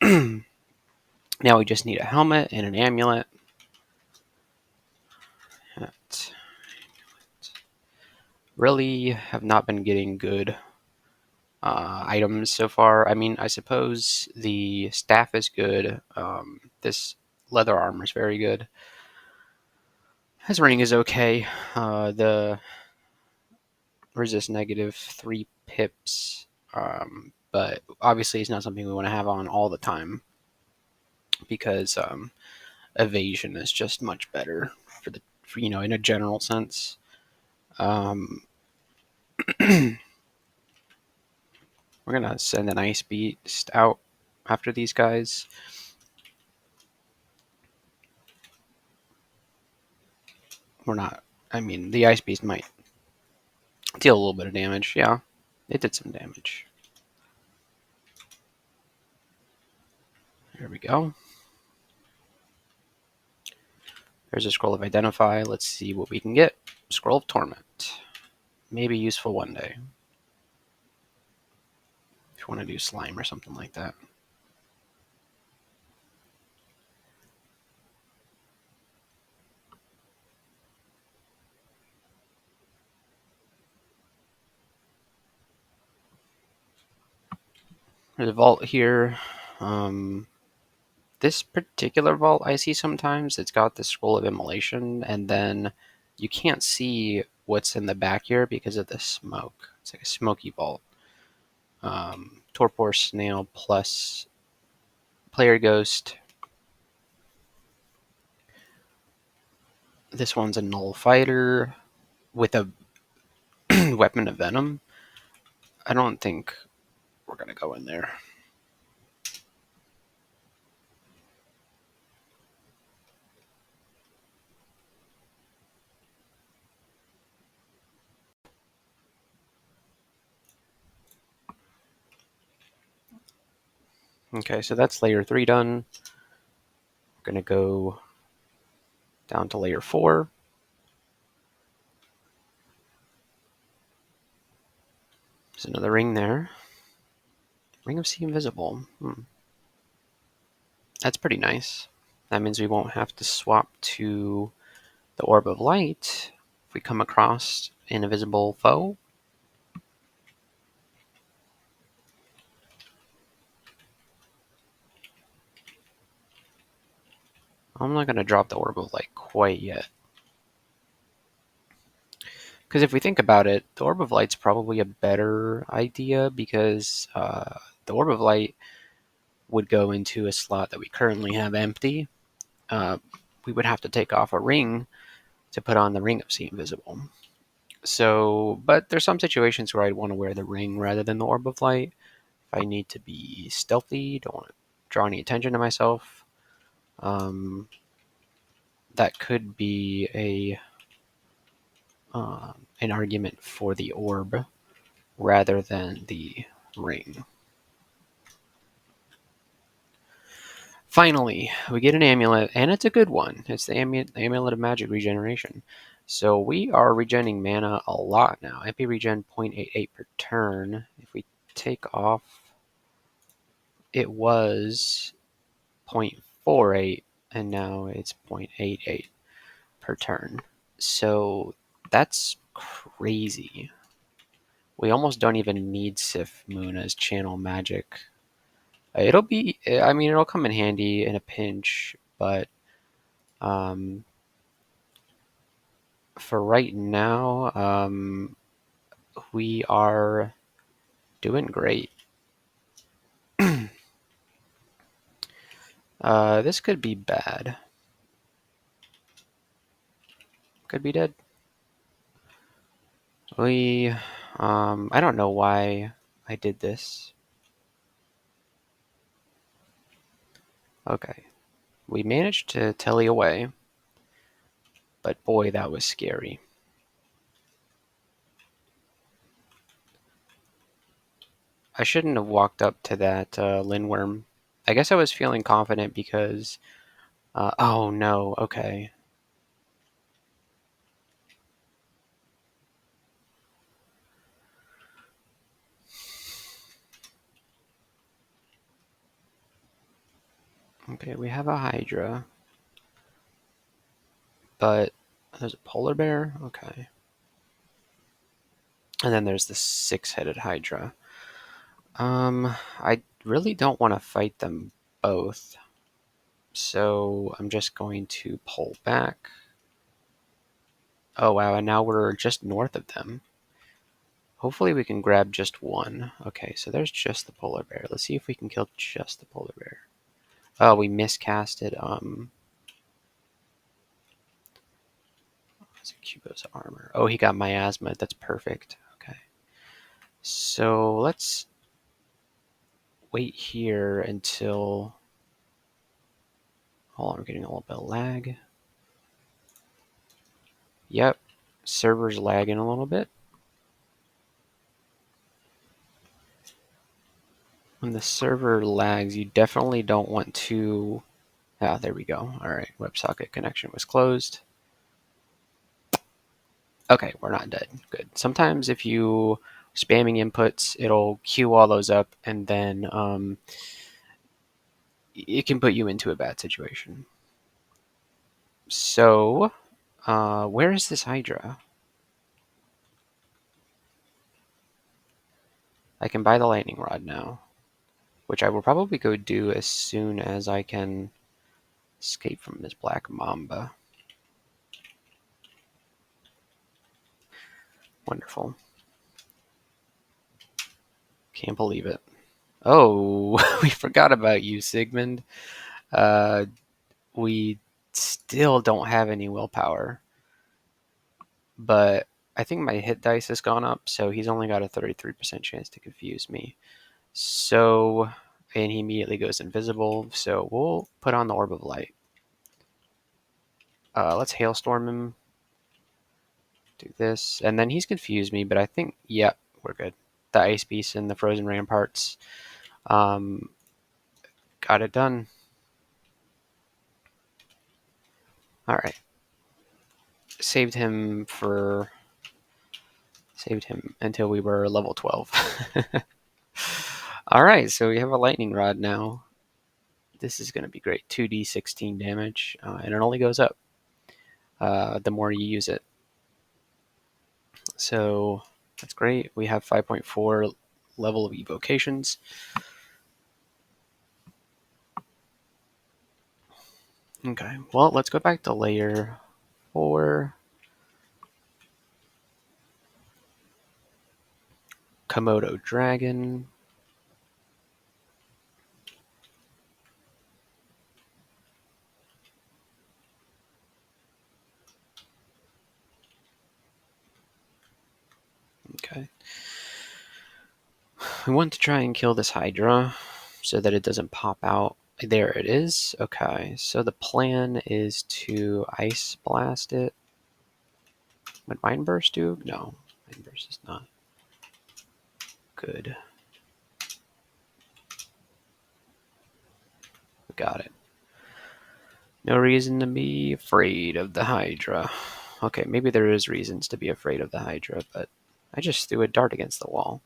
Now we just need a helmet and an amulet. Really have not been getting good items so far. I mean, I suppose the staff is good. This leather armor is very good. His ring is okay. The resist negative 3 pips, but obviously it's not something we want to have on all the time because evasion is just much better for in a general sense. We're gonna send an ice beast out after these guys. We're not. I mean, the ice beast might deal a little bit of damage. Yeah, it did some damage. There we go. There's a scroll of identify. Let's see what we can get. Scroll of torment. Maybe useful one day. If you want to do slime or something like that. There's a vault here. This particular vault I see sometimes, it's got the scroll of immolation, and then you can't see what's in the back here because of the smoke. It's like a smoky vault. Torpor snail plus player ghost. This one's a null fighter with a weapon of venom. I don't think we're going to go in there. Okay, so that's layer 3 done. We're going to go down to layer 4. There's another ring there. Ring of Sea Invisible. That's pretty nice. That means we won't have to swap to the Orb of Light if we come across an invisible foe. I'm not going to drop the Orb of Light quite yet. Because if we think about it, the Orb of Light's probably a better idea because the Orb of Light would go into a slot that we currently have empty. We would have to take off a ring to put on the Ring of Sea Invisible. So, but there's some situations where I'd want to wear the ring rather than the Orb of Light. If I need to be stealthy, don't want to draw any attention to myself, that could be an argument for the orb rather than the ring. Finally, we get an amulet, and it's a good one. It's the Amulet of Magic Regeneration. So we are regenerating mana a lot now. MP regen 0.88 per turn. If we take off, it was 0.48, and now it's 0.88 per turn. So that's crazy. We almost don't even need Sif Moon as channel magic. It'll be, I mean, it'll come in handy in a pinch, but for right now, we are doing great. This could be bad. Could be dead. I don't know why I did this. Okay. We managed to telly away, but boy, that was scary. I shouldn't have walked up to that Lindworm. I guess I was feeling confident because... oh no, okay. Okay, we have a Hydra. But there's a polar bear? Okay. And then there's the 6-headed Hydra. I really don't want to fight them both. So I'm just going to pull back. Oh wow, and now we're just north of them. Hopefully we can grab just one. Okay, so there's just the polar bear. Let's see if we can kill just the polar bear. Oh, we miscasted, what's Kubo's armor? Oh, he got miasma. That's perfect. Okay. So let's wait here until... Hold on, we're getting a little bit of lag. Yep, server's lagging a little bit. When the server lags, you definitely don't want to... Ah, there we go. All right, WebSocket connection was closed. Okay, we're not dead. Good. Sometimes if you spamming inputs, it'll queue all those up, and then it can put you into a bad situation. So, where is this Hydra? I can buy the lightning rod now, which I will probably go do as soon as I can escape from this black mamba. Wonderful. Can't believe it. Oh, we forgot about you, Sigmund. We still don't have any willpower, but I think my hit dice has gone up, so he's only got a 33% chance to confuse me. So, and he immediately goes invisible, so we'll put on the Orb of Light. Let's Hailstorm him. Do this, and then he's confused me, but I think, yep, we're good. The Ice Beast and the Frozen Ramparts. Got it done. Alright. Saved him until we were level 12. Alright, so we have a Lightning Rod now. This is going to be great. 2d16 damage, and it only goes up the more you use it. So that's great. We have 5.4 level of evocations. Okay, well, let's go back to layer 4. Komodo Dragon. Okay. We want to try and kill this Hydra so that it doesn't pop out. There it is. Okay, so the plan is to Ice Blast it. Would Mind Burst do? No, Mind Burst is not good. Got it. No reason to be afraid of the Hydra. Okay, maybe there is reasons to be afraid of the Hydra, but I just threw a dart against the wall.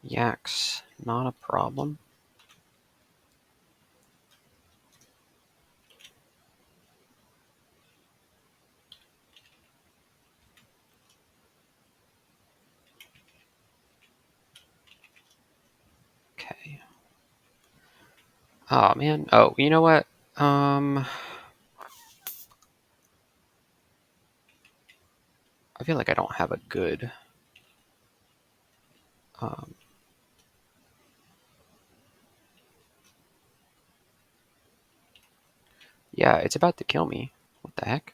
Yaks, not a problem. Okay. Oh, man. Oh, you know what? I feel like I don't have a good... yeah, it's about to kill me. What the heck?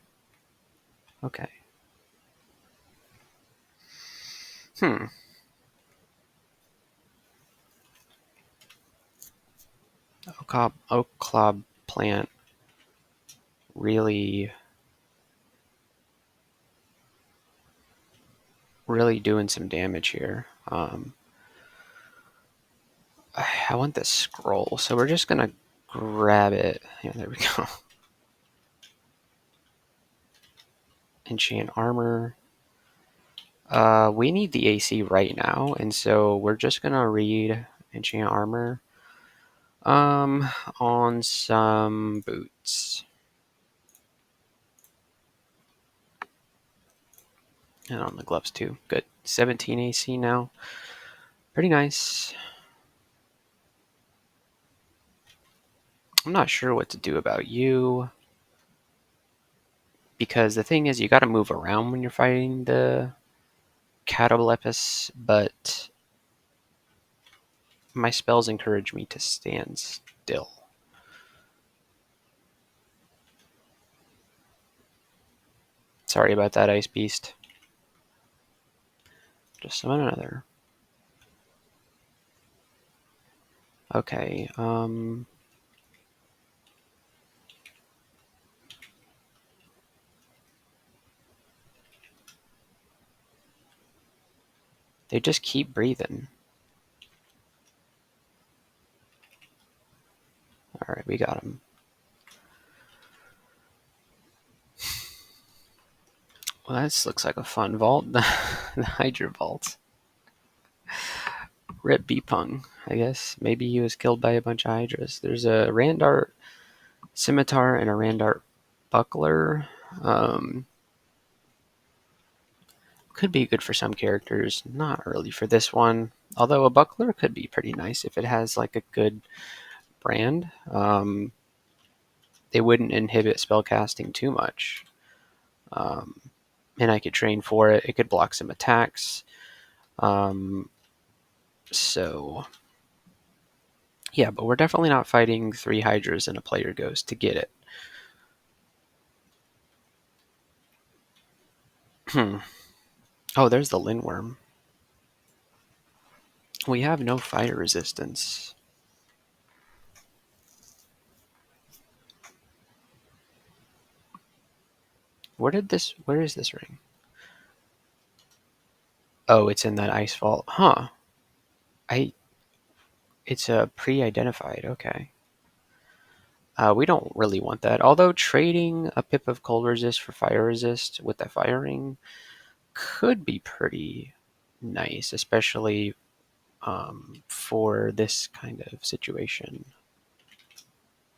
Okay. Oak Club plant really doing some damage here. I want this scroll, so we're just gonna grab it. Yeah, there we go. Enchant armor. We need the AC right now, and so we're just gonna read enchant armor on some boots. And on the gloves too. Good. 17 AC now. Pretty nice. I'm not sure what to do about you. Because the thing is, you gotta move around when you're fighting the Catalepus, but my spells encourage me to stand still. Sorry about that, Ice Beast. Just summon another. Okay, they just keep breathing. Alright, we got him. Well, this looks like a fun vault. The Hydra vault. Rip Beepung, I guess. Maybe he was killed by a bunch of Hydras. There's a Randart Scimitar and a Randart Buckler. Could be good for some characters, not really for this one. Although a Buckler could be pretty nice if it has like a good brand. They wouldn't inhibit spellcasting too much. and I could train for it. It could block some attacks. So yeah, but we're definitely not fighting 3 Hydras and a Player Ghost to get it. Oh, there's the Lindworm. We have no fire resistance. Where is this ring? Oh, it's in that ice vault. Huh. It's pre-identified. Okay. We don't really want that. Although trading a pip of cold resist for fire resist with that fire ring could be pretty nice, especially for this kind of situation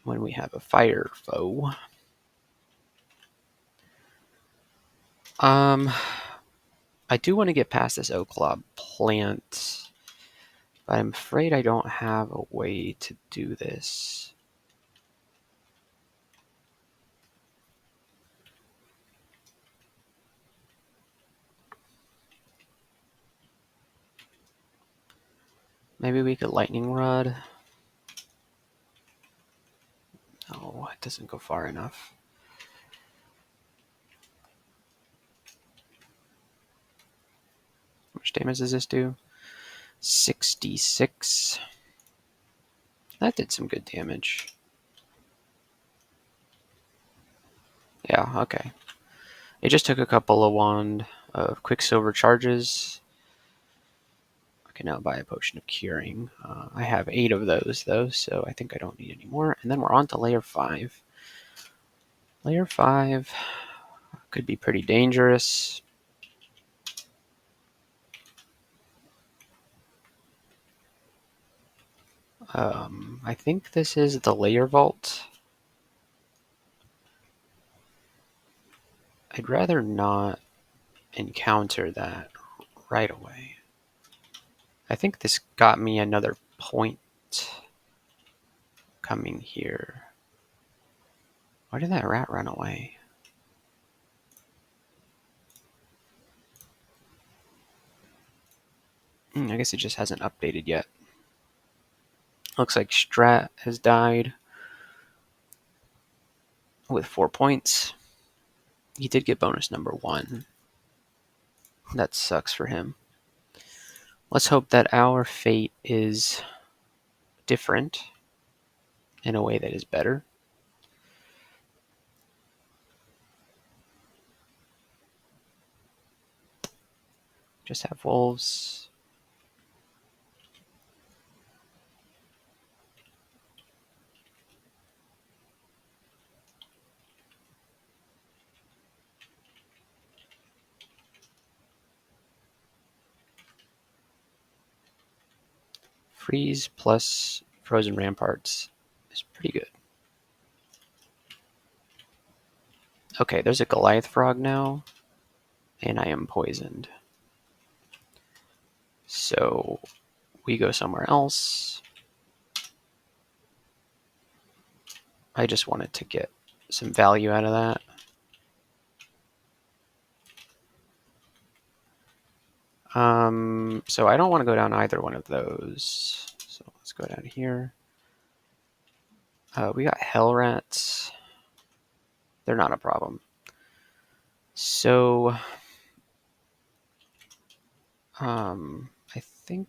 when we have a fire foe. I do want to get past this Oak Club plant, but I'm afraid I don't have a way to do this. Maybe we could lightning rod. No, it doesn't go far enough. How much damage does this do? 66. That did some good damage. Yeah, okay. It just took a couple of wand of Quicksilver charges. I can now buy a potion of curing. I have 8 of those, though, so I think I don't need any more. And then we're on to layer 5. Layer 5 could be pretty dangerous. I think this is the layer vault. I'd rather not encounter that right away. I think this got me another point coming here. Why did that rat run away? I guess it just hasn't updated yet. Looks like Strat has died with 4 points. He did get bonus number 1. That sucks for him. Let's hope that our fate is different in a way that is better. Just have wolves. Freeze plus Frozen Ramparts is pretty good. Okay, there's a Goliath frog now, and I am poisoned. So we go somewhere else. I just wanted to get some value out of that. So I don't want to go down either one of those. So let's go down here. We got hell rats. They're not a problem. So I think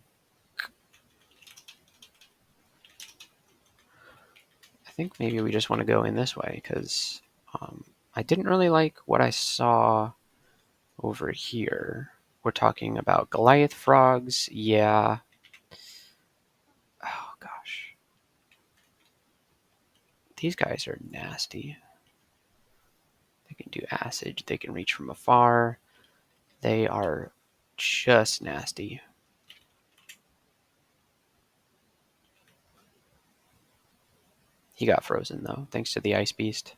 maybe we just want to go in this way because I didn't really like what I saw over here. We're talking about Goliath frogs. Yeah. Oh gosh. These guys are nasty. They can do acid. They can reach from afar. They are just nasty. He got frozen though, thanks to the ice beast.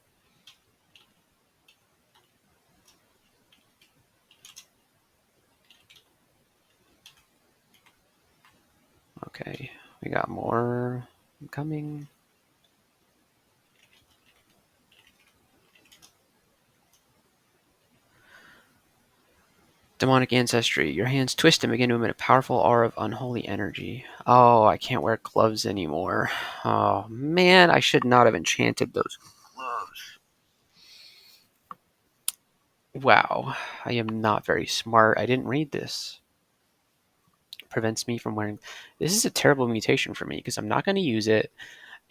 Okay, we got more coming. Demonic ancestry. Your hands twist and begin to emit a powerful aura of unholy energy. Oh, I can't wear gloves anymore. Oh, man, I should not have enchanted those gloves. Wow, I am not very smart. I didn't read this. Prevents me from wearing... This is a terrible mutation for me because I'm not going to use it,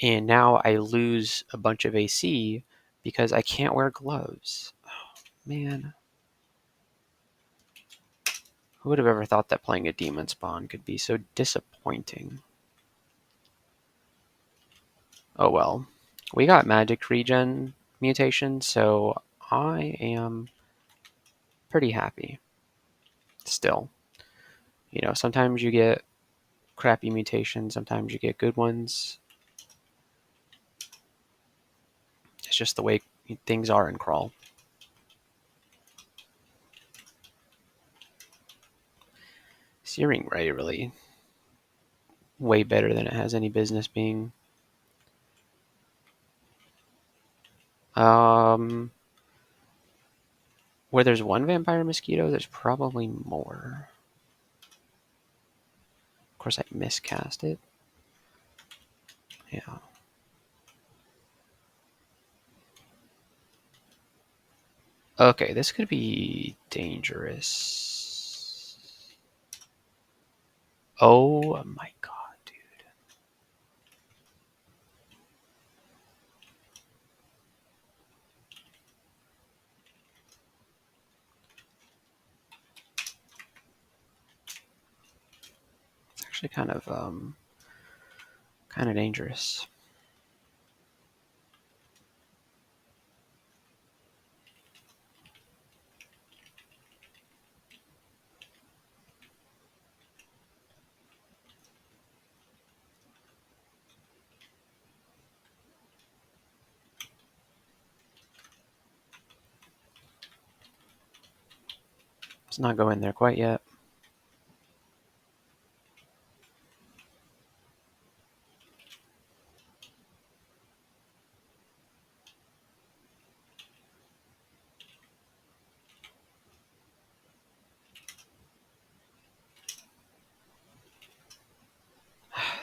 and now I lose a bunch of AC because I can't wear gloves. Oh, man. Who would have ever thought that playing a Demonspawn could be so disappointing? Oh well. We got magic regen mutation, so I am pretty happy. Still. You know, sometimes you get crappy mutations, sometimes you get good ones. It's just the way things are in Crawl. Searing Ray really way better than it has any business being. Where there's one vampire mosquito, there's probably more. Of course, I miscast it. Yeah. Okay, this could be dangerous. Oh my god, dude. It's actually kind of dangerous. Let's not go in there quite yet.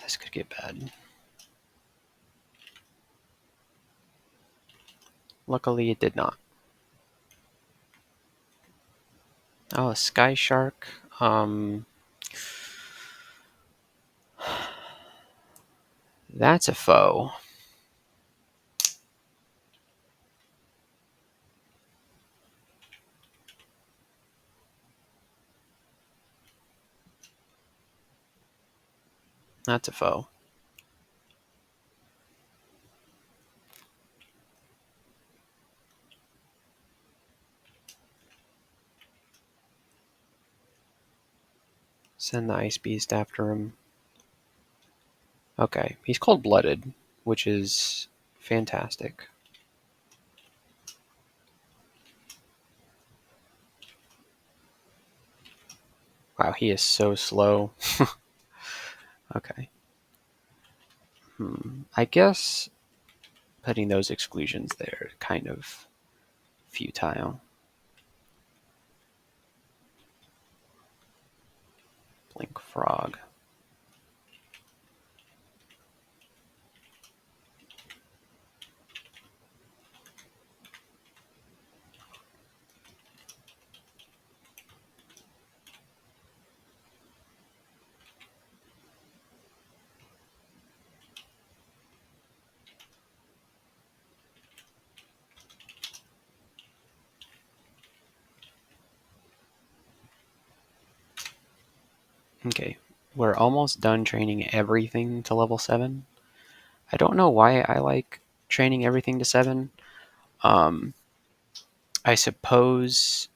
This could get bad. Luckily, it did not. Oh, a Sky Shark. That's a foe. That's a foe. Send the Ice Beast after him. Okay, he's cold-blooded, which is fantastic. Wow, he is so slow. Okay. I guess putting those exclusions there kind of futile. Blink Frog. Okay, we're almost done training everything to level 7. I don't know why I like training everything to 7. I suppose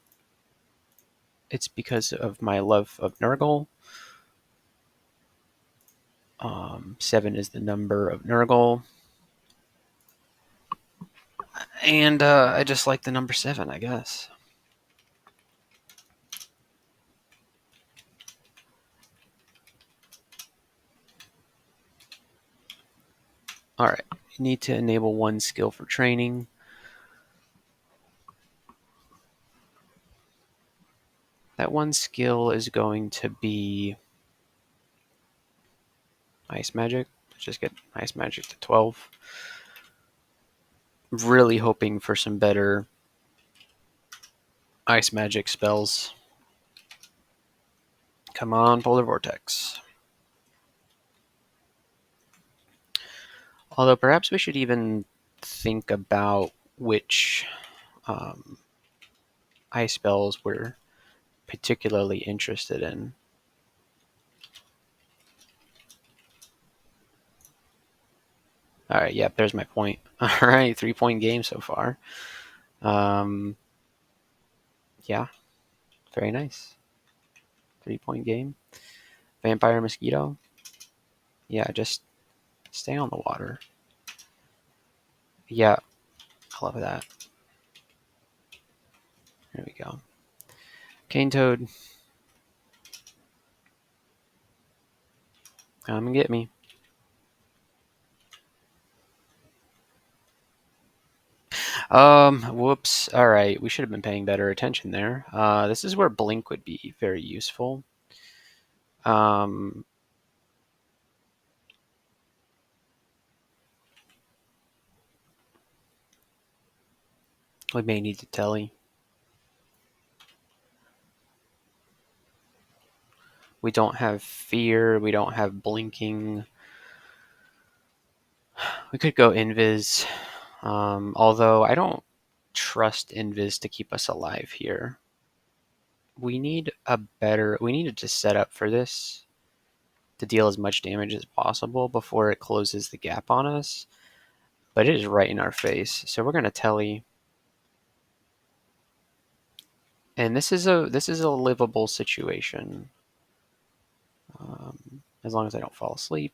it's because of my love of Nurgle. 7 is the number of Nurgle. And I just like the number 7, I guess. Alright, you need to enable one skill for training. That one skill is going to be Ice Magic. Let's just get Ice Magic to 12. Really hoping for some better Ice Magic spells. Come on, Polar Vortex. Although perhaps we should even think about which ice spells we're particularly interested in. All right, yep, there's my point. All right, 3-point game so far. Yeah, very nice. 3-point game. Vampire Mosquito. Yeah, just stay on the water. Yeah, I love that. There we go. Cane Toad. Come and get me. Whoops. All right, we should have been paying better attention there. This is where Blink would be very useful. Um, we may need to telly. We don't have Fear. We don't have Blinking. We could go Invis. Although I don't trust Invis to keep us alive here. We need to just set up for this to deal as much damage as possible before it closes the gap on us. But it is right in our face, so we're gonna telly. And this is a livable situation, as long as I don't fall asleep.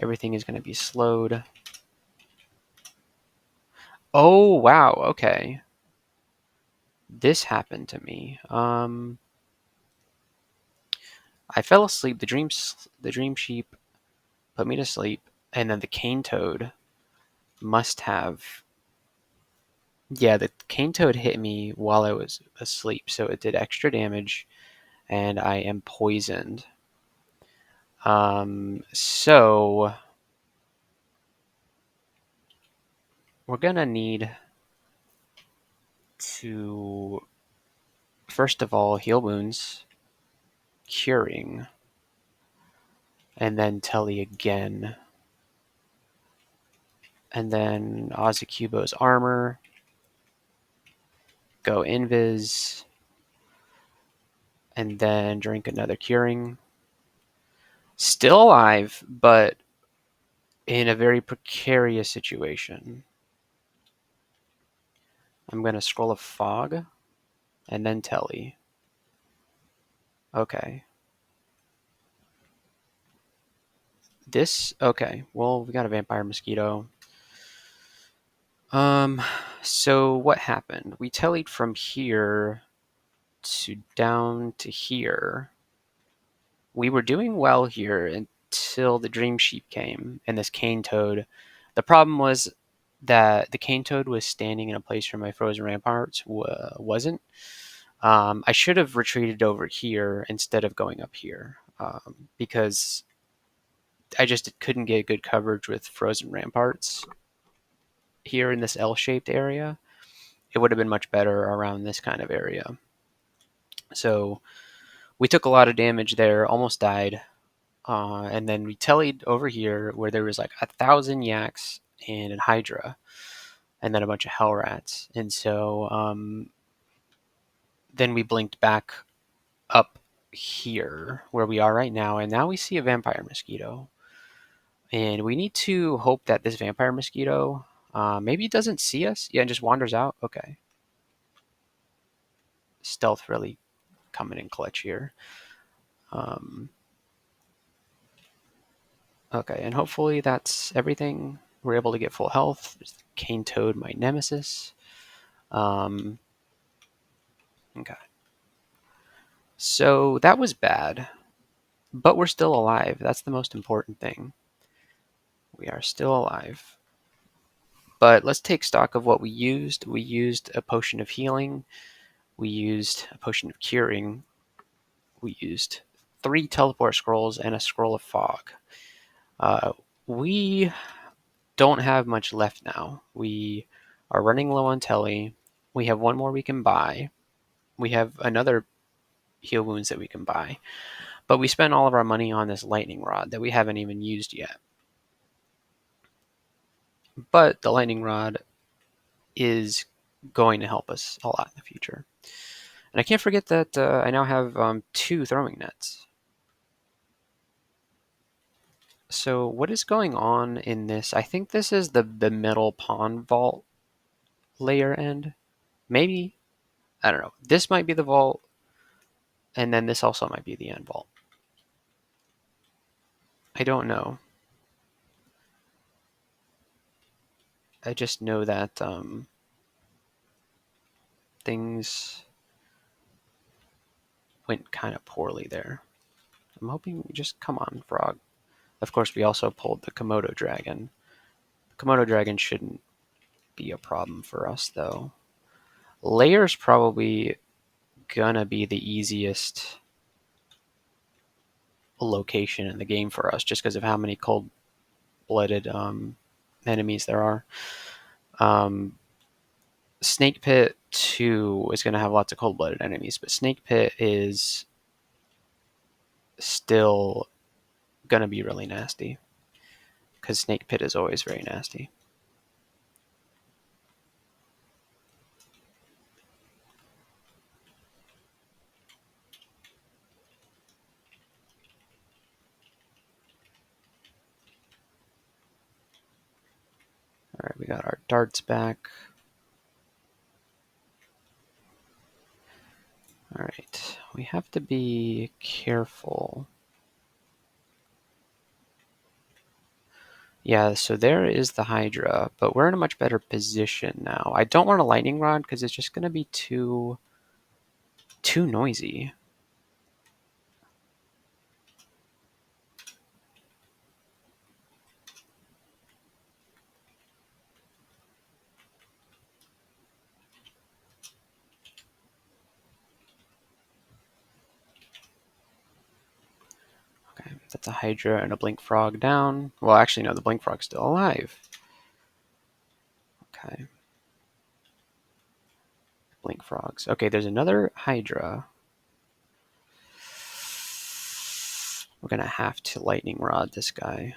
Everything is going to be slowed. Oh wow, okay. This happened to me. I fell asleep. The dream sheep put me to sleep, and then the cane toad must have. Yeah, the cane toad hit me while I was asleep, so it did extra damage, and I am poisoned. So we're gonna need to first of all heal wounds, curing, and then telly again. And then Ozacubo's armor, go invis, and then drink another curing. Still alive, but in a very precarious situation. I'm going to scroll a fog and then telly. Okay. Okay. Well, we got a vampire mosquito. So what happened? We tellied from here to down to here. We were doing well here until the dream sheep came and this cane toad. The problem was that the cane toad was standing in a place where my frozen ramparts wasn't. I should have retreated over here instead of going up here, because I just couldn't get good coverage with frozen ramparts here in this L-shaped area. It would have been much better around this kind of area. So we took a lot of damage there, almost died. And then we tellied over here where there was like 1,000 yaks and a hydra, and then a bunch of hell rats. And so then we blinked back up here where we are right now, and now we see a vampire mosquito. And we need to hope that this vampire mosquito maybe it doesn't see us. Yeah, and just wanders out. Okay. Stealth really coming in clutch here. Okay, and hopefully that's everything. We're able to get full health. There's the cane toad, my nemesis. Okay. So that was bad, but we're still alive. That's the most important thing. We are still alive. But let's take stock of what we used. We used a potion of healing. We used a potion of curing. We used 3 teleport scrolls and a scroll of fog. We don't have much left now. We are running low on telly. We have 1 more we can buy. We have another heal wounds that we can buy. But we spent all of our money on this lightning rod that we haven't even used yet. But the lightning rod is going to help us a lot in the future. And I can't forget that I now have 2 throwing nets. So what is going on in this? I think this is the middle pawn vault layer end. Maybe. I don't know. This might be the vault. And then this also might be the end vault. I don't know. I just know that things went kind of poorly there. I'm hoping, just come on, frog. Of course, we also pulled the Komodo dragon. The Komodo dragon shouldn't be a problem for us, though. Layer's probably gonna be the easiest location in the game for us, just because of how many cold-blooded enemies there are. Snake Pit 2 is going to have lots of cold-blooded enemies, but Snake Pit is still going to be really nasty, because Snake Pit is always very nasty. Alright, we got our darts back. Alright, we have to be careful. Yeah, so there is the Hydra, but we're in a much better position now. I don't want a lightning rod because it's just going to be too noisy. Okay, that's a Hydra and a Blink Frog down. Well, actually, no, the Blink Frog's still alive. Okay. Blink Frogs. Okay, there's another Hydra. We're going to have to lightning rod this guy.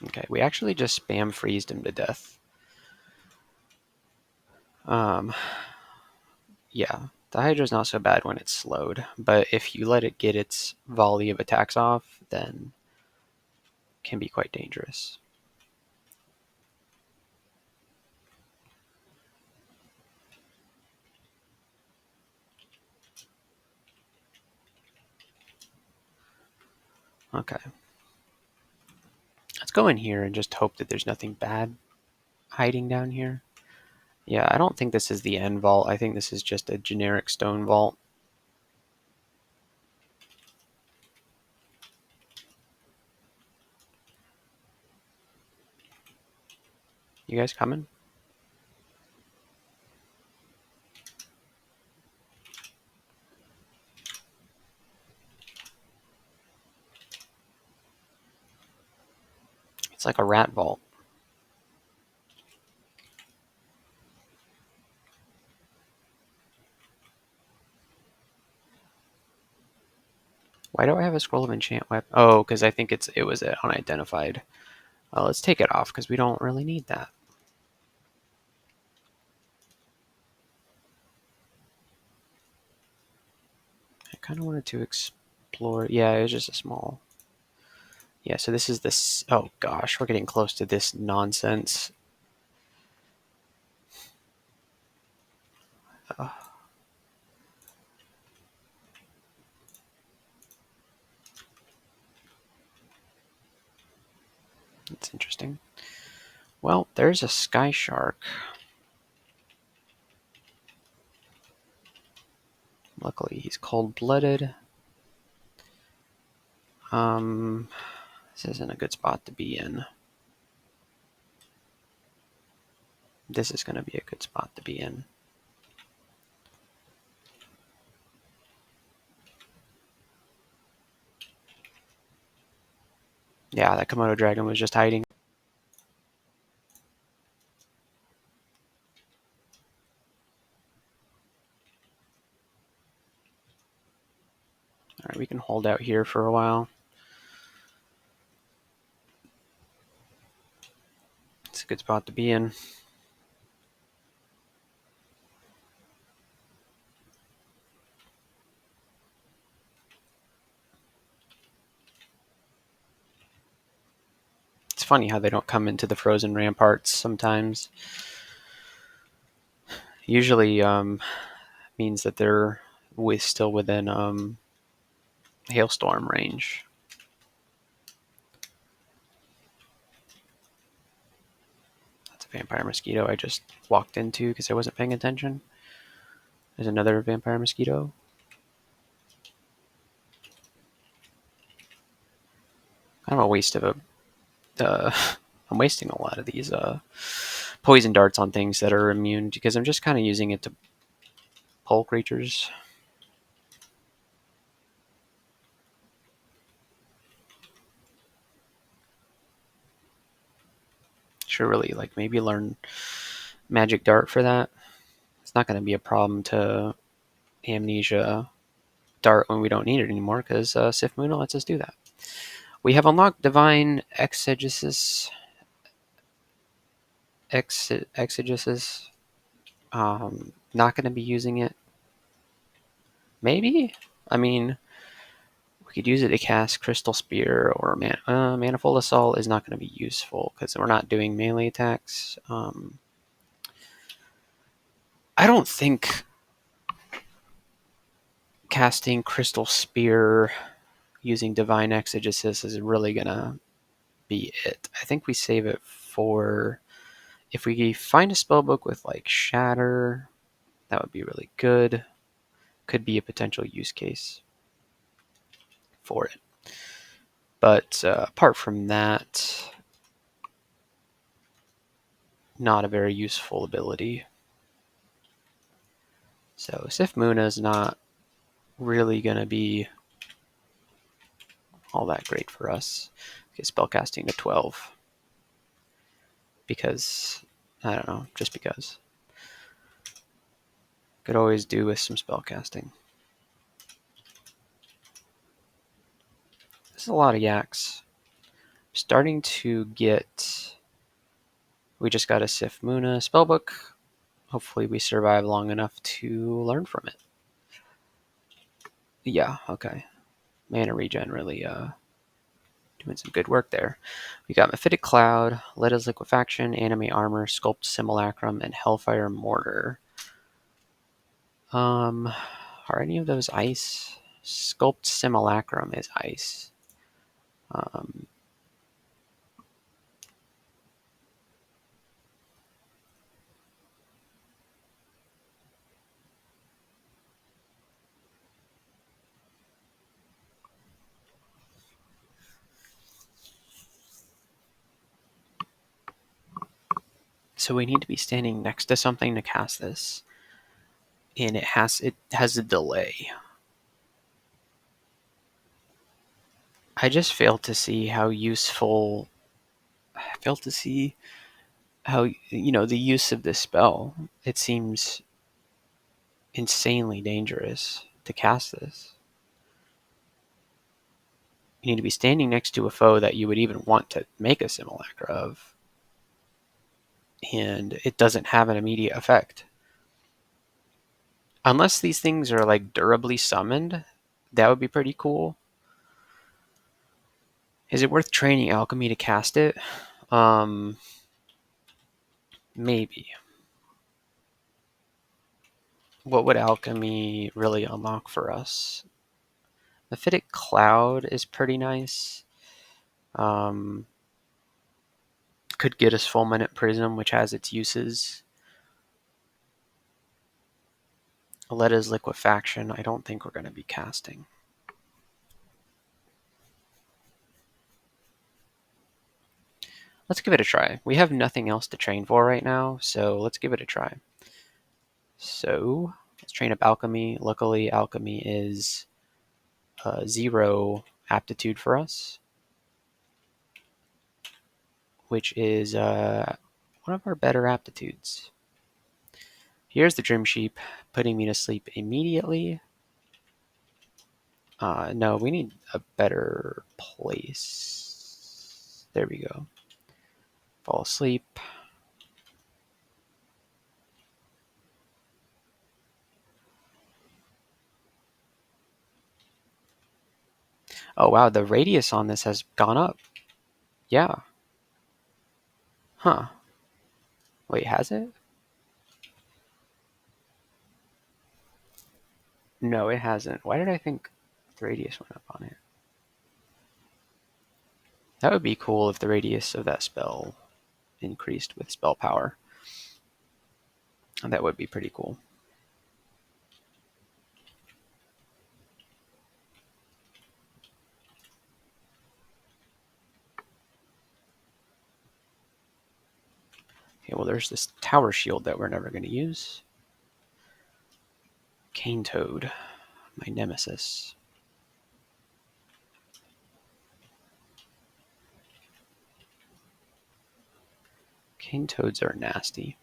Okay, we actually just spam freezed him to death. Yeah, the Hydra's not so bad when it's slowed, but if you let it get its volley of attacks off, then it can be quite dangerous. Okay. Let's go in here and just hope that there's nothing bad hiding down here. Yeah, I don't think this is the end vault. I think this is just a generic stone vault. You guys coming? It's like a rat vault. Why do I have a scroll of enchant weapon? Oh, because I think it was unidentified. Let's take it off because we don't really need that. I kind of wanted to explore. Yeah, it was just a small. Yeah, so this is this. Oh gosh, we're getting close to this nonsense. That's interesting. Well, there's a sky shark. Luckily, he's cold-blooded. This isn't a good spot to be in. This is going to be a good spot to be in. Yeah, that Komodo dragon was just hiding. All right, we can hold out here for a while. It's a good spot to be in. It's funny how they don't come into the frozen ramparts sometimes. Usually means that they're still within hailstorm range. That's a vampire mosquito I just walked into because I wasn't paying attention. There's another vampire mosquito. Kind of a waste of a... I'm wasting a lot of these poison darts on things that are immune because I'm just kind of using it to pull creatures. Should really maybe learn magic dart for that. It's not going to be a problem to amnesia dart when we don't need it anymore because Sif Muna lets us do that. We have unlocked divine exegesis. Exegesis. Not going to be using it. Maybe? I mean, we could use it to cast Crystal Spear or Manifold Assault is not going to be useful because we're not doing melee attacks. I don't think casting Crystal Spear using Divine Exegesis is really going to be it. I think we save it for... If we find a spellbook with Shatter, that would be really good. Could be a potential use case for it. But apart from that, not a very useful ability. So Sif Muna is not really going to be all that great for us. Okay, spellcasting to 12. Because, I don't know, just because. Could always do with some spellcasting. This is a lot of yaks. Starting to get... We just got a Sif Muna spellbook. Hopefully we survive long enough to learn from it. Yeah, okay. Mana regen really doing some good work there. We got Mephitic Cloud, Leda's Liquefaction, Anime Armor, Sculpt Simulacrum, and Hellfire Mortar. Are any of those ice? Sculpt Simulacrum is ice. So we need to be standing next to something to cast this. And it has a delay. I just failed to see how useful... I failed to see how, the use of this spell. It seems insanely dangerous to cast this. You need to be standing next to a foe that you would even want to make a simulacra of. And it doesn't have an immediate effect. Unless these things are durably summoned, that would be pretty cool. Is it worth training alchemy to cast it? Maybe. What would alchemy really unlock for us? Mephitic Cloud is pretty nice. Could get us Fulminant Prism, which has its uses. Leda's Liquefaction, I don't think we're going to be casting. Let's give it a try. We have nothing else to train for right now, so let's give it a try. So let's train up alchemy. Luckily, alchemy is 0 aptitude for us, which is one of our better aptitudes. Here's the Dream Sheep, putting me to sleep immediately. No, we need a better place. There we go. Fall asleep. Oh wow, the radius on this has gone up. Yeah. Huh. Wait, has it? No, it hasn't. Why did I think the radius went up on it? That would be cool if the radius of that spell increased with spell power. That would be pretty cool. Okay, well, there's this tower shield that we're never going to use. Cane Toad, my nemesis. Cane Toads are nasty.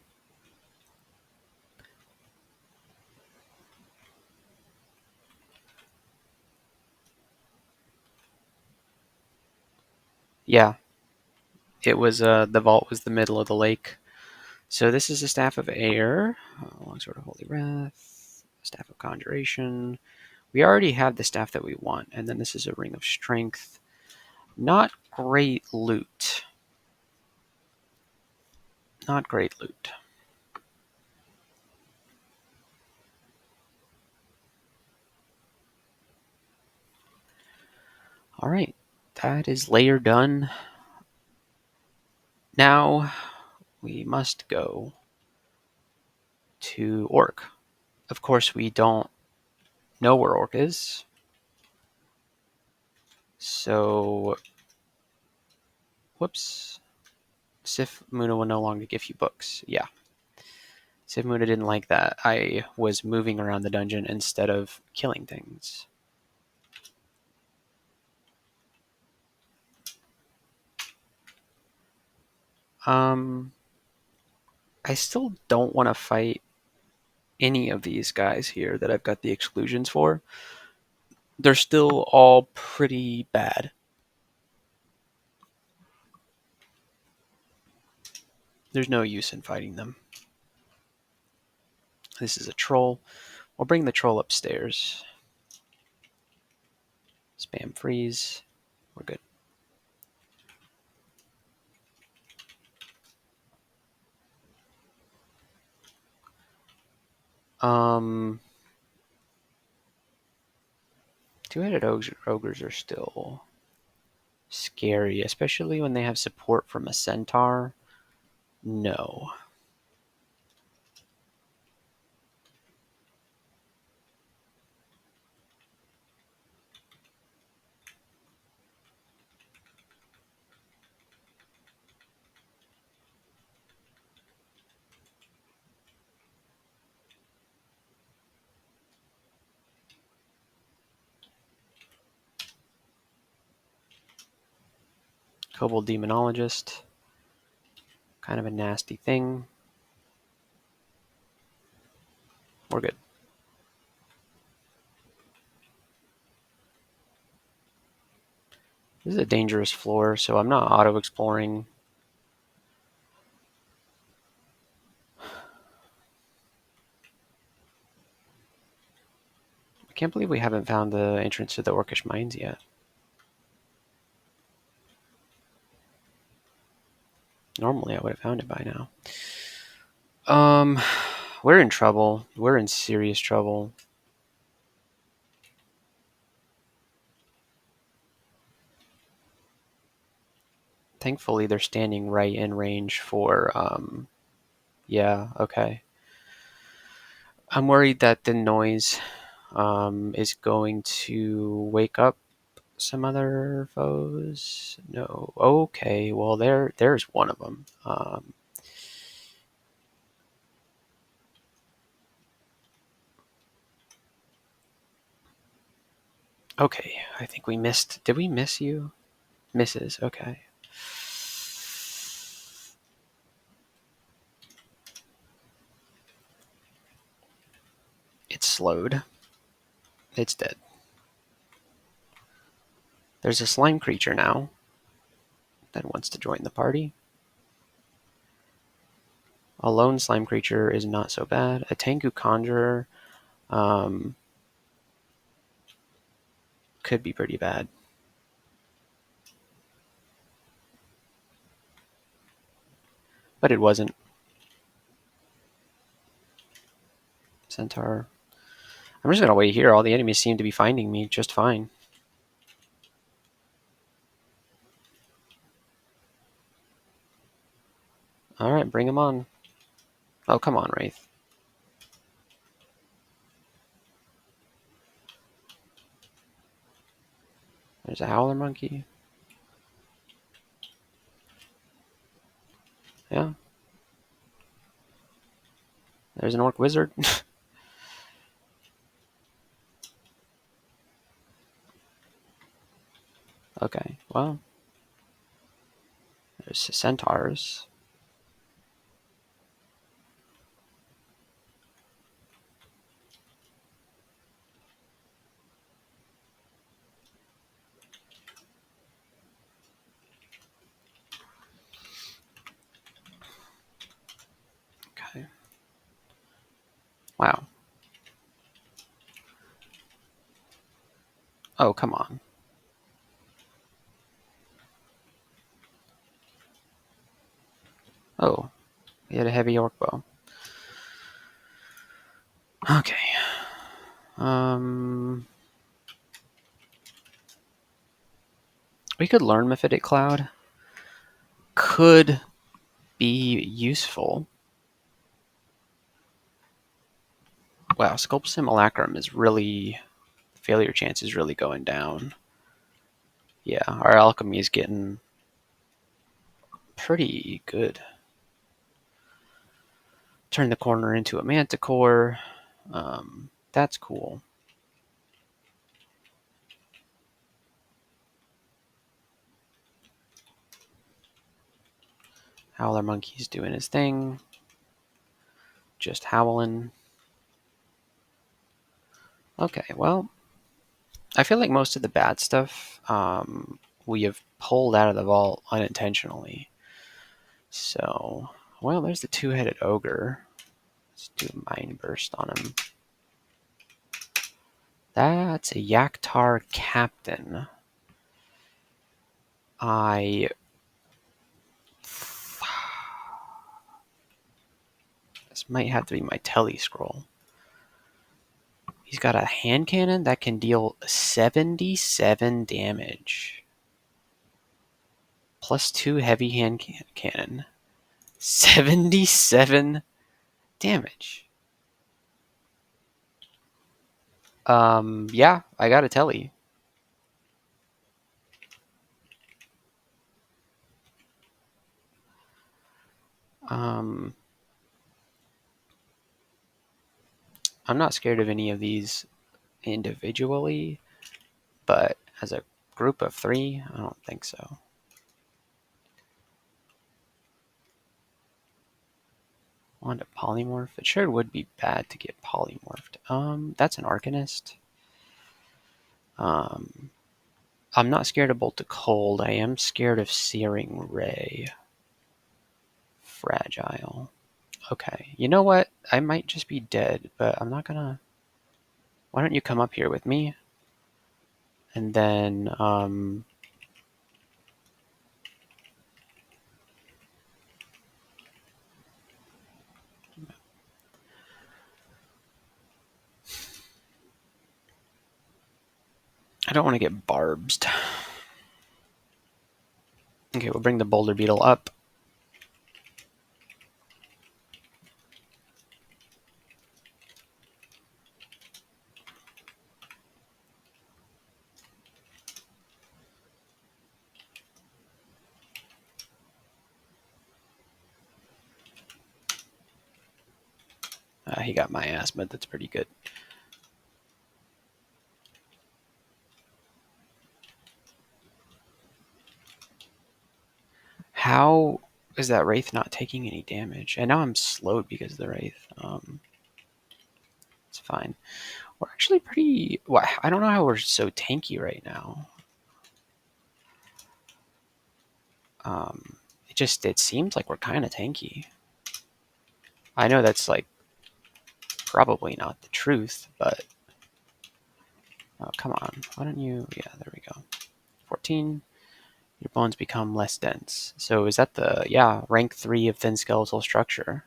Yeah, it was, the vault was the middle of the lake. So this is a Staff of Air, Longsword of Holy Wrath, Staff of Conjuration. We already have the staff that we want, and then this is a Ring of Strength. Not great loot. Not great loot. Alright, that is layer done. Now we must go to Orc. Of course, we don't know where Orc is. So, whoops. Sif Muna will no longer give you books. Yeah. Sif Muna didn't like that. I was moving around the dungeon instead of killing things. I still don't want to fight any of these guys here that I've got the exclusions for. They're still all pretty bad. There's no use in fighting them. This is a troll. We'll bring the troll upstairs. Spam freeze. We're good. Two-headed ogres are still scary, especially when they have support from a centaur. No. Kobold Demonologist. Kind of a nasty thing. We're good. This is a dangerous floor, so I'm not auto-exploring. I can't believe we haven't found the entrance to the Orcish Mines yet. Normally I would have found it by now. We're in trouble. We're in serious trouble. Thankfully, they're standing right in range for, yeah, okay. I'm worried that the noise is going to wake up some other foes? No. Okay, well there's one of them. Okay, I think we missed. Did we miss you? Misses. Okay. It's slowed. It's dead. There's a slime creature now that wants to join the party. A lone slime creature is not so bad. A Tengu Conjurer could be pretty bad. But it wasn't. Centaur. I'm just going to wait here. All the enemies seem to be finding me just fine. Alright, bring him on. Oh, come on, Wraith. There's a Howler Monkey. Yeah. There's an Orc Wizard. Okay, well. There's Centaurs. Okay. Wow. Oh, come on. Oh, he had a heavy Orc Bow. Okay. We could learn Mephitic Cloud. Could be useful. Wow, Sculpt Simulacrum is really... Failure chance is really going down. Yeah, our alchemy is getting pretty good. Turn the corner into a Manticore. That's cool. Howler Monkey's doing his thing. Just howling. Okay, well, I feel like most of the bad stuff we have pulled out of the vault unintentionally. So, well, there's the two-headed ogre. Let's do a Mind Burst on him. That's a Yaktar Captain. This might have to be my Telly Scroll. He's got a hand cannon that can deal 77 damage. Plus 2 heavy hand cannon. 77 damage. Yeah, I got a Telly. I'm not scared of any of these individually, but as a group of 3, I don't think so. Want a polymorph? It sure would be bad to get polymorphed. That's an Arcanist. I'm not scared of Bolt of Cold. I am scared of Searing Ray. Fragile. Okay, you know what? I might just be dead, but I'm not gonna... Why don't you come up here with me? And then, I don't want to get barbed. Okay, we'll bring the Boulder Beetle up. he got my ass, but that's pretty good. How is that Wraith not taking any damage? And now I'm slowed because of the Wraith. It's fine. We're actually pretty... Well, I don't know how we're so tanky right now. It seems like we're kind of tanky. I know that's like probably not the truth, but oh, come on. Why don't you... Yeah, there we go. 14. Your bones become less dense. So is that the... Yeah, rank 3 of thin skeletal structure.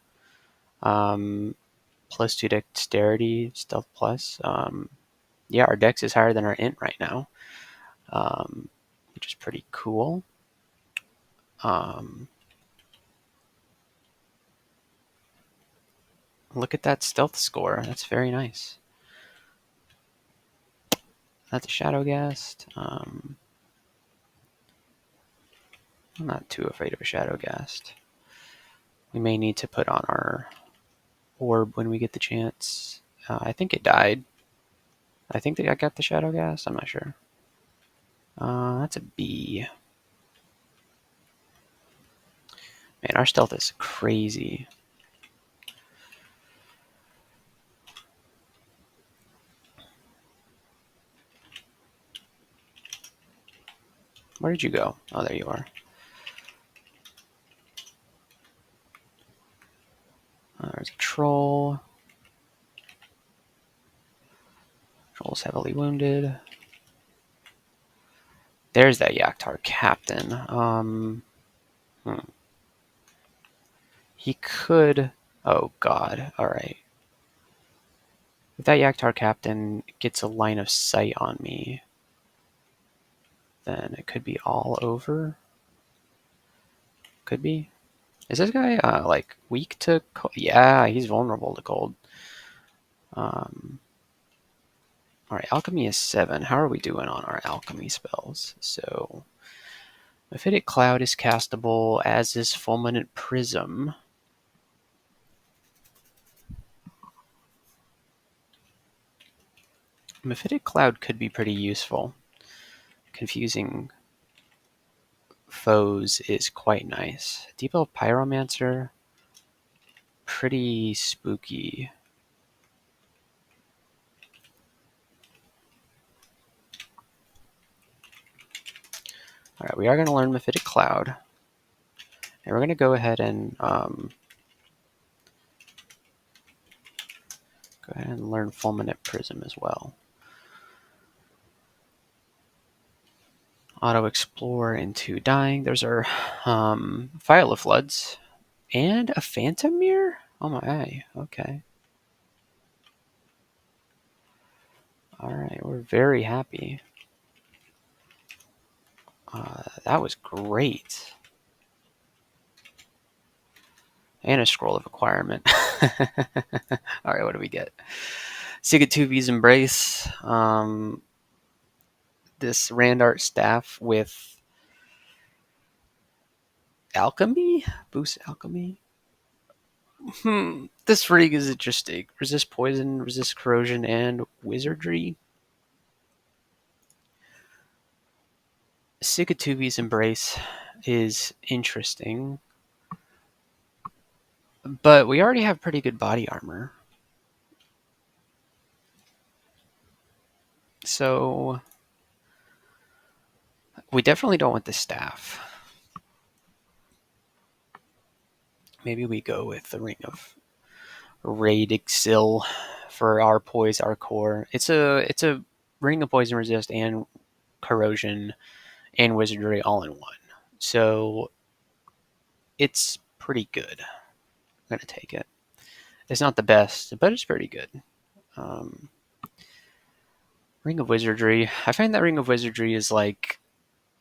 Plus 2 dexterity, stealth plus. Yeah, our dex is higher than our int right now, which is pretty cool. Look at that stealth score. That's very nice. That's a Shadowgast. I'm not too afraid of a Shadowgast. We may need to put on our orb when we get the chance. I think it died. I think that I got the Shadowgast. I'm not sure. That's a B. Man, our stealth is crazy. Where did you go? Oh, there you are. There's a troll. Troll's heavily wounded. There's that Yaktar captain. He could... Oh, God. All right. If that Yaktar captain gets a line of sight on me, then it could be all over. Could be. Is this guy, like, weak to cold? Yeah, he's vulnerable to cold. Alright, alchemy is 7. How are we doing on our alchemy spells? So, Mephitic Cloud is castable, as is Fulminant Prism. Mephitic Cloud could be pretty useful. Confusing foes is quite nice. Deep Elf Pyromancer, pretty spooky. Alright, we are going to learn Mephitic Cloud. And we're going to go ahead and learn Fulminant Prism as well. Auto Explore into Dying. There's our Phial of Floods. And a Phantom Mirror? Oh my, okay. Alright, we're very happy. That was great. And a Scroll of Acquirement. Alright, what do we get? Sigatuvi's Embrace. This Randart Staff with Alchemy? Boost Alchemy? This rig is interesting. Resist Poison, Resist Corrosion, and Wizardry. Sigatuvi's Embrace is interesting. But we already have pretty good body armor. So we definitely don't want the staff. Maybe we go with the Ring of Raid Exil for our poise, our core. It's a Ring of Poison Resist and Corrosion and Wizardry all in one. So it's pretty good. I'm going to take it. It's not the best, but it's pretty good. Ring of Wizardry. I find that Ring of Wizardry is like...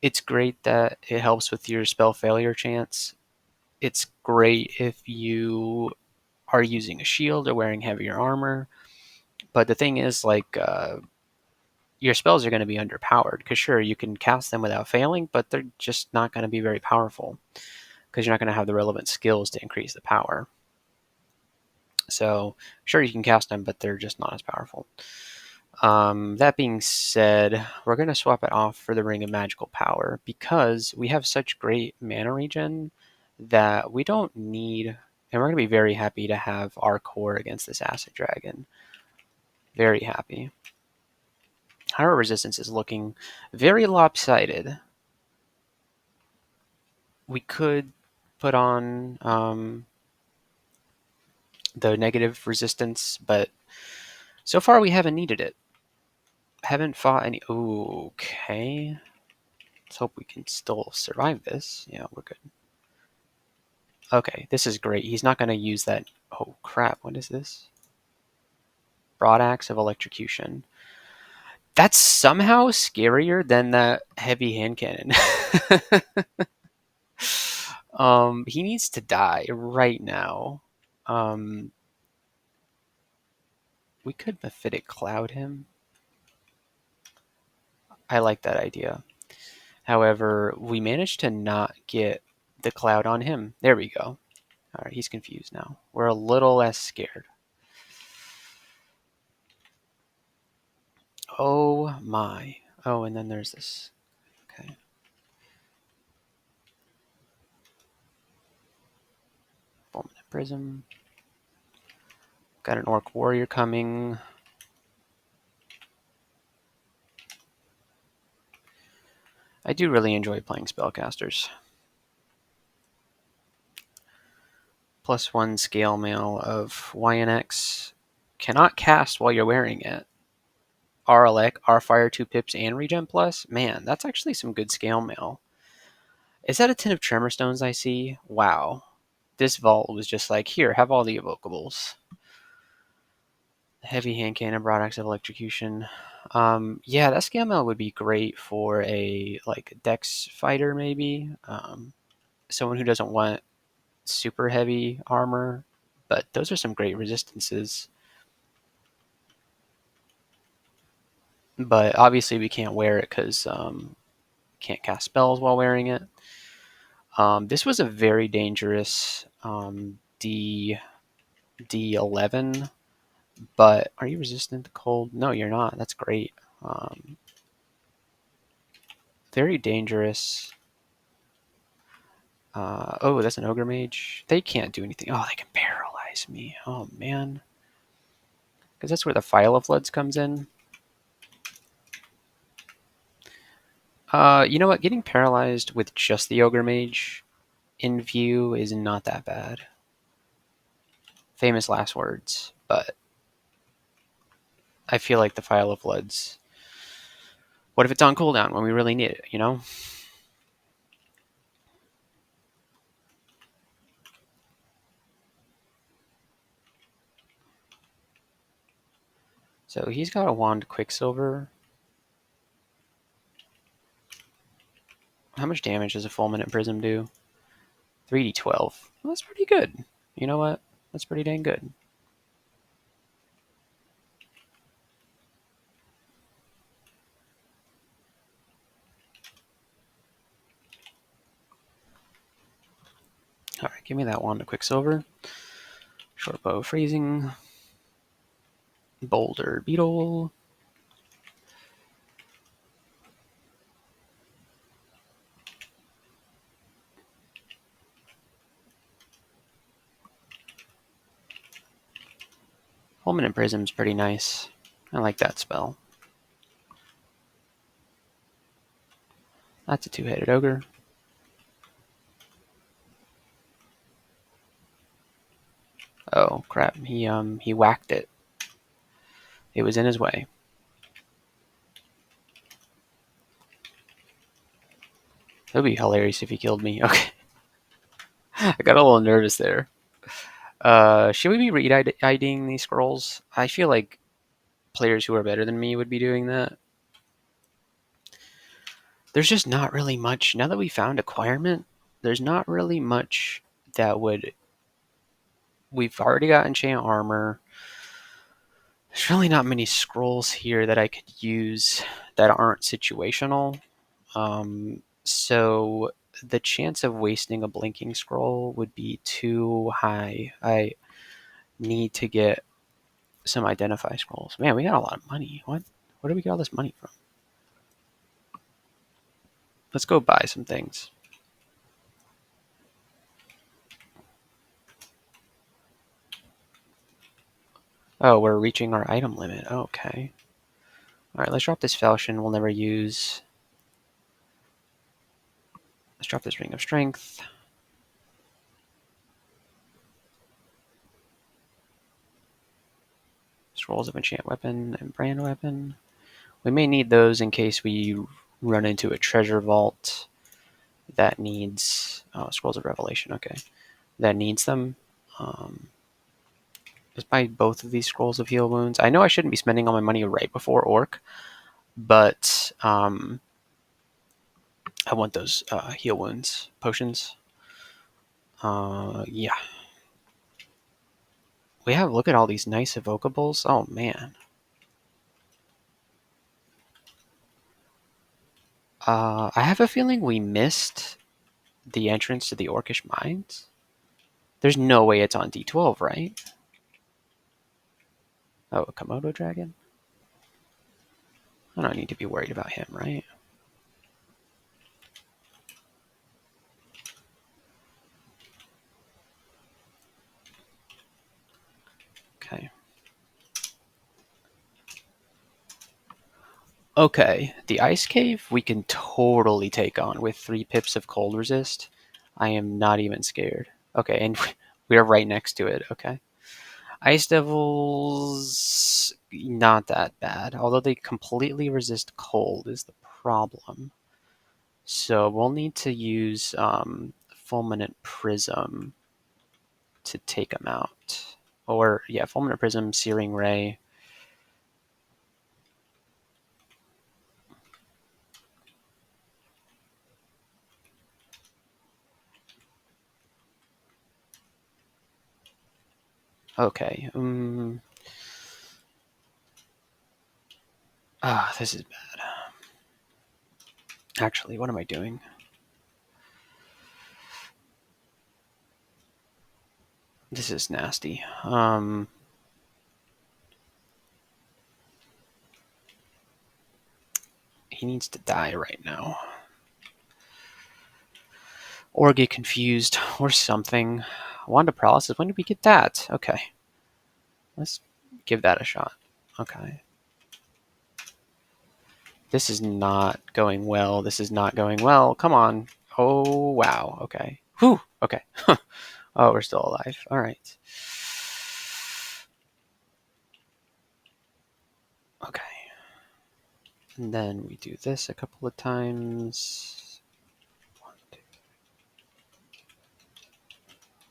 It's great that it helps with your spell failure chance. It's great if you are using a shield or wearing heavier armor. But the thing is, like, your spells are going to be underpowered. Because sure, you can cast them without failing, but they're just not going to be very powerful. Because you're not going to have the relevant skills to increase the power. So sure, you can cast them, but they're just not as powerful. That being said, we're going to swap it off for the Ring of Magical Power because we have such great mana regen that we don't need, and we're going to be very happy to have our core against this Acid Dragon. Very happy. Our resistance is looking very lopsided. We could put on the negative resistance, but so far we haven't needed it. Haven't fought any. Okay. Let's hope we can still survive this. Yeah, we're good. Okay, this is great. He's not going to use that. Oh, crap. What is this? Broad Axe of Electrocution. That's somehow scarier than that heavy hand cannon. He needs to die right now. Um, we could Mephitic Cloud him. I like that idea. However, we managed to not get the cloud on him. There we go. All right, he's confused now. We're a little less scared. Oh my. Oh, and then there's this. Okay. Fulminant Prism. Got an Orc Warrior coming. I do really enjoy playing spellcasters. +1 scale mail of YNX. Cannot cast while you're wearing it. R-Elect, R-Fire 2 pips, and Regen Plus. Man, that's actually some good scale mail. Is that a tin of Tremor Stones I see? Wow. This vault was just like, here, have all the evocables. Heavy hand cannon, broad axe of electrocution. Yeah, that scale mail would be great for a like dex fighter maybe. Someone who doesn't want super heavy armor, but those are some great resistances. But obviously we can't wear it because can't cast spells while wearing it. This was a very dangerous D11, but are you resistant to cold? No, you're not. That's great. Very dangerous. Oh, that's an Ogre Mage. They can't do anything. Oh, they can paralyze me. Oh, man. Because that's where the File of Floods comes in. You know what? Getting paralyzed with just the Ogre Mage in view is not that bad. Famous last words, but I feel like the File of Floods. What if it's on cooldown when we really need it, you know? So he's got a Wand Quicksilver. How much damage does a Fulminant Prism do? 3d12. Well, that's pretty good. You know what? That's pretty dang good. Alright, give me that Wand of Quicksilver. Short Bow Freezing. Boulder Beetle. Fulminant Prism's pretty nice. I like that spell. That's a two-headed ogre. Oh crap! He whacked it. It was in his way. That would be hilarious if he killed me. Okay, I got a little nervous there. Should we be read-IDing these scrolls? I feel like players who are better than me would be doing that. There's just not really much. Now that we found acquirement, there's not really much that would. We've already got enchant armor. There's really not many scrolls here that I could use that aren't situational. So the chance of wasting a blinking scroll would be too high. need to get some identify scrolls. Man, we got a lot of money. What? Where do we get all this money from? Let's go buy some things. Oh, we're reaching our item limit. Okay. Alright, let's drop this falchion we'll never use. Let's drop this ring of strength. Scrolls of enchant weapon and brand weapon. We may need those in case we run into a treasure vault that needs scrolls of revelation. Okay, that needs them. Let's buy both of these scrolls of heal wounds. I know I shouldn't be spending all my money right before orc, but I want those heal wounds potions. Yeah, we have. Look at all these nice evocables. Oh man. I have a feeling we missed the entrance to the Orcish Mines. There's no way it's on D12, right? Oh, a Komodo dragon? I don't need to be worried about him, right? Okay. Okay, the ice cave we can totally take on with 3 pips of cold resist. I am not even scared. Okay, and we are right next to it. Okay. Ice devils, not that bad. Although they completely resist cold is the problem. So we'll need to use Fulminant Prism to take them out. Or, yeah, Fulminant Prism, Searing Ray. Okay. This is bad. Actually, what am I doing? This is nasty. He needs to die right now. Or get confused, or something. Wand of Paralysis, when did we get that? Okay. Let's give that a shot. Okay. This is not going well. This is not going well. Come on. Oh, wow. Okay. Whew. Okay. Oh, we're still alive. All right. Okay. And then we do this a couple of times.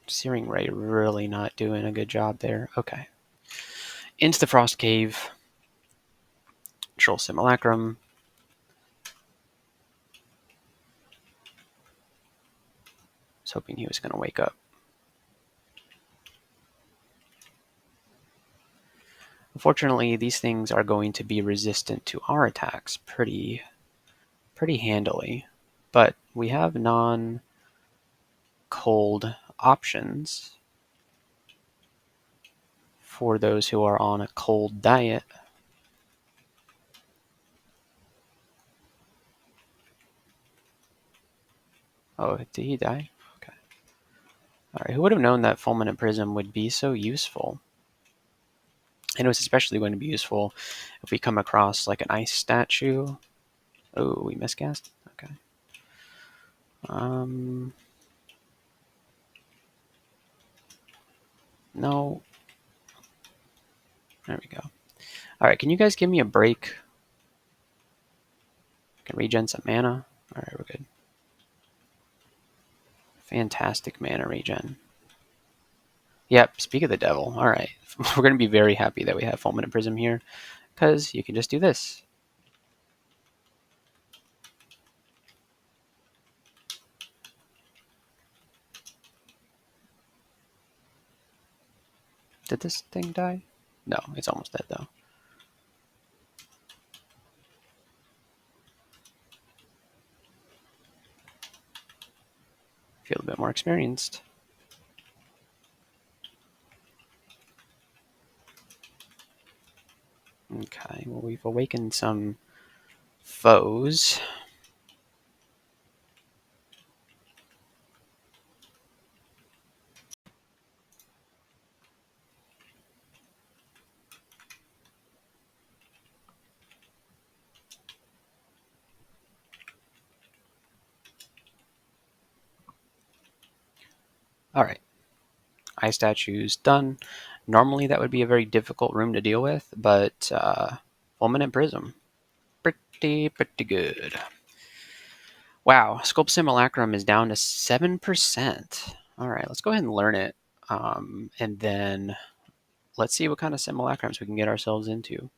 Searing Ray really not doing a good job there. Okay. Into the Frost Cave. Troll Simulacrum. I was hoping he was going to wake up. Unfortunately, these things are going to be resistant to our attacks pretty handily. But we have non-cold options for those who are on a cold diet. Oh, did he die? Okay. Alright, who would have known that Fulminant Prism would be so useful? And it was especially going to be useful if we come across like an ice statue. Oh, we miscast? Okay. No. There we go. Alright, can you guys give me a break? Can regen some mana. Alright, we're good. Fantastic mana regen. Yep, speak of the devil. Alright. We're going to be very happy that we have Fulminant Prism here, because you can just do this. Did this thing die? No, it's almost dead though. Feel a bit more experienced. Okay, well, we've awakened some foes. All right, eye statues done. Normally that would be a very difficult room to deal with, but Fulminant Prism, pretty good. Wow, Sculpt Simulacrum is down to 7%. All right, let's go ahead and learn it, and then let's see what kind of simulacrums we can get ourselves into.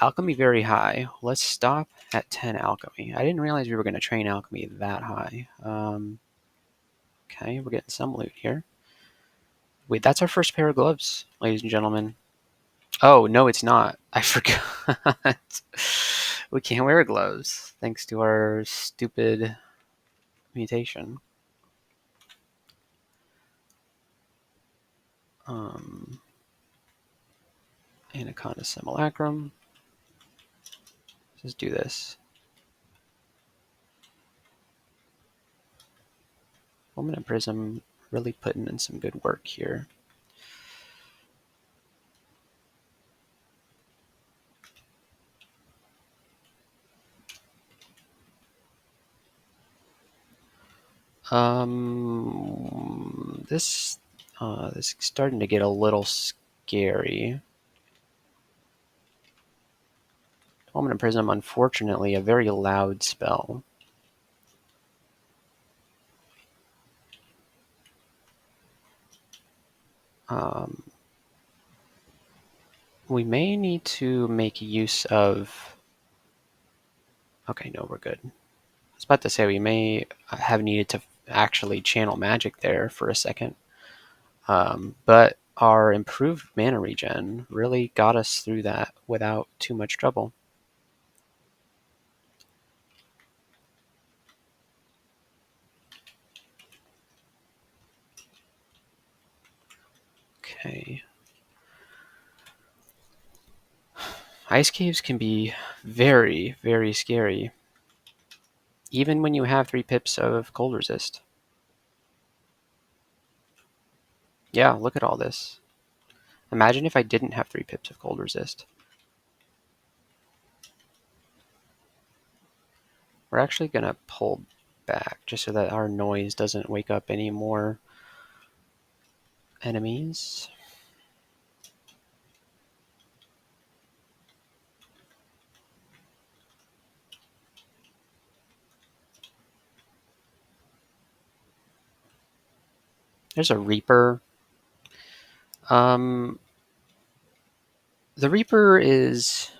Alchemy very high. Let's stop at 10 alchemy. I didn't realize we were going to train alchemy that high. Okay, we're getting some loot here. Wait, that's our first pair of gloves, ladies and gentlemen. Oh, no, it's not. I forgot. We can't wear gloves thanks to our stupid mutation. Anaconda Simulacrum. Let's do this. Fulminant Prism really putting in some good work here. This is starting to get a little scary. Fulminant Prism, unfortunately, a very loud spell. We may need to make use of... Okay, no, we're good. I was about to say we may have needed to actually channel magic there for a second. But our improved mana regen really got us through that without too much trouble. Okay. Ice caves can be very, very scary, even when you have 3 pips of cold resist. Yeah, look at all this. Imagine if I didn't have 3 pips of cold resist. We're actually going to pull back just so that our noise doesn't wake up any more enemies. There's a Reaper. The Reaper is...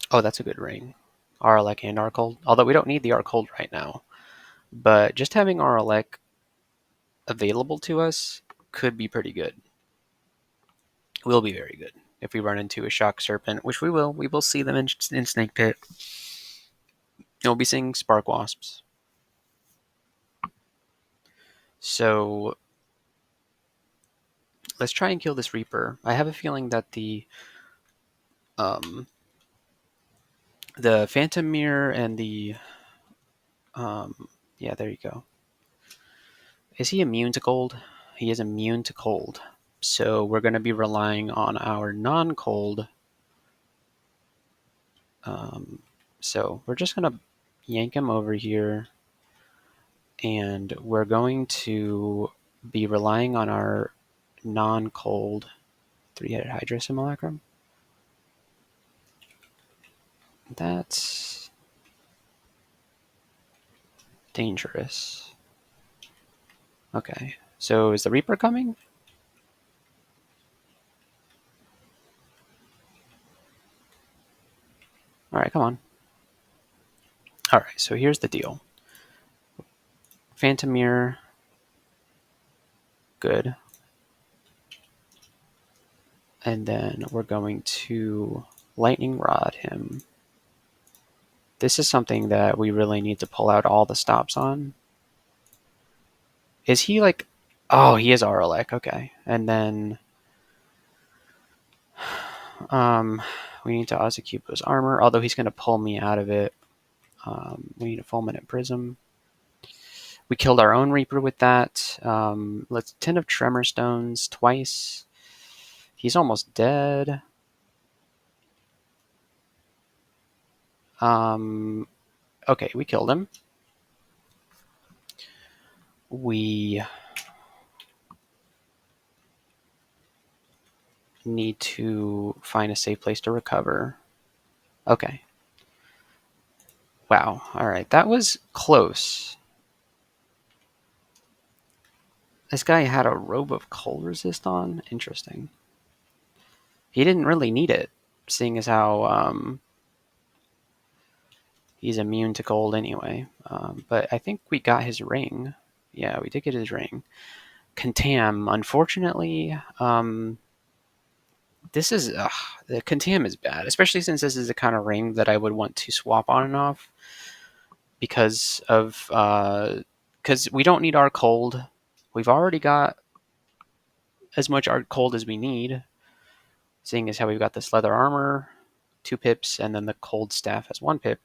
Oh, that's a good ring. Aralek and Arcold. Although we don't need the Arcold right now. But just having Aralek available to us could be pretty good. Will be very good if we run into a Shock Serpent, which we will. We will see them in Snake Pit. We'll be seeing Spark Wasps. So let's try and kill this Reaper. I have a feeling that the Phantom Mirror and the yeah, there you go. Is he immune to cold? He is immune to cold. So we're going to be relying on our non-cold. So we're just going to yank him over here. And we're going to be relying on our non-cold 3-headed Hydra Simulacrum. That's dangerous. Okay, so is the Reaper coming? Alright, come on. Alright, so here's the deal. Phantom Mirror. Good. And then we're going to Lightning Rod him. This is something that we really need to pull out all the stops on. Is he like... Oh, he is Aralek, okay. And then... We need to Azukipo's armor, although he's going to pull me out of it. We need a fulminant prism. We killed our own Reaper with that. Let's 10 of Tremor Stones twice. He's almost dead. Okay, we killed him. We need to find a safe place to recover. Okay. Wow. All right. That was close. This guy had a robe of cold resist on. Interesting. He didn't really need it, seeing as how he's immune to cold anyway. But I think we got his ring. Yeah, we did get his ring. Contam, unfortunately, this is the Contam is bad, especially since this is the kind of ring that I would want to swap on and off because of because we don't need our cold. We've already got as much art cold as we need, seeing as how we've got this leather armor, 2 pips, and then the cold staff has 1 pip.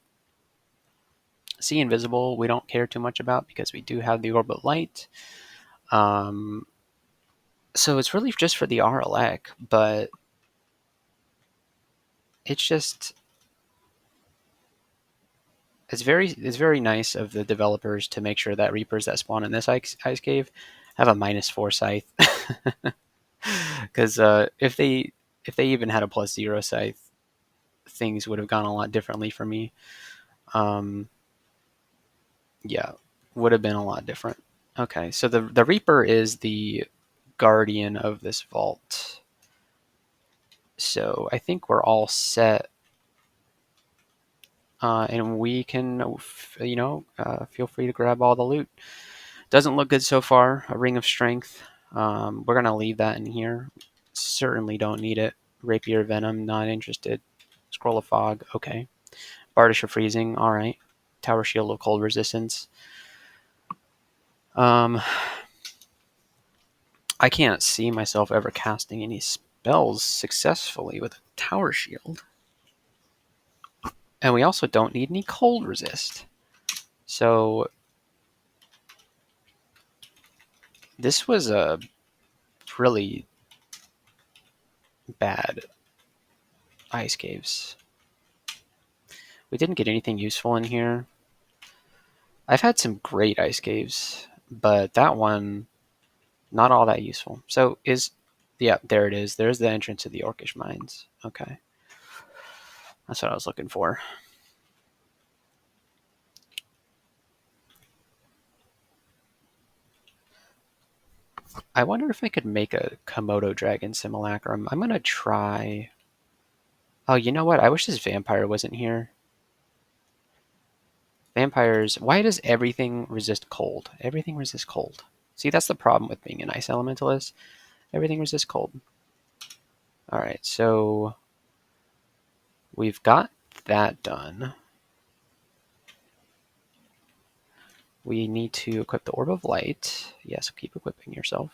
See invisible, we don't care too much about because we do have the orb of light. So it's really just for the RLX, but it's just it's very nice of the developers to make sure that Reapers that spawn in this ice cave have a -4 scythe. Because if they even had a +0 scythe, things would have gone a lot differently for me. Yeah, would have been a lot different. Okay, so the Reaper is the guardian of this vault. So I think we're all set. And we can, feel free to grab all the loot. Doesn't look good so far. A Ring of Strength. We're going to leave that in here. Certainly don't need it. Rapier Venom, not interested. Scroll of Fog, okay. Bardish of Freezing, alright. Tower Shield of Cold Resistance. I can't see myself ever casting any spells successfully with a Tower Shield. And we also don't need any Cold Resist. So this was a really bad ice caves. We didn't get anything useful in here. I've had some great ice caves, but that one, not all that useful. So yeah, there it is. There's the entrance to the Orcish Mines. Okay. That's what I was looking for. I wonder if I could make a Komodo Dragon Simulacrum. I'm going to try... Oh, you know what? I wish this vampire wasn't here. Vampires... Why does everything resist cold? Everything resists cold. See, that's the problem with being an ice elementalist. Everything resists cold. Alright, so... We've got that done. We need to equip the Orb of Light. Yes, keep equipping yourself.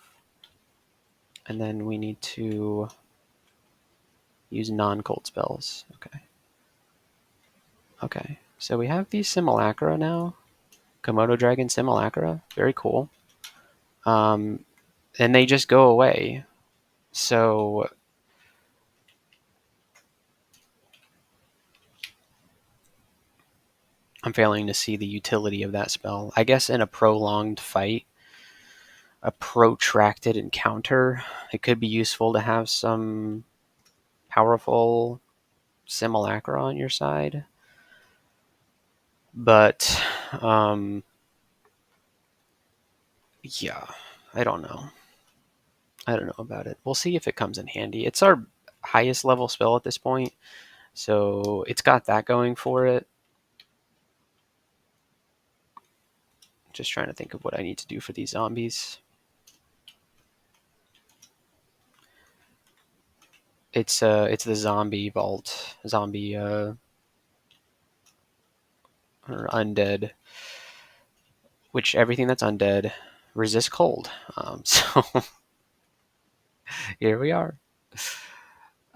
And then we need to use non-cold spells. Okay. Okay, so we have these Simulacra now. Komodo Dragon Simulacra. Very cool. And they just go away. So... I'm failing to see the utility of that spell. I guess in a prolonged fight, a protracted encounter, it could be useful to have some powerful Simulacra on your side. But, yeah, I don't know. I don't know about it. We'll see if it comes in handy. It's our highest level spell at this point, so it's got that going for it. Just trying to think of what I need to do for these zombies. It's the zombie vault, or undead, which everything that's undead resists cold. So here we are.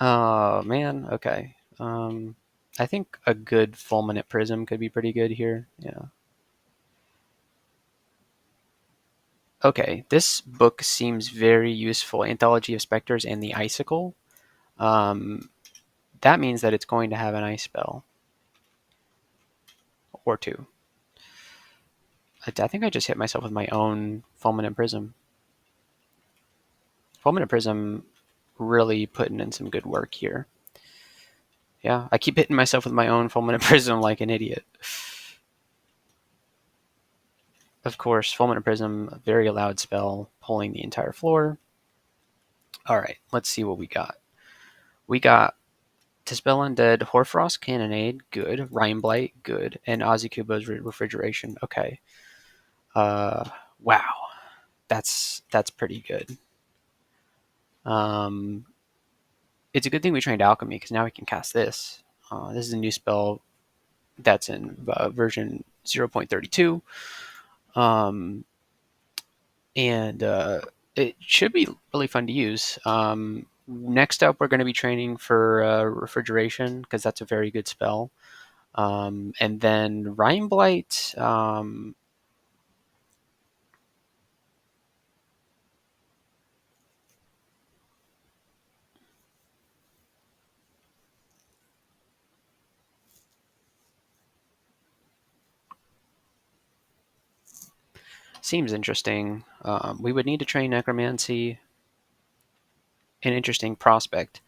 Oh, man. Okay. I think a good fulminate prism could be pretty good here. Yeah. Okay, this book seems very useful. Anthology of Spectres and the Icicle. Um, that means that it's going to have an ice spell or two. I think I just hit myself with my own Fulminant Prism. Fulminant Prism really putting in some good work here. Yeah, I keep hitting myself with my own Fulminant Prism like an idiot. Of course, Fulminant Prism, a very loud spell, pulling the entire floor. All right, let's see what we got. We got Dispel Undead, Hoarfrost Cannonade, good. Blight, good. And Ozzy Refrigeration, okay. Uh, wow, that's pretty good. Um, it's a good thing we trained Alchemy because now we can cast this. This is a new spell that's in version 0.32. Um, and it should be really fun to use. Next up, we're going to be training for Refrigeration because that's a very good spell. And then Blight. Seems interesting. We would need to train Necromancy. An interesting prospect,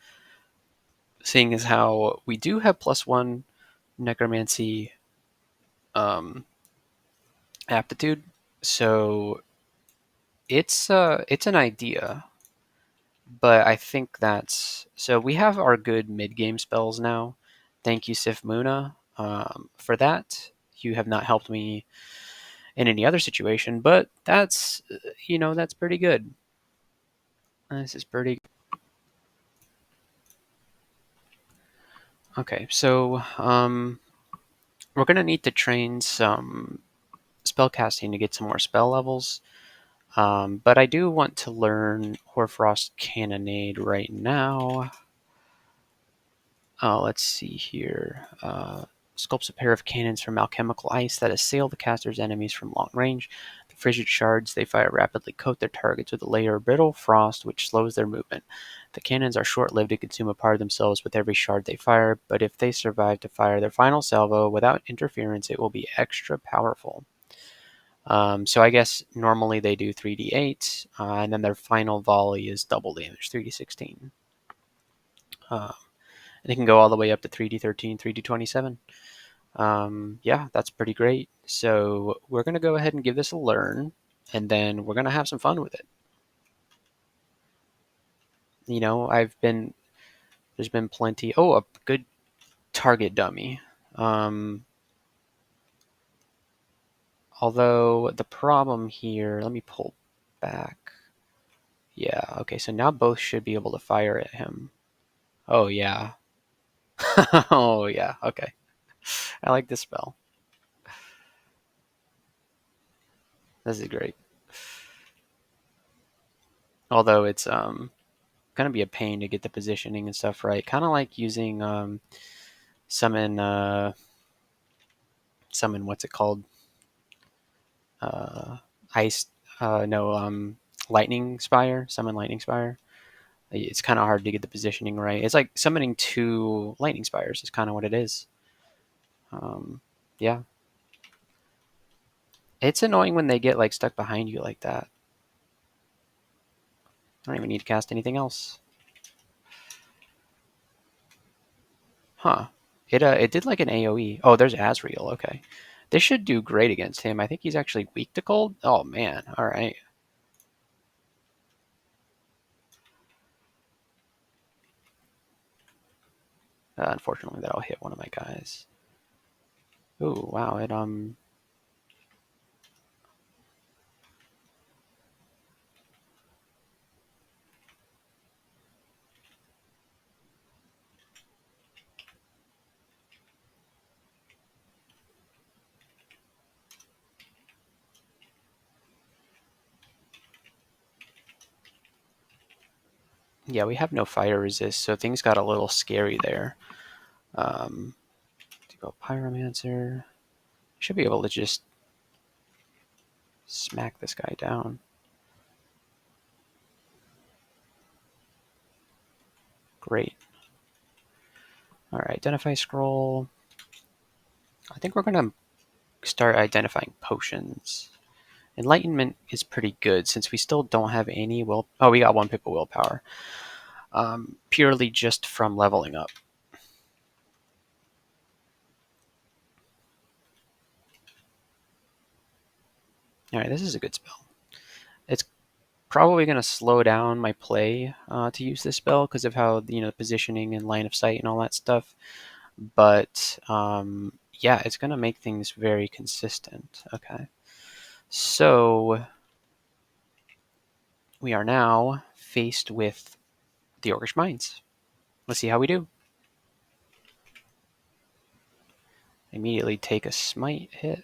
seeing as how we do have +1 Necromancy um, aptitude. So it's an idea, but I think that's so. We have our good mid game spells now. Thank you, Sif Muna, for that. You have not helped me in any other situation, but that's that's pretty good. This is pretty okay. So we're gonna need to train some spellcasting to get some more spell levels. But I do want to learn Hoarfrost Cannonade right now. Let's see here. Sculpts a pair of cannons from alchemical ice that assail the caster's enemies from long range. The frigid shards they fire rapidly coat their targets with a layer of brittle frost which slows their movement. The cannons are short-lived and consume a part of themselves with every shard they fire, but if they survive to fire their final salvo without interference, it will be extra powerful. So I guess normally they do 3d8, and then their final volley is double damage, 3d16. And it can go all the way up to 3d13, 3d27. Yeah, that's pretty great. So we're going to go ahead and give this a learn, and then we're going to have some fun with it. There's been plenty. Oh, a good target dummy. Although the problem here, let me pull back. Yeah, okay, so now both should be able to fire at him. Oh, yeah. Oh, yeah, okay. I like this spell. This is great. Although it's gonna be a pain to get the positioning and stuff right. Kind of like using summon summon what's it called? Uh, ice. No. Lightning Spire. Summon Lightning Spire. It's kind of hard to get the positioning right. It's like summoning two Lightning Spires. Is kind of what it is. Yeah. It's annoying when they get like stuck behind you like that. I don't even need to cast anything else. Huh. It did like an AoE. Oh, there's Asriel. Okay. This should do great against him. I think he's actually weak to cold. Oh man. All right. Unfortunately, that'll hit one of my guys. Ooh, wow. It Yeah, we have no fire resist, so things got a little scary there. To go Pyromancer. Should be able to just smack this guy down. Great. All right, identify scroll. I think we're going to start identifying potions. Enlightenment is pretty good since we still don't have any will. Oh, we got 1 pip of willpower. Purely just from leveling up. All right, this is a good spell. It's probably going to slow down my play to use this spell because of how positioning and line of sight and all that stuff. But yeah, it's going to make things very consistent. Okay, so we are now faced with the Orcish Mines. Let's see how we do. Immediately take a smite hit.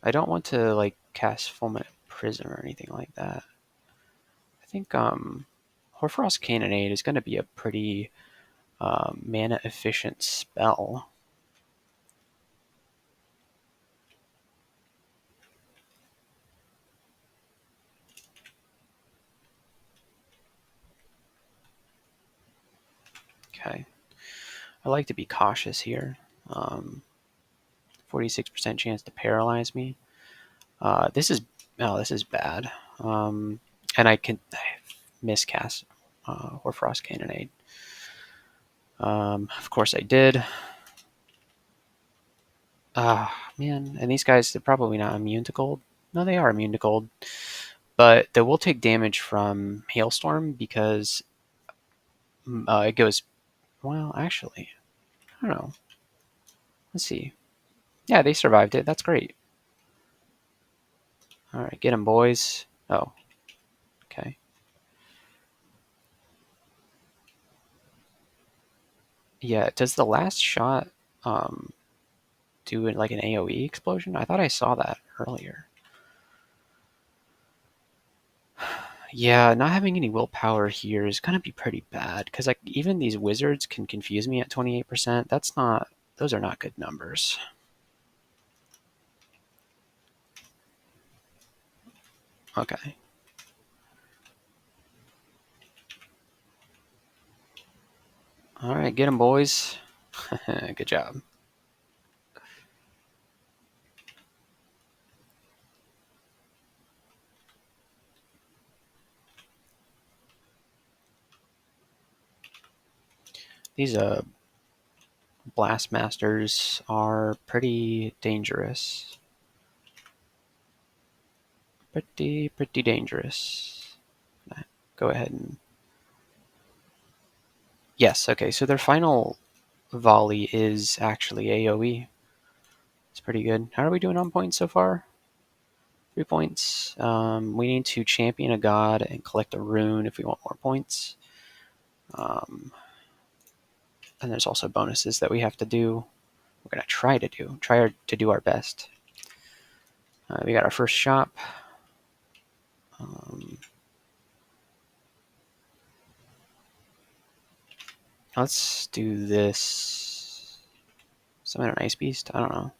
I don't want to like cast Fulminate Prism or anything like that. I think Hoarfrost Cannonade is going to be a pretty mana efficient spell. Okay, I like to be cautious here. 46% chance to paralyze me. This is bad. And I can miscast Hoarfrost Cannonade. Of course I did. Man, and these guys, they're probably not immune to cold. No, they are immune to cold. But they will take damage from Hailstorm because it goes... Well, actually, I don't know. Let's see. Yeah, they survived it. That's great. All right, get them, boys. Oh, okay. Yeah, does the last shot um, do like an AoE explosion? I thought I saw that earlier. Yeah, not having any willpower here is gonna be pretty bad because like even these wizards can confuse me at 28%. That's not; those are not good numbers. Okay. All right, get them, boys. Good job. These blast masters are pretty dangerous. Pretty dangerous. Go ahead and yes. Okay, so their final volley is actually AoE. It's pretty good. How are we doing on points so far? 3 points. We need to champion a god and collect a rune if we want more points. Um, and there's also bonuses that we have to do. We're gonna try to do our best. We got our first shop. Um, let's do this. Summon an ice beast. I don't know.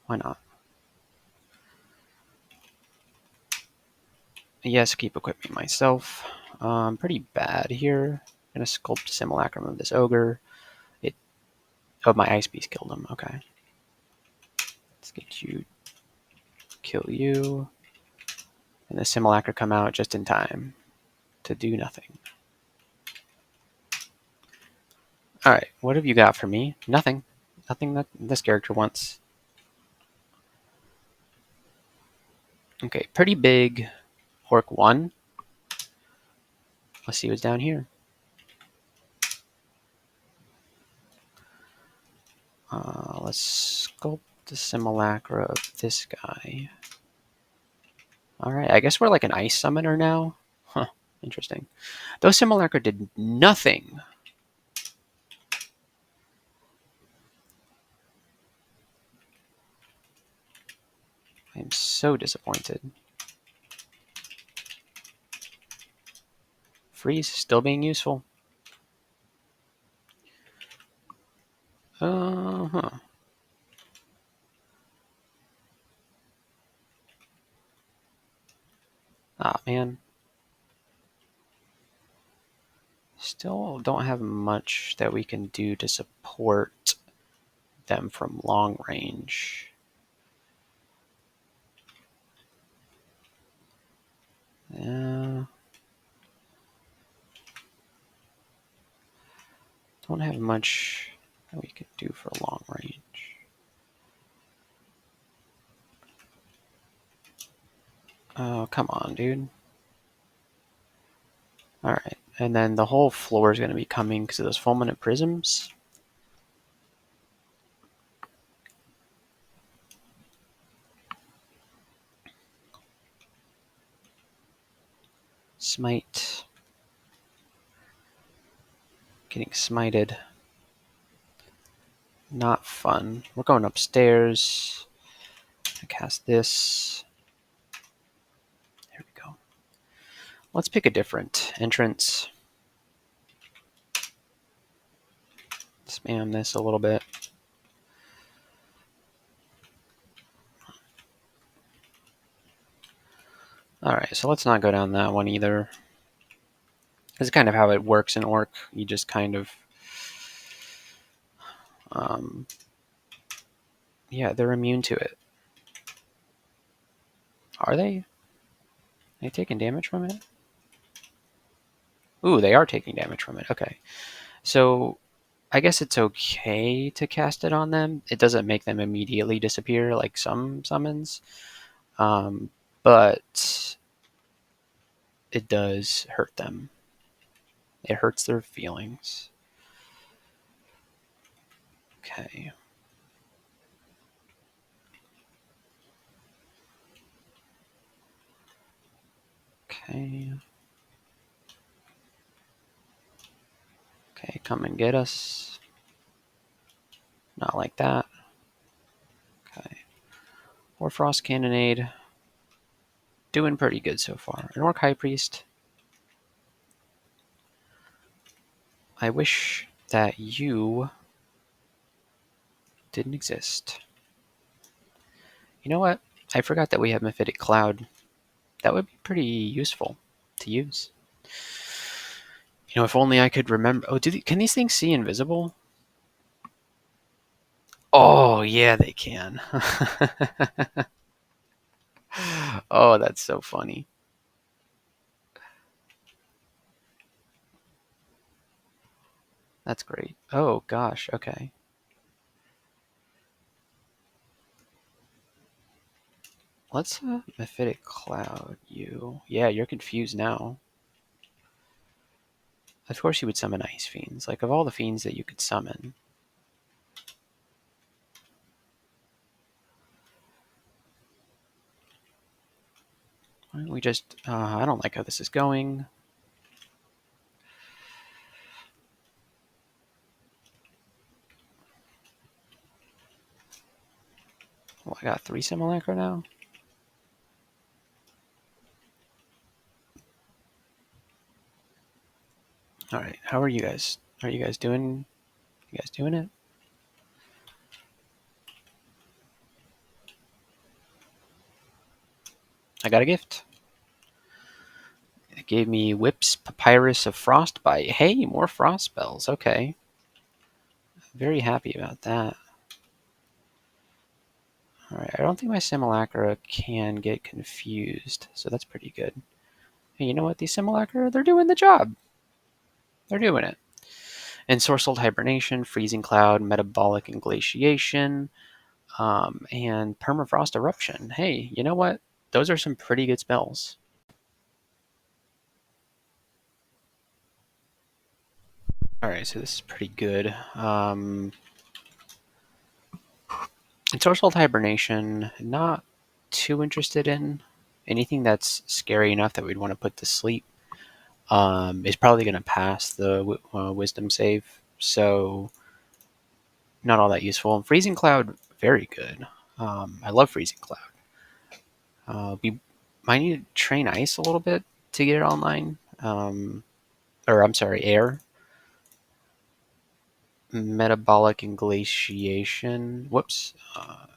Why not? Yes, keep equipping myself. Pretty bad here. Gonna sculpt simulacrum of this ogre. It. Oh, my ice beast killed him. Okay. Let's get you. Kill you. And the simulacra come out just in time to do nothing. All right, what have you got for me? Nothing. Nothing that this character wants. Okay, pretty big Orc 1. Let's see what's down here. Let's sculpt the simulacra of this guy. All right, I guess we're like an ice summoner now. Huh, interesting. Those simulacra did nothing. I am so disappointed. Freeze still being useful. Uh-huh. Ah, man. Still don't have much that we can do to support them from long range. Don't have much that we can do for long range. Oh, come on, dude. Alright, and then the whole floor is going to be coming because of those fulminant prisms. Smite. Getting smited. Not fun. We're going upstairs. I cast this. There we go. Let's pick a different entrance. Spam this a little bit. Alright, so let's not go down that one either. This is kind of how it works in Orc. You just kind of... yeah, they're immune to it. Are they? Are they taking damage from it? Ooh, they are taking damage from it. Okay. So I guess it's okay to cast it on them. It doesn't make them immediately disappear like some summons. But it does hurt them. It hurts their feelings. Okay. Okay. Okay, come and get us. Not like that. Okay. Or Frost Cannonade. Doing pretty good so far. An Orc High Priest. I wish that you didn't exist. You know what? I forgot that we have Mephitic Cloud. That would be pretty useful to use. You know, if only I could remember. Oh, can these things see invisible? Oh, yeah, they can. Oh, that's so funny. That's great. Oh, gosh. Okay. Let's Mephitic Cloud you. Yeah, you're confused now. Of course you would summon Ice Fiends. Like, of all the Fiends that you could summon. Why don't we just... I don't like how this is going. Well, I got 3 Simulacra now? Alright, how are you guys? Are you guys doing... You guys doing it? I got a gift. It gave me Whip's Papyrus of Frostbite. Hey, more frost spells. Okay. Very happy about that. Alright, I don't think my Simulacra can get confused, so that's pretty good. Hey, you know what? These Simulacra, they're doing the job. They're doing it. Ensorcelled Hibernation, Freezing Cloud, Metabolic Inglaciation, and Permafrost Eruption. Hey, you know what? Those are some pretty good spells. Alright, so this is pretty good. Ensorcelled Hibernation, not too interested in. Anything that's scary enough that we'd want to put to sleep is probably going to pass the Wisdom save. So, not all that useful. And Freezing Cloud, very good. I love Freezing Cloud. We might need to train Ice a little bit to get it online. or I'm sorry, air. Metabolic inglatiation. Whoops,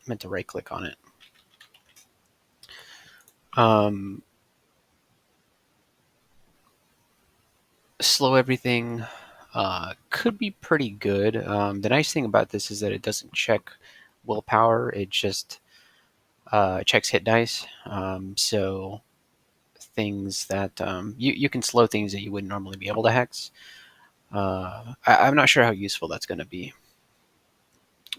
meant to right click on it. Um, Slow everything could be pretty good. The nice thing about this is that it doesn't check willpower. It just checks hit dice. So things that you can slow things that you wouldn't normally be able to hex. I'm not sure how useful that's going to be.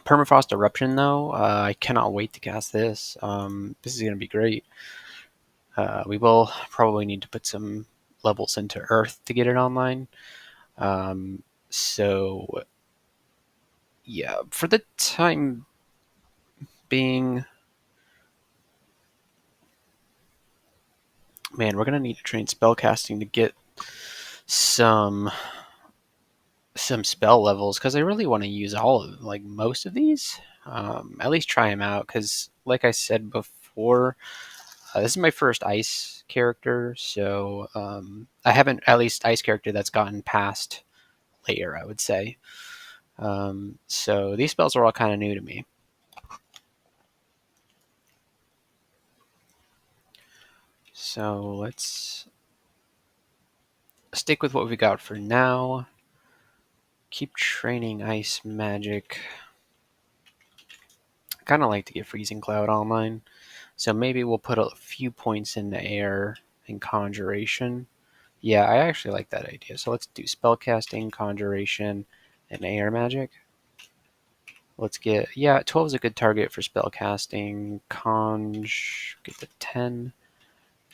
Permafrost Eruption, though, I cannot wait to cast this. This is going to be great. We will probably need to put some levels into Earth to get it online. So, yeah, for the time being, man, we're going to need to train spellcasting to get some spell levels because I really want to use all of like most of these. At least try them out because, like I said before, this is my first ice character, so I haven't at least ice character that's gotten past layer, I would say. So these spells are all kind of new to me. So let's stick with what we got for now. Keep training ice magic. I kind of like to get Freezing Cloud online. So maybe we'll put a few points in the air and conjuration. Yeah, I actually like that idea. So let's do spellcasting, conjuration, and air magic. Let's get, yeah, 12 is a good target for spellcasting. Conj, get to 10.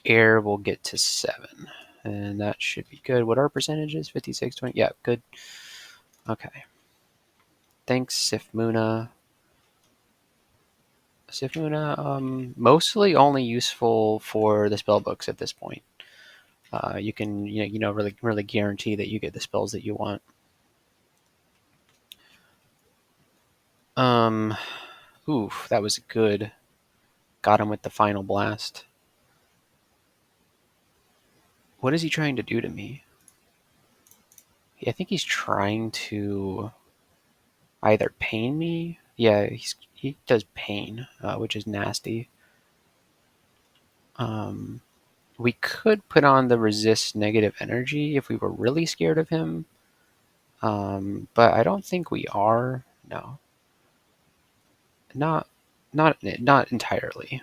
Air will get to 7. And that should be good. What are percentages? 56, 20? Yeah, good. Okay. Thanks, Sifmuna. Sifmuna, mostly only useful for the spell books at this point. You can really guarantee that you get the spells that you want. Um, Oof, that was good. Got him with the final blast. What is he trying to do to me? I think he's trying to either pain me. Yeah, he does pain, which is nasty. Um, we could put on the resist negative energy if we were really scared of him. But I don't think we are. No, not not entirely.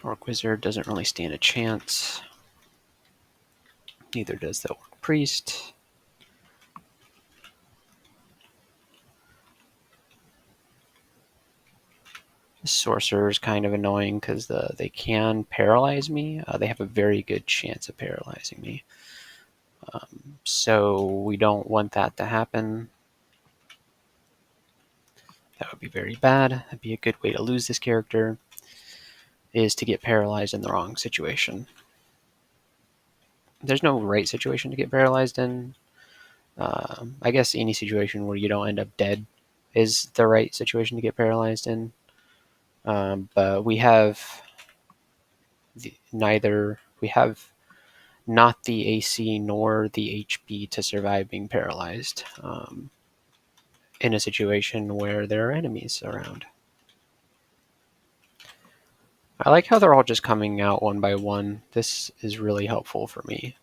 Orc Wizard doesn't really stand a chance. Neither does the Orc Priest. The Sorcerer is kind of annoying because they can paralyze me. They have a very good chance of paralyzing me. So we don't want that to happen. That would be very bad. That'd be a good way to lose this character, is to get paralyzed in the wrong situation. There's no right situation to get paralyzed in. I guess any situation where you don't end up dead is the right situation to get paralyzed in. But we have neither. We have not the AC nor the HP to survive being paralyzed in a situation where there are enemies around. I like how they're all just coming out one by one. This is really helpful for me.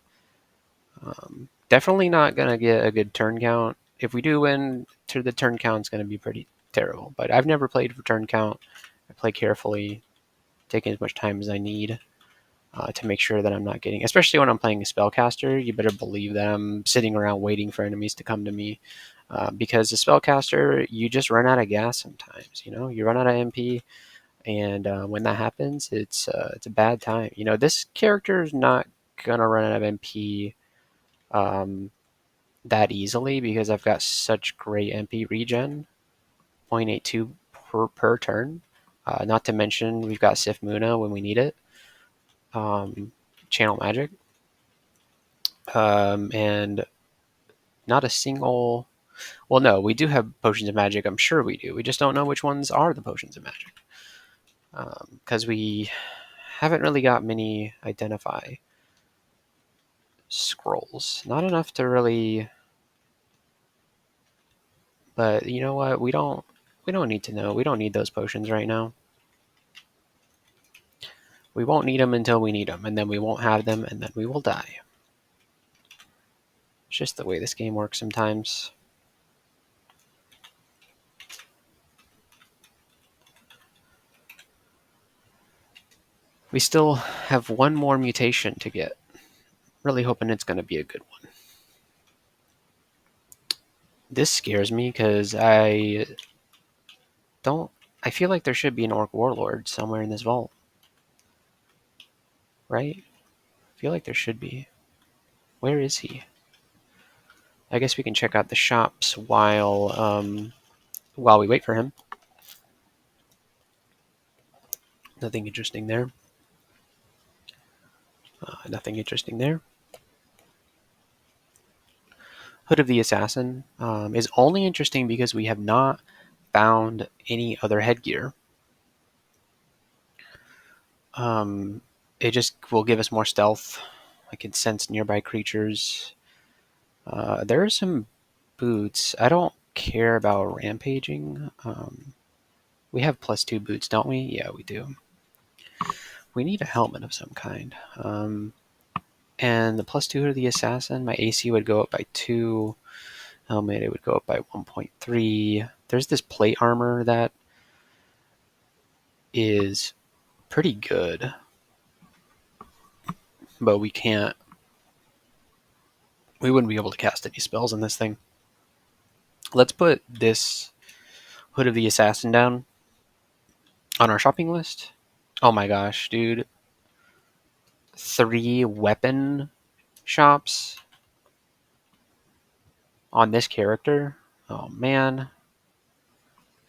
Definitely not going to get a good turn count. If we do win, the turn count is going to be pretty terrible. But I've never played for turn count. I play carefully, taking as much time as I need to make sure that I'm not getting, especially when I'm playing a spellcaster, you better believe that I'm sitting around waiting for enemies to come to me. Because a spellcaster, you just run out of gas sometimes. You run out of MP, and when that happens, it's a bad time. This character is not gonna run out of MP that easily because I've got such great MP regen, 0.82 per turn. Not to mention we've got Sif Muna when we need it. Channel Magic. And not a single... Well, no, we do have Potions of Magic. I'm sure we do. We just don't know which ones are the Potions of Magic. Because we haven't really got many identify scrolls. Not enough to really... But you know what? We don't need to know. We don't need those potions right now. We won't need them until we need them, and then we won't have them, and then we will die. It's just the way this game works sometimes. We still have one more mutation to get. Really hoping it's going to be a good one. This scares me because I feel like there should be an Orc Warlord somewhere in this vault. Right? I feel like there should be. Where is he? I guess we can check out the shops while we wait for him. Nothing interesting there. Nothing interesting there. Hood of the Assassin is only interesting because we have not found any other headgear. It just will give us more stealth. I can sense nearby creatures. There are some boots. I don't care about rampaging. We have +2 boots, don't we? Yeah, we do. We need a helmet of some kind. And the +2 of the Assassin, my AC would go up by 2. Helmet, it would go up by 1.3. There's this plate armor that is pretty good, but we wouldn't be able to cast any spells on this thing. Let's put this Hood of the Assassin down on our shopping list. Oh my gosh, dude. 3 weapon shops on this character. Oh man.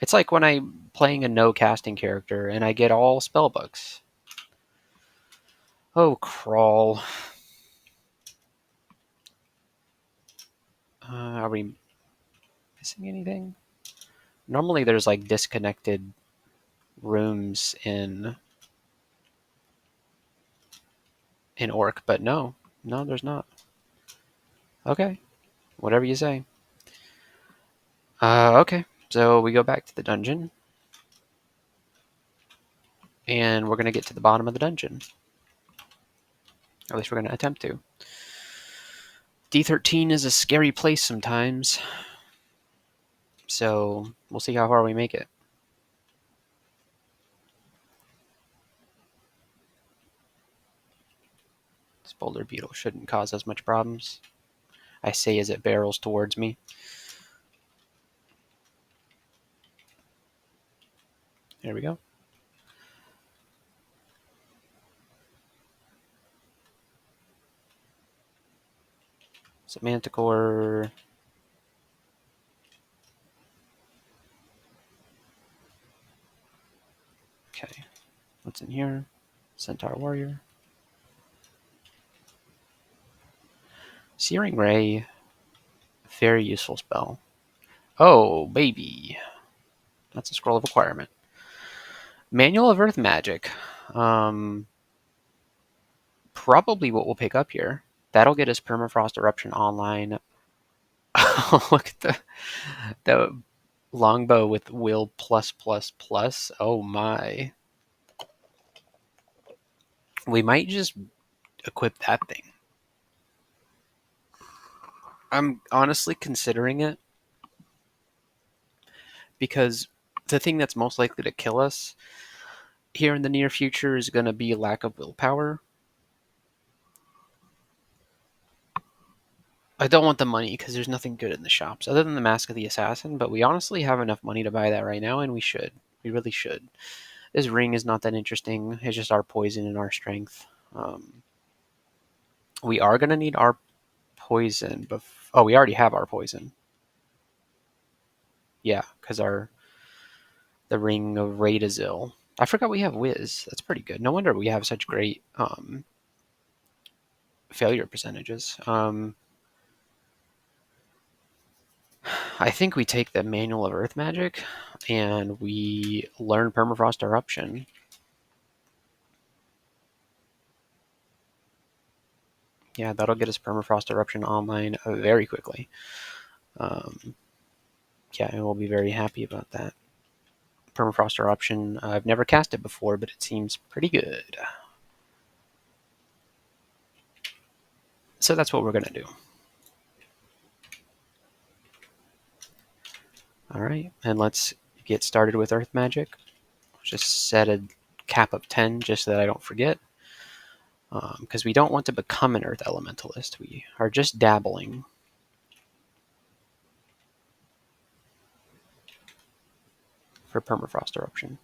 It's like when I'm playing a no casting character and I get all spell books. Oh, crawl. Are we missing anything? Normally there's like disconnected rooms in Orc, but no, there's not. Okay, whatever you say. Okay, so we go back to the dungeon, and we're gonna get to the bottom of the dungeon. At least we're gonna attempt to. D13 is a scary place sometimes, so we'll see how far we make it. This boulder beetle shouldn't cause us much problems. I say as it barrels towards me. There we go. So Manticore. Okay, what's in here? Centaur Warrior. Searing Ray. Very useful spell. Oh, baby. That's a scroll of acquirement. Manual of Earth Magic. Probably what we'll pick up here. That'll get us Permafrost Eruption online. Look at the longbow with will +++. Oh my. We might just equip that thing. I'm honestly considering it because the thing that's most likely to kill us here in the near future is going to be lack of willpower. I don't want the money because there's nothing good in the shops other than the Mask of the Assassin, but we honestly have enough money to buy that right now, and we should. We really should. This ring is not that interesting. It's just our poison and our strength. We are going to need our poison. Oh, we already have our poison. Yeah, because the Ring of Radazil. I forgot we have Wiz. That's pretty good. No wonder we have such great failure percentages. I think we take the Manual of Earth Magic and we learn Permafrost Eruption. Yeah, that'll get us Permafrost Eruption online very quickly. Yeah, and we'll be very happy about that. Permafrost Eruption, I've never cast it before, but it seems pretty good. So that's what we're going to do. All right, and let's get started with Earth Magic. Just set a cap of 10 just so that I don't forget. Because we don't want to become an Earth Elementalist. We are just dabbling. For Permafrost Eruption.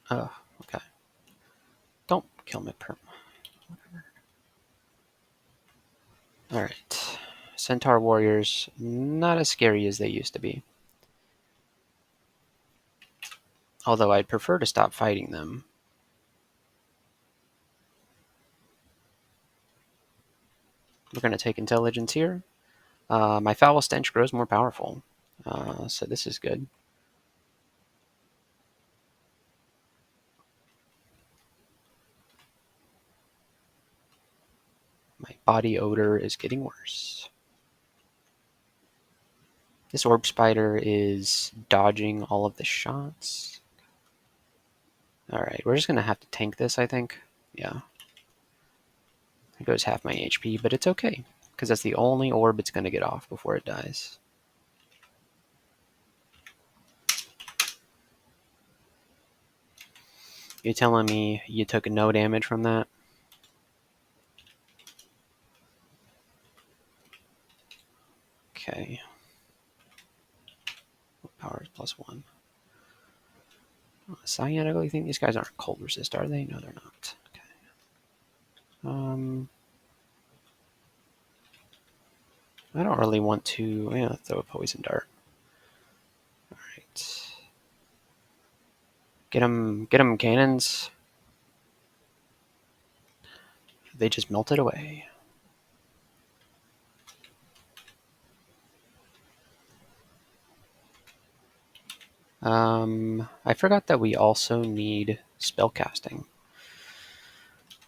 Oh, okay. Don't kill my perm. Whatever. Alright. Centaur warriors, not as scary as they used to be. Although I'd prefer to stop fighting them. We're going to take intelligence here. My foul stench grows more powerful. So this is good. My body odor is getting worse. This orb spider is dodging all of the shots. Alright, we're just going to have to tank this, I think. Yeah. It goes half my HP, but it's okay, because that's the only orb it's going to get off before it dies. You telling me you took no damage from that? Okay. Power is +1. Cyanical, you think these guys aren't cold resist, are they? No, they're not. Okay. I don't really want to throw a poison dart. Alright. Get them cannons. They just melted away. I forgot that we also need spellcasting.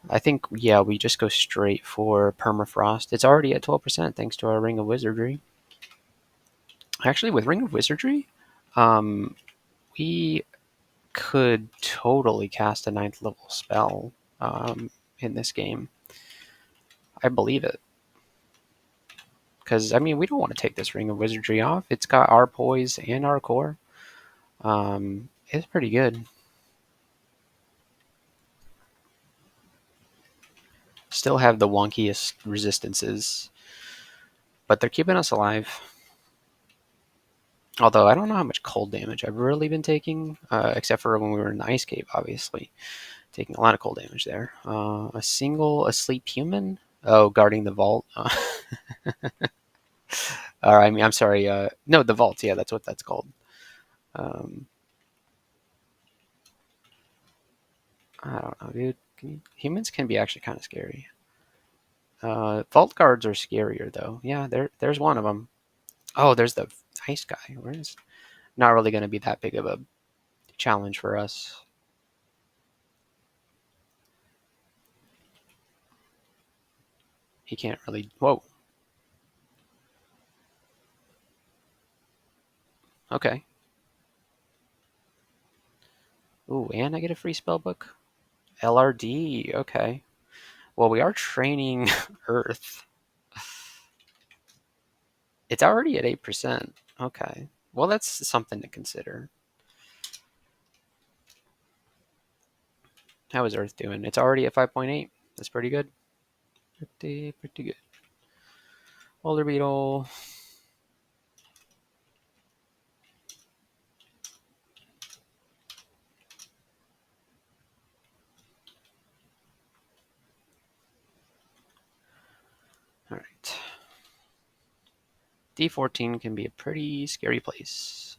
I think, yeah, we just go straight for Permafrost. It's already at 12% thanks to our Ring of Wizardry. Actually, with Ring of Wizardry, we could totally cast a 9th level spell in this game. I believe it. Because, I mean, we don't want to take this Ring of Wizardry off. It's got our poise and our core. It's pretty good. Still have the wonkiest resistances, but they're keeping us alive. Although I don't know how much cold damage I've really been taking, except for when we were in the Ice Cave, obviously. Taking a lot of cold damage there. A single asleep human? Oh, guarding the vault. Or, I mean, I'm sorry. No, the vault. Yeah, that's what that's called. I don't know, dude. Humans can be actually kind of scary. Vault guards are scarier, though. Yeah, there's one of them. Oh, there's the ice guy. Where's not really going to be that big of a challenge for us. He can't really. Whoa. Okay. Ooh, and I get a free spell book. LRD. Okay. Well, we are training Earth. It's already at 8%. Okay. Well, that's something to consider. How is Earth doing? It's already at 5.8. That's pretty good. Pretty good. Boulder Beetle. All right. D14 can be a pretty scary place.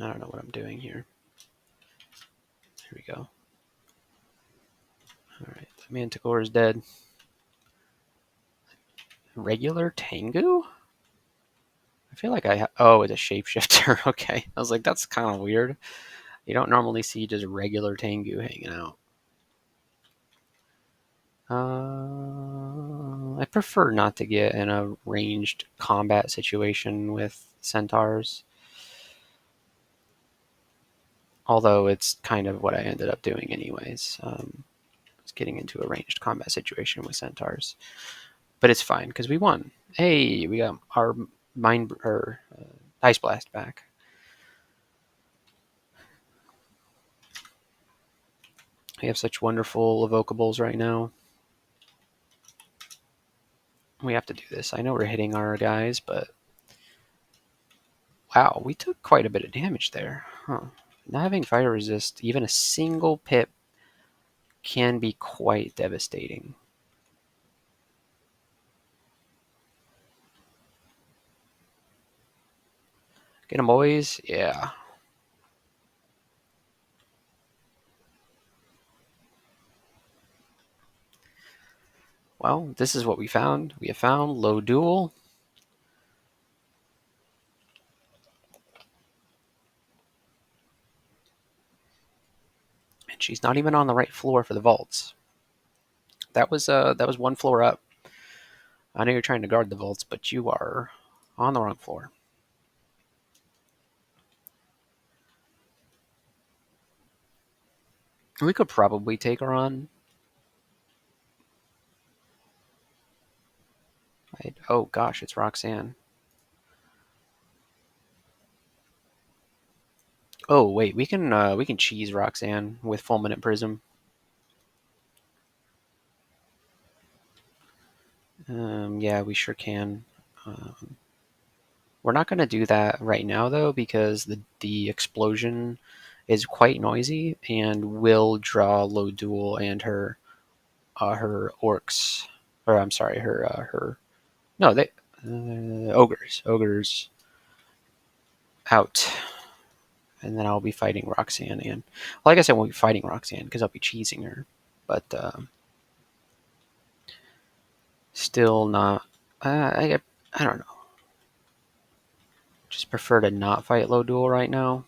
I don't know what I'm doing here. Here we go. All right, the Manticore is dead. Regular Tengu? I feel like oh, it's a shapeshifter. Okay. I was like, that's kind of weird. You don't normally see just regular Tengu hanging out. I prefer not to get in a ranged combat situation with centaurs. Although it's kind of what I ended up doing anyways. Was getting into a ranged combat situation with centaurs. But it's fine because we won. Hey, we got our mind or ice blast back. We have such wonderful evocables right now. We have to do this. I know we're hitting our guys, but wow, we took quite a bit of damage there. Huh. Not having fire resist, even a single pip, can be quite devastating. Get them, boys. Yeah. Well, this is what we found. We have found low duel. And she's not even on the right floor for the vaults. That was one floor up. I know you're trying to guard the vaults, but you are on the wrong floor. We could probably take her on. Oh gosh, it's Roxanne. Oh wait, we can cheese Roxanne with Fulminant Prism. Yeah, we sure can. Um, we're not going to do that right now though because the explosion is quite noisy and will draw low duel and her orcs, or I'm sorry, her no they ogres out, and then I'll be fighting Roxanne and well, I guess I won't be fighting Roxanne because I'll be cheesing her, but still not. I don't know. Just prefer to not fight low duel right now.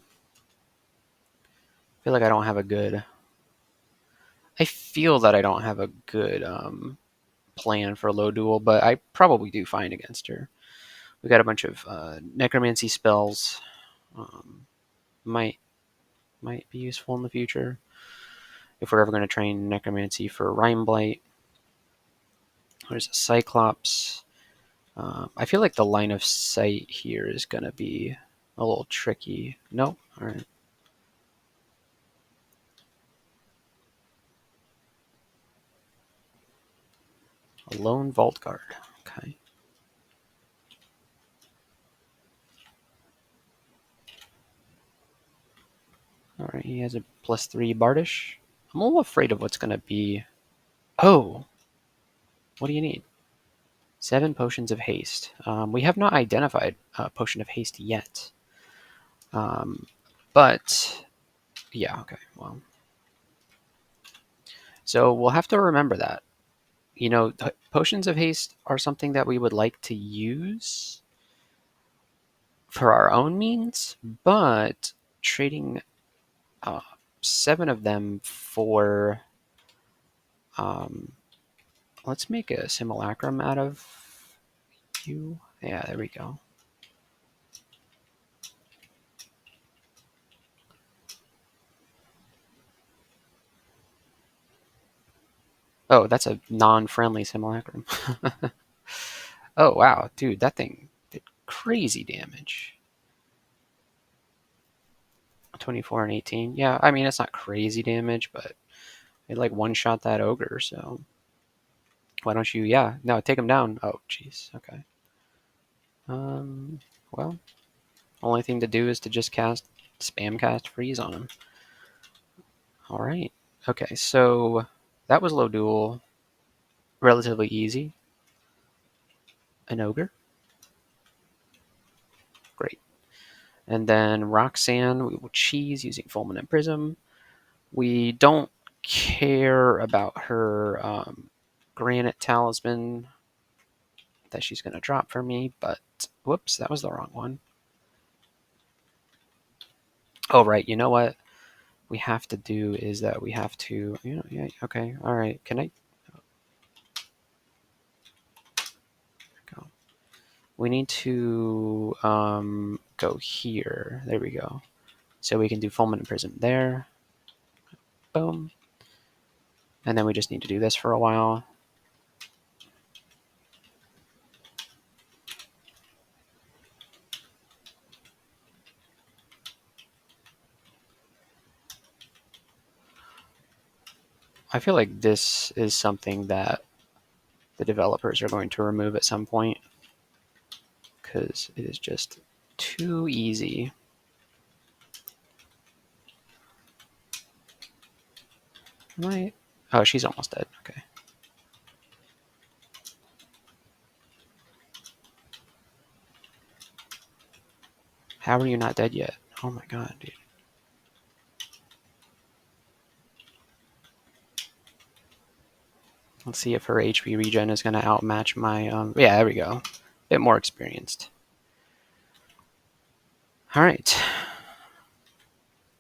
I feel like I don't have a good. I feel that I don't have a good plan for low duel, but I probably do fine against her. We got a bunch of necromancy spells. Um, might might be useful in the future if we're ever going to train necromancy for Rime Blight. There's a Cyclops. I feel like the line of sight here is going to be a little tricky. Nope. All right. A lone vault guard. Okay. All right. He has a +3 Bardish. I'm a little afraid of what's going to be. Oh, what do you need? 7 potions of haste. We have not identified a potion of haste yet. Um, but yeah, okay. Well, so we'll have to remember that. You know, potions of haste are something that we would like to use for our own means, but trading uh, 7 of them for um, let's make a simulacrum out of you. Yeah, there we go. Oh, that's a non-friendly simulacrum. Oh wow, dude, that thing did crazy damage. 24 and 18. Yeah, I mean it's not crazy damage, but it like one shot that ogre. So why don't you? Yeah, no, take him down. Oh, jeez. Okay. Um. Well, only thing to do is to just spam cast freeze on him. All right. Okay. So that was low duel. Relatively easy. An ogre. Great. And then Roxanne, we will cheese using Fulminant Prism. We don't care about her Granite Talisman that she's going to drop for me, but whoops, that was the wrong one. Oh, right. You know what we have to do is that we have to, yeah, okay, all right. Can I go? We need to go here. There we go. So we can do Fulminant Prism there. Boom. And then we just need to do this for a while. I feel like this is something that the developers are going to remove at some point because it is just too easy. Am I? Oh, she's almost dead. Okay. How are you not dead yet? Oh my god, dude. Let's see if her HP regen is going to outmatch my... yeah, there we go. A bit more experienced. Alright.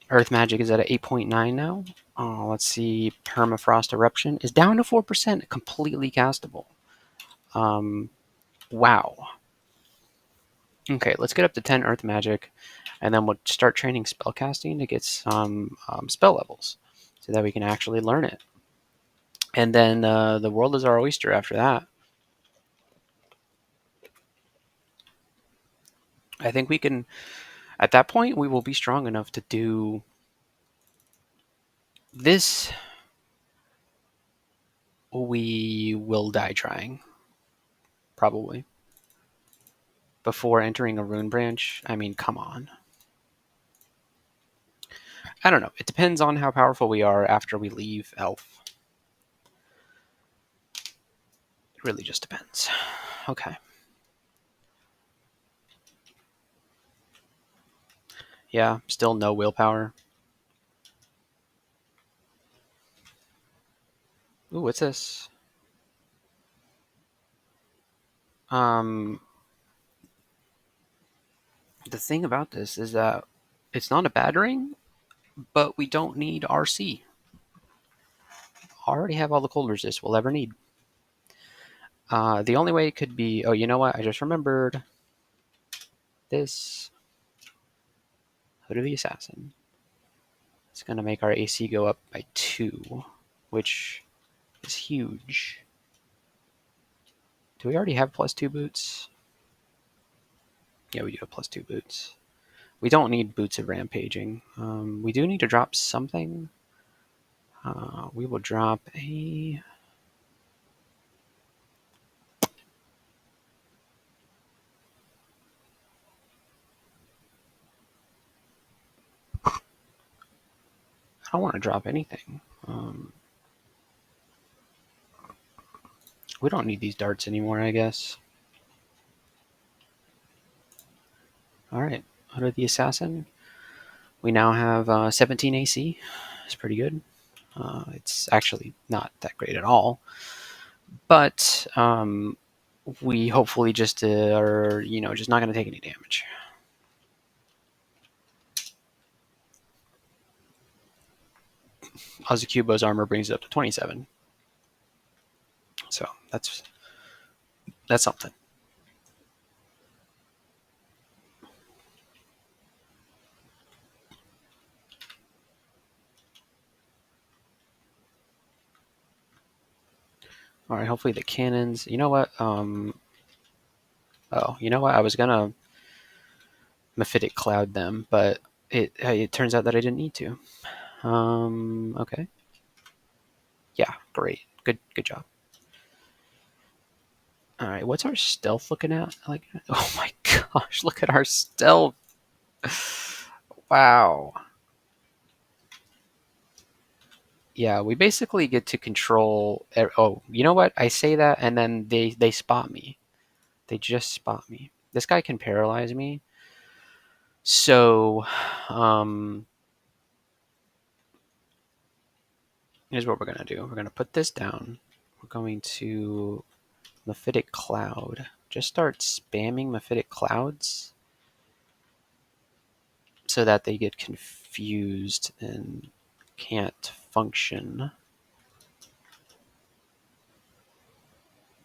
Earth Magic is at 8.9 now. Let's see. Permafrost Eruption is down to 4%. Completely castable. Wow. Okay, let's get up to 10 Earth Magic, and then we'll start training spellcasting to get some spell levels so that we can actually learn it. And then the world is our oyster after that. I think we can, at that point, we will be strong enough to do this. We will die trying, probably. Before entering a rune branch, I mean, come on. I don't know. It depends on how powerful we are after we leave Elf. It really just depends. Okay. Yeah, still no willpower. Ooh, what's this? The thing about this is that it's not a battering, but we don't need RC. Already have all the cold resist we'll ever need. The only way it could be... Oh, you know what? I just remembered. This Hood of the Assassin. It's going to make our AC go up by 2, which is huge. Do we already have +2 boots? Yeah, we do have +2 boots. We don't need boots of rampaging. We do need to drop something. We will drop a... I don't want to drop anything. We don't need these darts anymore, I guess. Alright, Hood of the Assassin. We now have 17 AC. It's pretty good. It's actually not that great at all. But we hopefully just are, just not going to take any damage. Azukubo's armor brings it up to 27. So that's something. All right, hopefully the cannons. You know what? Oh, you know what? I was gonna Mephitic Cloud them, but it turns out that I didn't need to. Okay. Yeah, great. Good job. All right, what's our stealth looking at? Like, oh my gosh, look at our stealth. Wow. Yeah, we basically get to control. Oh, you know what? I say that, and then they spot me. They just spot me. This guy can paralyze me. So, um, here's what we're gonna do. We're gonna put this down. We're going to Mephitic Cloud. Just start spamming Mephitic Clouds so that they get confused and can't function.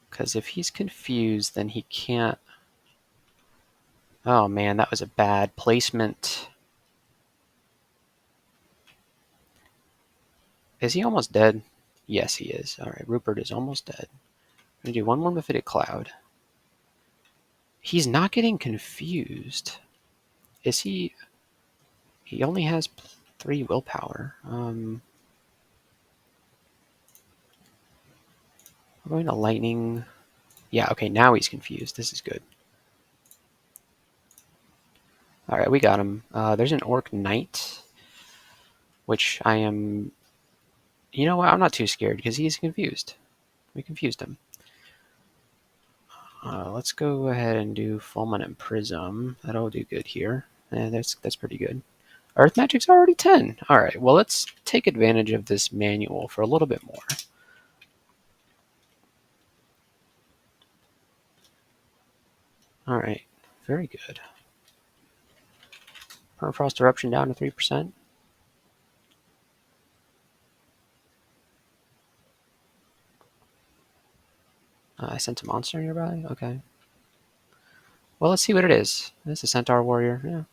Because if he's confused, then he can't. Oh man, that was a bad placement. Is he almost dead? Yes, he is. All right, Rupert is almost dead. I'm gonna do one more Mephitic Cloud. He's not getting confused. Is he? He only has 3 willpower. We're going to lightning. Yeah, okay, now he's confused. This is good. All right, we got him. There's an Orc Knight, which I am. You know what? I'm not too scared because he's confused. We confused him. Let's go ahead and do Fulminant and Prism. That'll do good here. That's pretty good. Earth Magic's already 10. All right, well, let's take advantage of this manual for a little bit more. All right, very good. Permafrost Eruption down to 3%. I sent a monster nearby? Okay. Well, let's see what it is. It's a Centaur Warrior. Yeah.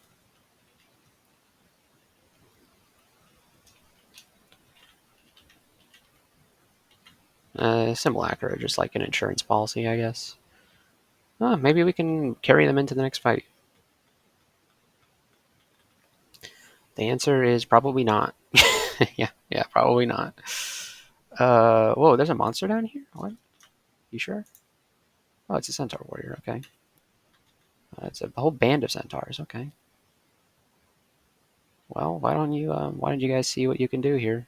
Simulacra, just like an insurance policy, I guess. Maybe we can carry them into the next fight. The answer is probably not. yeah, probably not. Whoa, there's a monster down here? What? You sure? Oh, it's a Centaur Warrior, okay. It's a whole band of Centaurs, okay. Well, why don't you guys see what you can do here?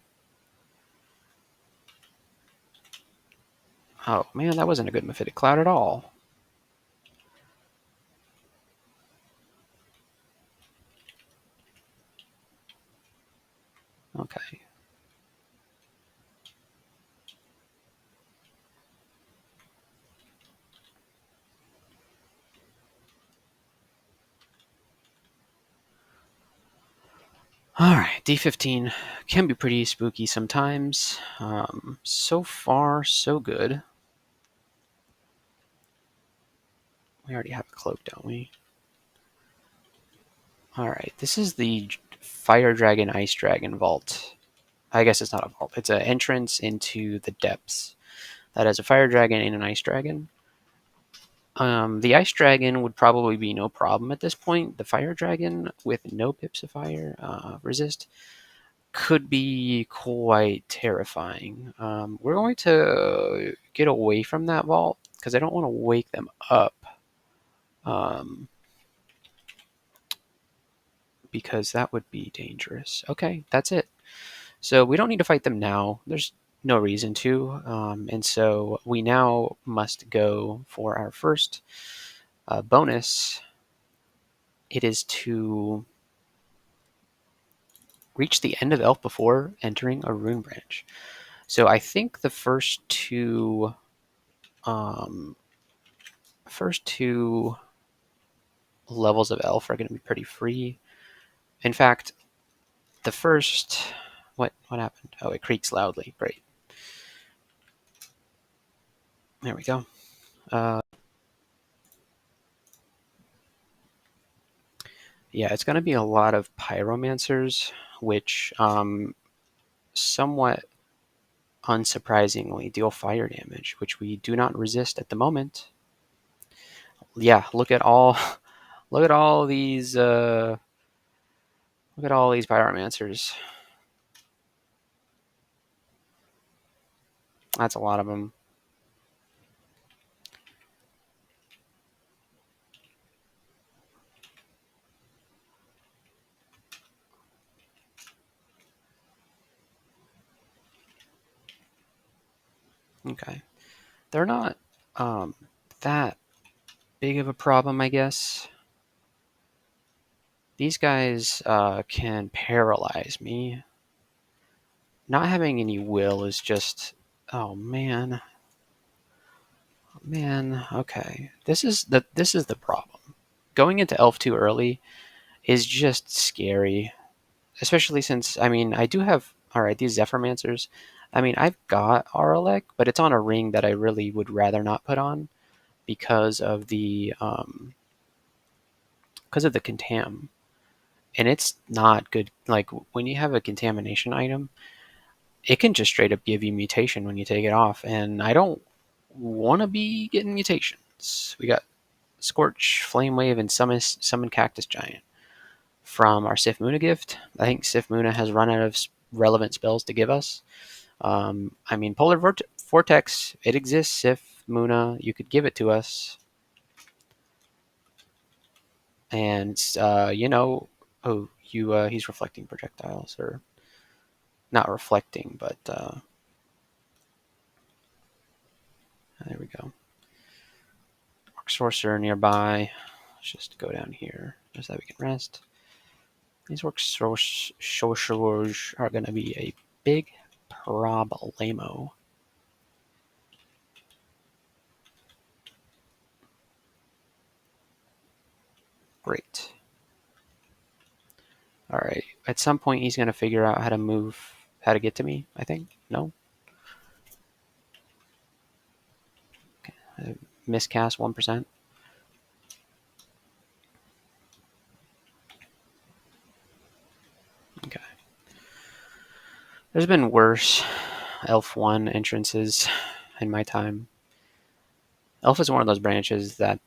Oh, man, that wasn't a good Mephitic Cloud at all. Okay. All right, D15 can be pretty spooky sometimes. So far, so good. We already have a cloak, don't we? All right, this is the Fire Dragon, Ice Dragon vault. I guess it's not a vault. It's an entrance into the depths. That has a Fire Dragon and an Ice Dragon. The Ice Dragon would probably be no problem at this point. The Fire Dragon, with no Pips of Fire resist, could be quite terrifying. We're going to get away from that vault because I don't want to wake them up. Um, because that would be dangerous. Okay, that's it. So we don't need to fight them now. There's no reason to. And so we now must go for our first bonus. It is to reach the end of Elf before entering a rune branch. So I think the um, first two levels of Elf are going to be pretty free. In fact, the first what happened? Oh, it creaks loudly. Great. There we go. Yeah, it's going to be a lot of pyromancers, which somewhat unsurprisingly deal fire damage, which we do not resist at the moment. Yeah, look at all these look at all these pyromancers. That's a lot of them. Okay. They're not that big of a problem, I guess. These guys can paralyze me. Not having any will is just... Oh, man. Man, okay. This is the problem. Going into Elf too early is just scary. Especially since, I mean, I do have... Alright, these Zephyrmancers. I mean, I've got Aralek, but it's on a ring that I really would rather not put on because of the contam. And it's not good. Like, when you have a contamination item, it can just straight up give you mutation when you take it off, and I don't want to be getting mutations. We got Scorch, Flame Wave, and Summon Cactus Giant from our Sif Muna gift. I think Sif Muna has run out of relevant spells to give us. I mean, Polar Vortex, it exists. Sif Muna, you could give it to us. And, oh, he's reflecting projectiles, or not reflecting, but there we go. Orc Sorcerer nearby. Let's just go down here just so we can rest. These Orc Sorcerers are going to be a big problemo. Great. Alright, at some point he's going to figure out how to get to me, I think. No? Okay. Miscast 1%. Okay. There's been worse Elf 1 entrances in my time. Elf is one of those branches that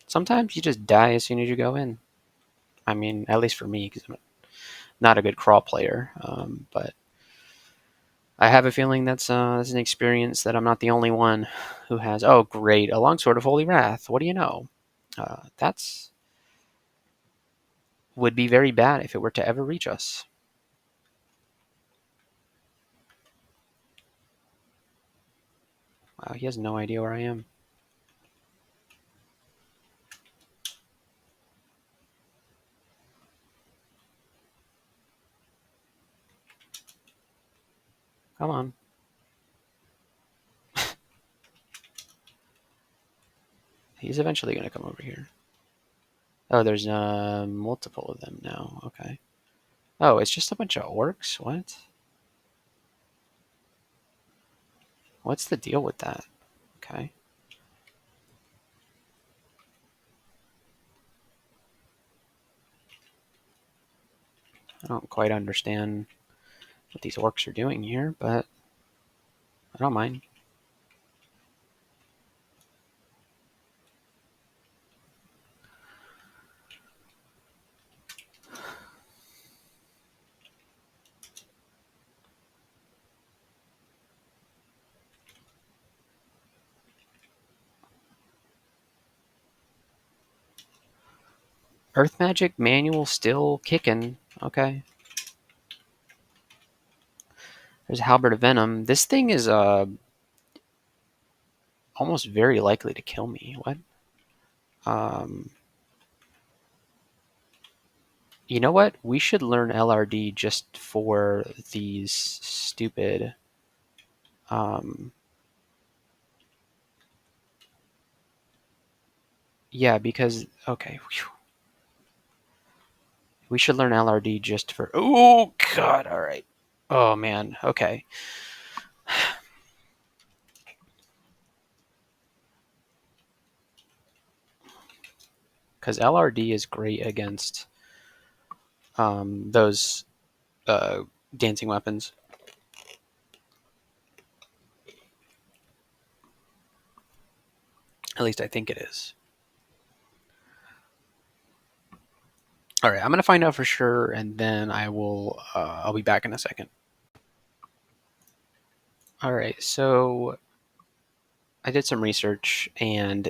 sometimes you just die as soon as you go in. I mean, at least for me, because I'm not a good crawl player. But I have a feeling that's an experience that I'm not the only one who has. Oh, great! A longsword of Holy Wrath. What do you know? That's would be very bad if it were to ever reach us. Wow, he has no idea where I am. Come on. He's eventually going to come over here. Oh, there's multiple of them now. Okay. Oh, it's just a bunch of orcs? What? What's the deal with that? Okay. I don't quite understand what these orcs are doing here, but I don't mind. Earth Magic manual still kicking. Okay. There's Halberd of Venom. This thing is almost very likely to kill me. What? You know what? We should learn LRD just for these stupid... yeah, because... Okay. Whew. We should learn LRD just for... Oh, God. All right. Oh, man. Okay. Because LRD is great against those dancing weapons. At least I think it is. All right, I'm gonna find out for sure, and then I'll be back in a second. All right, so I did some research, and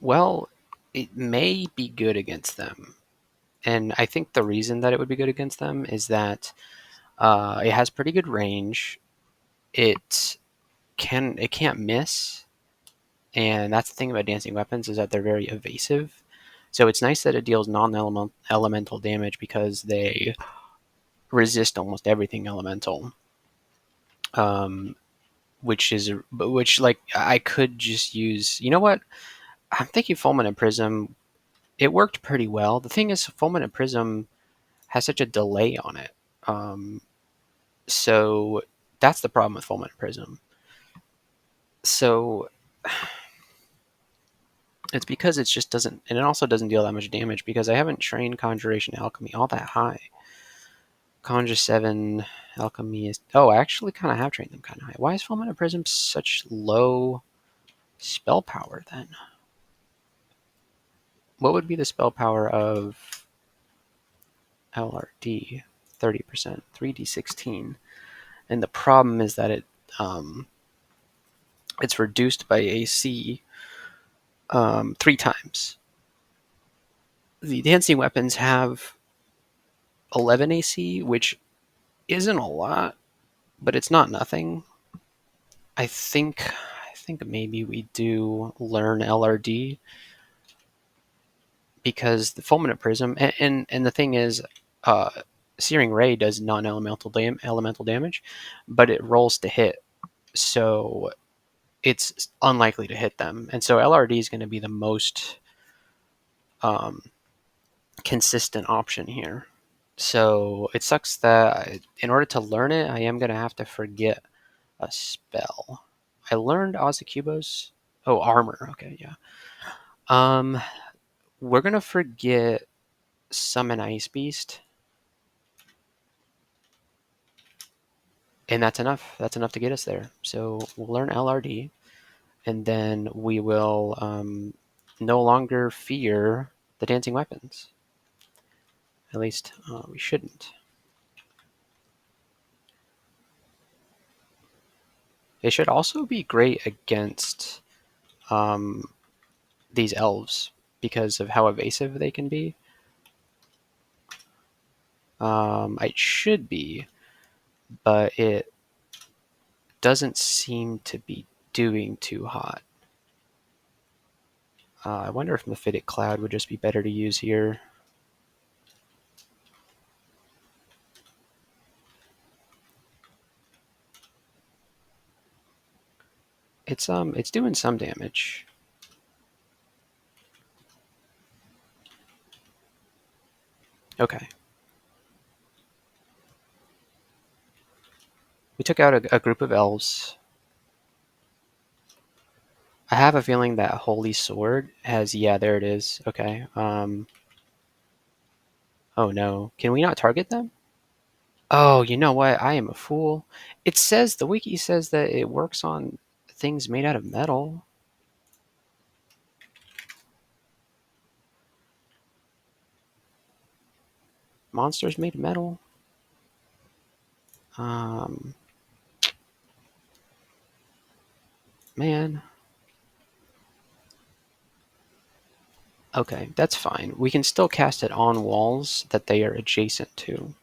well, it may be good against them. And I think the reason that it would be good against them is that it has pretty good range. it can't miss, and that's the thing about dancing weapons is that they're very evasive. So it's nice that it deals non-elemental damage because they resist almost everything elemental. Um, which like I could just use. You know what? I'm thinking Fulminant Prism. It worked pretty well. The thing is, Fulminant Prism has such a delay on it. Um, so that's the problem with Fulminant Prism. So it's because it just doesn't, and it also doesn't deal that much damage because I haven't trained Conjuration Alchemy all that high. Conjure 7, Alchemy is. Oh, I actually kind of have trained them kind of high. Why is Fulminant Prism such low spell power then? What would be the spell power of LRD? 30%, 3d16. And the problem is that it's reduced by AC 3 times. The dancing weapons have 11 AC, which isn't a lot, but it's not nothing. I think maybe we do learn LRD because the Fulminant Prism and the thing is, uh, Searing Ray does elemental damage, but it rolls to hit, so it's unlikely to hit them, and so LRD is going to be the most um, consistent option here. So it sucks that in order to learn it, I am going to have to forget a spell. I learned Ozakubos. Oh, armor. Okay, yeah. Um, we're gonna forget Summon Ice Beast, and that's enough. That's enough to get us there. So we'll learn LRD, and then we will no longer fear the dancing weapons. At least we shouldn't. It should also be great against um, these elves because of how evasive they can be. It should be, but it doesn't seem to be doing too hot. I wonder if Mephitic Cloud would just be better to use here. It's doing some damage. Okay. We took out a group of elves. I have a feeling that Holy Sword has, yeah, there it is. Okay. Oh no. Can we not target them? Oh, you know what? I am a fool. It says, the wiki says that it works on things made out of metal. Monsters made of metal. Um, man. Okay, that's fine. We can still cast it on walls that they are adjacent to.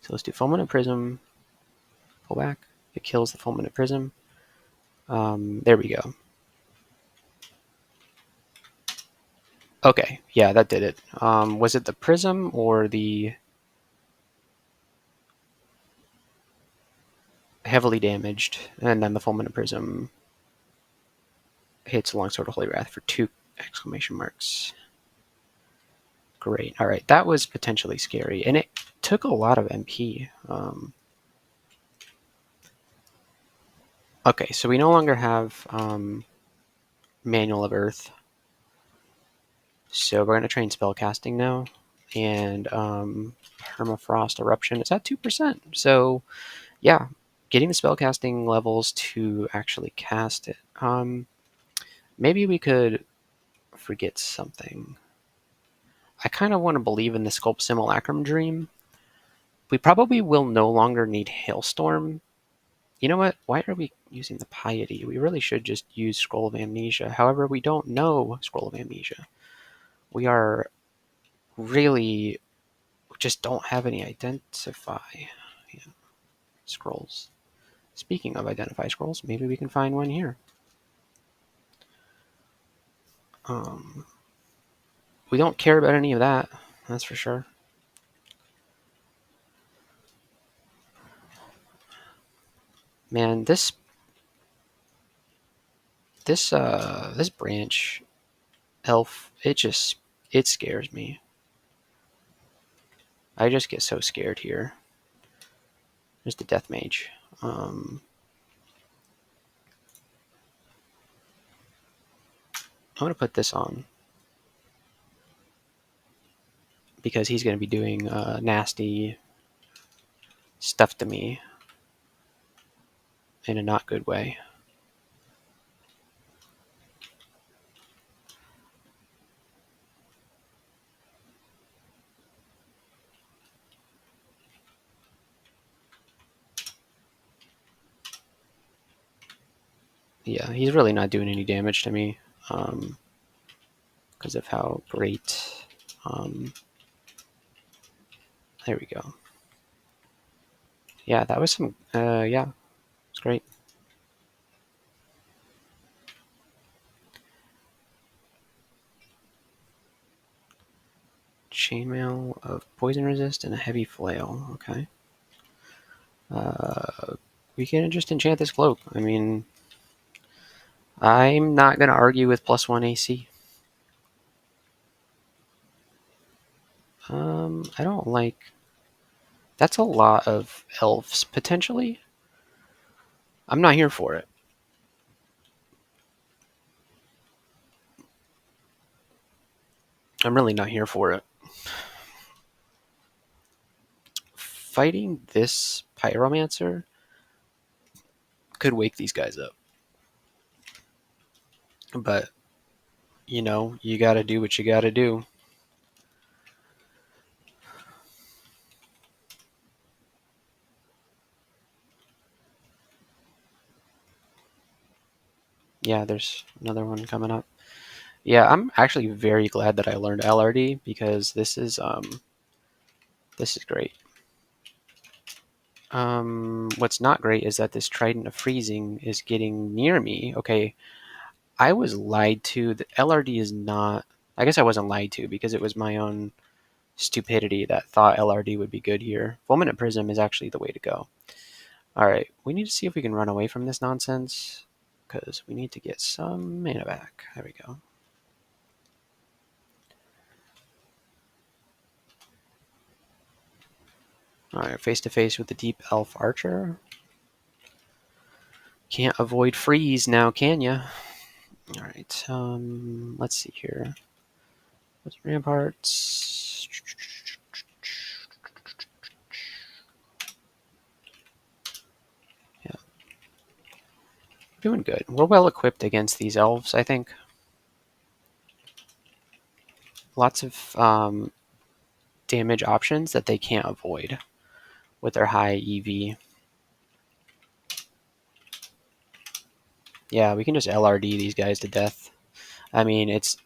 So let's do Fulminant Prism. Pull back. It kills the Fulminant Prism. There we go. Okay, yeah, that did it. Was it the Prism or the heavily damaged? And then the Fulminant Prism hits Longsword of Holy Wrath for 2 exclamation marks. Great. All right, that was potentially scary, and it took a lot of MP. Okay, so we no longer have Manual of Earth. So we're going to train spellcasting now. And Permafrost Eruption is at 2%. So yeah, getting the spellcasting levels to actually cast it. Maybe we could forget something. I kind of want to believe in the Sculpt Simulacrum Dream. We probably will no longer need Hailstorm. You know what? Why are we using the Piety? We really should just use Scroll of Amnesia. However, we don't know Scroll of Amnesia. We are really just don't have any identify. Yeah. scrolls. Speaking of identify scrolls, maybe we can find one here. We don't care about any of that, that's for sure. Man, this branch elf, it scares me. I just get so scared here. There's the death mage. I'm gonna put this on because he's gonna be doing nasty stuff to me in a not good way. Yeah, he's really not doing any damage to me because of how great. There we go. Yeah, that was some. Yeah, it's great. Chainmail of poison resist and a heavy flail. Okay. We can just enchant this cloak. I mean, I'm not going to argue with +1 AC. I don't like. That's a lot of elves, potentially. I'm not here for it. I'm really not here for it. Fighting this pyromancer could wake these guys up. But, you gotta do what you gotta do. Yeah, there's another one coming up. Yeah, I'm actually very glad that I learned LRD because this is great. What's not great is that this Trident of Freezing is getting near me. Okay, I was lied to. The LRD is not. I guess I wasn't lied to because it was my own stupidity that thought LRD would be good here. Fulminant Prism is actually the way to go. All right, we need to see if we can run away from this nonsense because we need to get some mana back. There we go. All right, face to face with the Deep Elf Archer. Can't avoid freeze now, can ya? All right, let's see here. What's ramparts? Yeah, doing good. We're well equipped against these elves, I think. Lots of damage options that they can't avoid with their high EV. Yeah, we can just LRD these guys to death. I mean, it's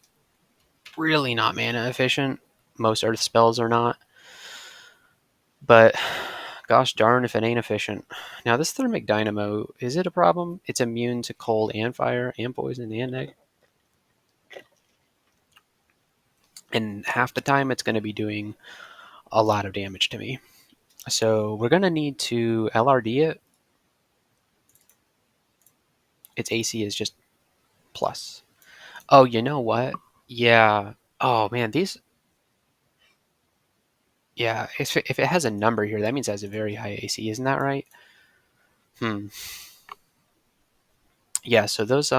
really not mana efficient. Most earth spells are not. But gosh darn if it ain't efficient. Now this Thermic Dynamo, is it a problem? It's immune to cold and fire and poison and neg. And half the time it's going to be doing a lot of damage to me. So we're going to need to LRD it. Its AC is just plus. Oh, you know what? Yeah. Oh man, these. Yeah, if it has a number here, that means it has a very high AC. Isn't that right? Yeah. So those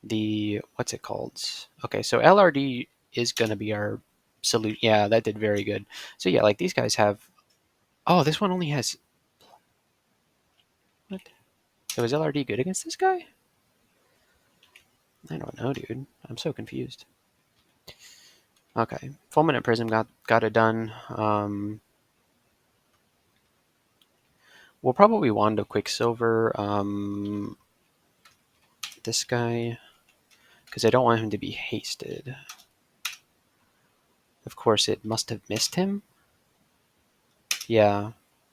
the what's it called? Okay, so LRD is gonna be our solution. Yeah, that did very good. So yeah, like these guys have. Oh, this one only has. What? So is LRD good against this guy? I don't know, dude. I'm so confused. Okay, Fulminant Prism got it done. We'll probably Wand of Quicksilver this guy because I don't want him to be hasted. Of course, it must have missed him. Yeah,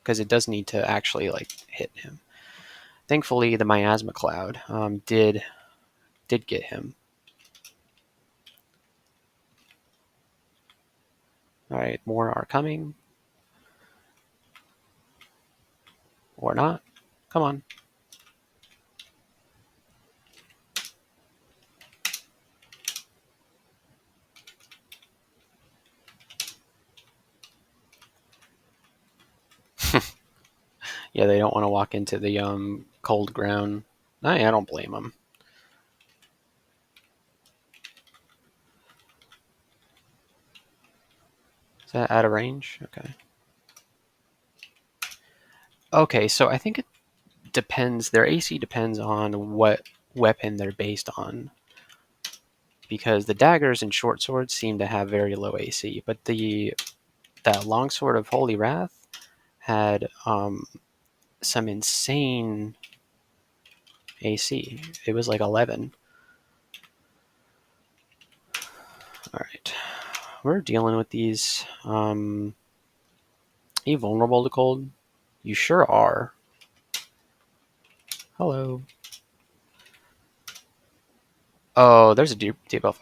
because it does need to actually like hit him. Thankfully, the miasma cloud did get him. All right, more are coming or not. Come on. Yeah, they don't want to walk into the cold ground. I don't blame them. Is that out of range? Okay. Okay, so I think it depends. Their AC depends on what weapon they're based on. Because the daggers and short swords seem to have very low AC, but that longsword of Holy Wrath had some insane AC. It was like 11. All right, we're dealing with these. Are you vulnerable to cold? You sure are. Hello. Oh, there's a debuff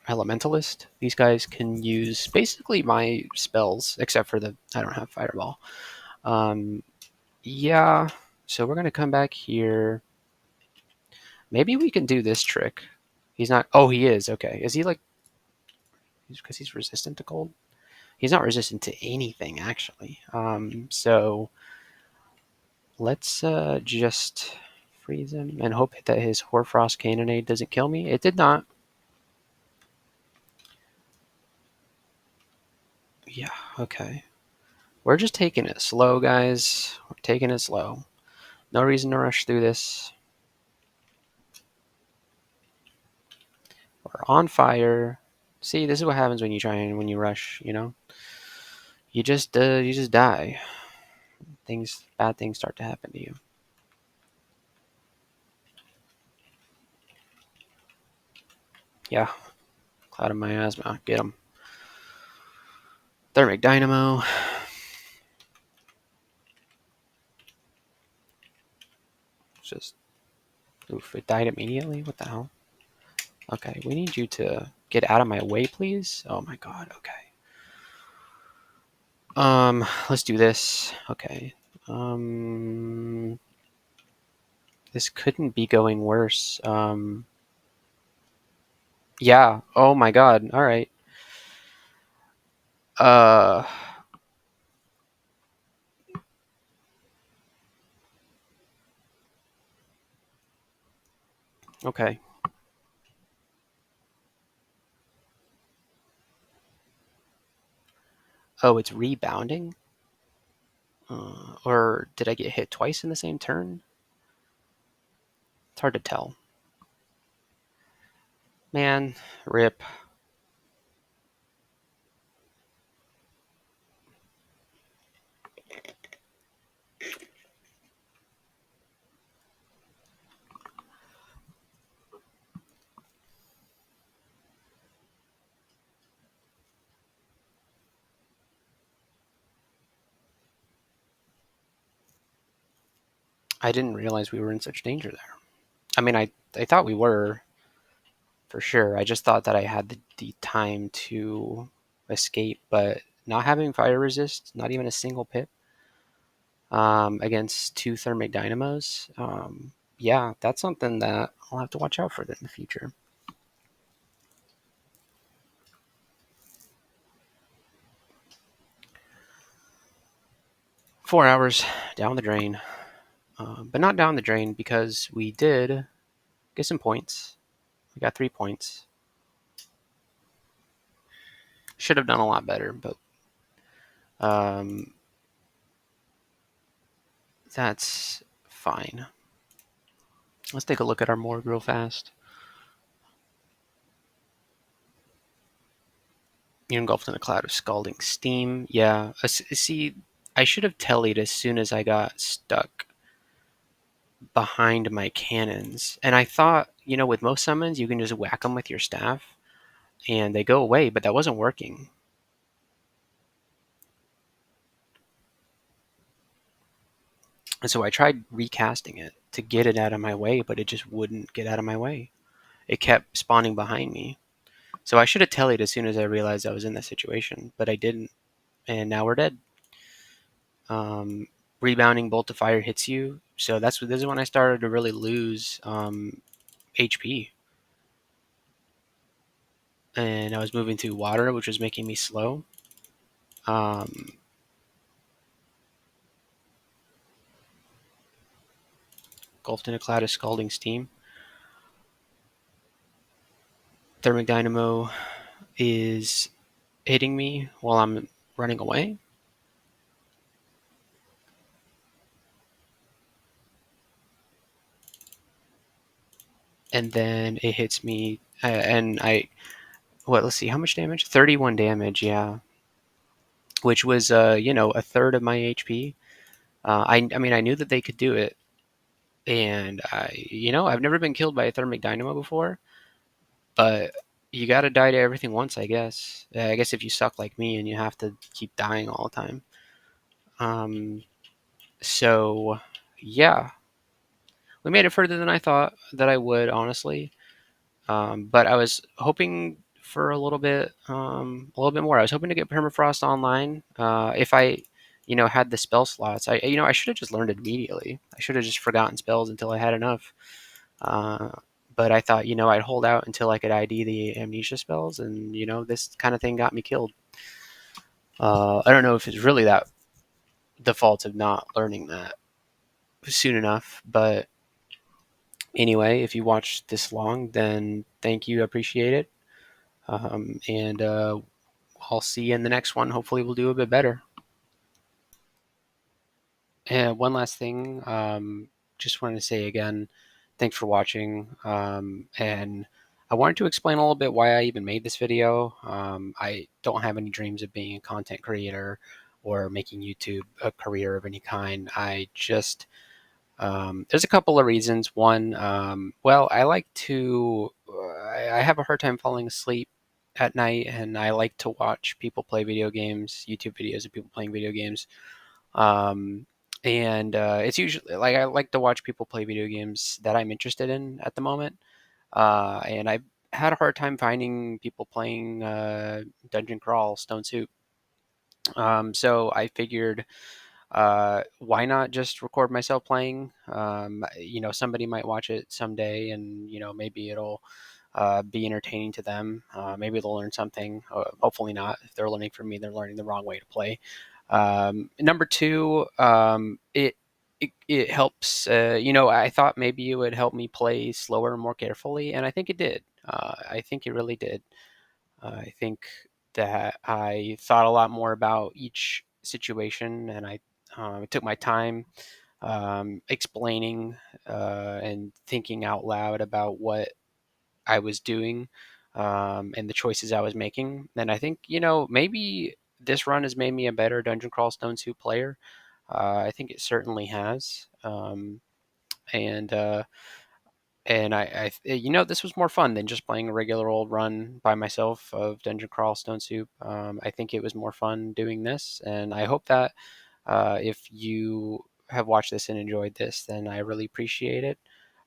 Elementalist. These guys can use basically my spells, except for I don't have Fireball. Yeah, so we're going to come back here. Maybe we can do this trick. He's not. Oh, he is. Okay. Is he like. Because he's resistant to cold? He's not resistant to anything, actually. So let's just freeze him and hope that his Hoarfrost Cannonade doesn't kill me. It did not. Yeah, okay. We're just taking it slow, guys. We're taking it slow. No reason to rush through this. We're on fire. See, this is what happens when you rush, you know? You just die. Bad things start to happen to you. Yeah, Cloud of Miasma, get him. Thermic Dynamo. Just, oof, it died immediately? What the hell? Okay, we need you to get out of my way, please. Oh my god, okay. Let's do this. Okay. This couldn't be going worse. Yeah. Oh my god. All right. Uh, okay. Oh, it's rebounding? Or did I get hit twice in the same turn? It's hard to tell. Man, rip. I didn't realize we were in such danger there. I mean, I thought we were, for sure. I just thought that I had the time to escape, but not having fire resist, not even a single pip, against two thermic dynamos, yeah, that's something that I'll have to watch out for in the future. $4 down the drain, but not down the drain because we did get some points. We got 3 points. Should have done a lot better, but um, that's fine. Let's take a look at our morgue real fast. You're engulfed in a cloud of scalding steam. Yeah, see, I should have tellied as soon as I got stuck behind my cannons. And I thought, with most summons, you can just whack them with your staff and they go away, but that wasn't working. And so I tried recasting it to get it out of my way, but it just wouldn't get out of my way. It kept spawning behind me. So I should have tellied as soon as I realized I was in that situation, but I didn't, and now we're dead. Um, Rebounding bolt of fire hits you, so this is when I started to really lose HP, and I was moving through water, which was making me slow. Um, Engulfed in a cloud of scalding steam. Thermic Dynamo is hitting me while I'm running away. And then it hits me, and let's see, how much damage? 31 damage, yeah. Which was, a third of my HP. I mean, I knew that they could do it, and I've never been killed by a Thermic Dynamo before, but you gotta die to everything once, I guess. I guess if you suck like me and you have to keep dying all the time. Um, so, yeah, we made it further than I thought that I would, honestly. But I was hoping for a little bit more. I was hoping to get permafrost online. If I, had the spell slots, I should have just learned it immediately. I should have just forgotten spells until I had enough. Uh, but I thought, I'd hold out until I could ID the amnesia spells, and this kind of thing got me killed. I don't know if it's really that the fault of not learning that soon enough, but anyway, if you watched this long, then thank you, I appreciate it. And I'll see you in the next one. Hopefully, we'll do a bit better. And one last thing, just wanted to say again, thanks for watching. And I wanted to explain a little bit why I even made this video. I don't have any dreams of being a content creator or making YouTube a career of any kind. There's a couple of reasons. One, well, I like to, I have a hard time falling asleep at night, and I like to watch people play video games, YouTube videos of people playing video games. Um, and It's usually like I like to watch people play video games that I'm interested in at the moment. And I've had a hard time finding people playing Dungeon Crawl, Stone Soup. So I figured why not just record myself playing? Somebody might watch it someday, and maybe it'll be entertaining to them. Maybe they'll learn something. Hopefully not. If they're learning from me, they're learning the wrong way to play. Number two, it helps. I thought maybe it would help me play slower and more carefully, and I think it did. I think it really did. I think that I thought a lot more about each situation, and I took my time explaining and thinking out loud about what I was doing and the choices I was making. And I think, maybe this run has made me a better Dungeon Crawl Stone Soup player. I think it certainly has. And this was more fun than just playing a regular old run by myself of Dungeon Crawl Stone Soup. I think it was more fun doing this, and I hope that if you have watched this and enjoyed this, then I really appreciate it,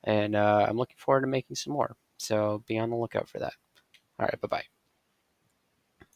and I'm looking forward to making some more. So be on the lookout for that. All right, bye bye.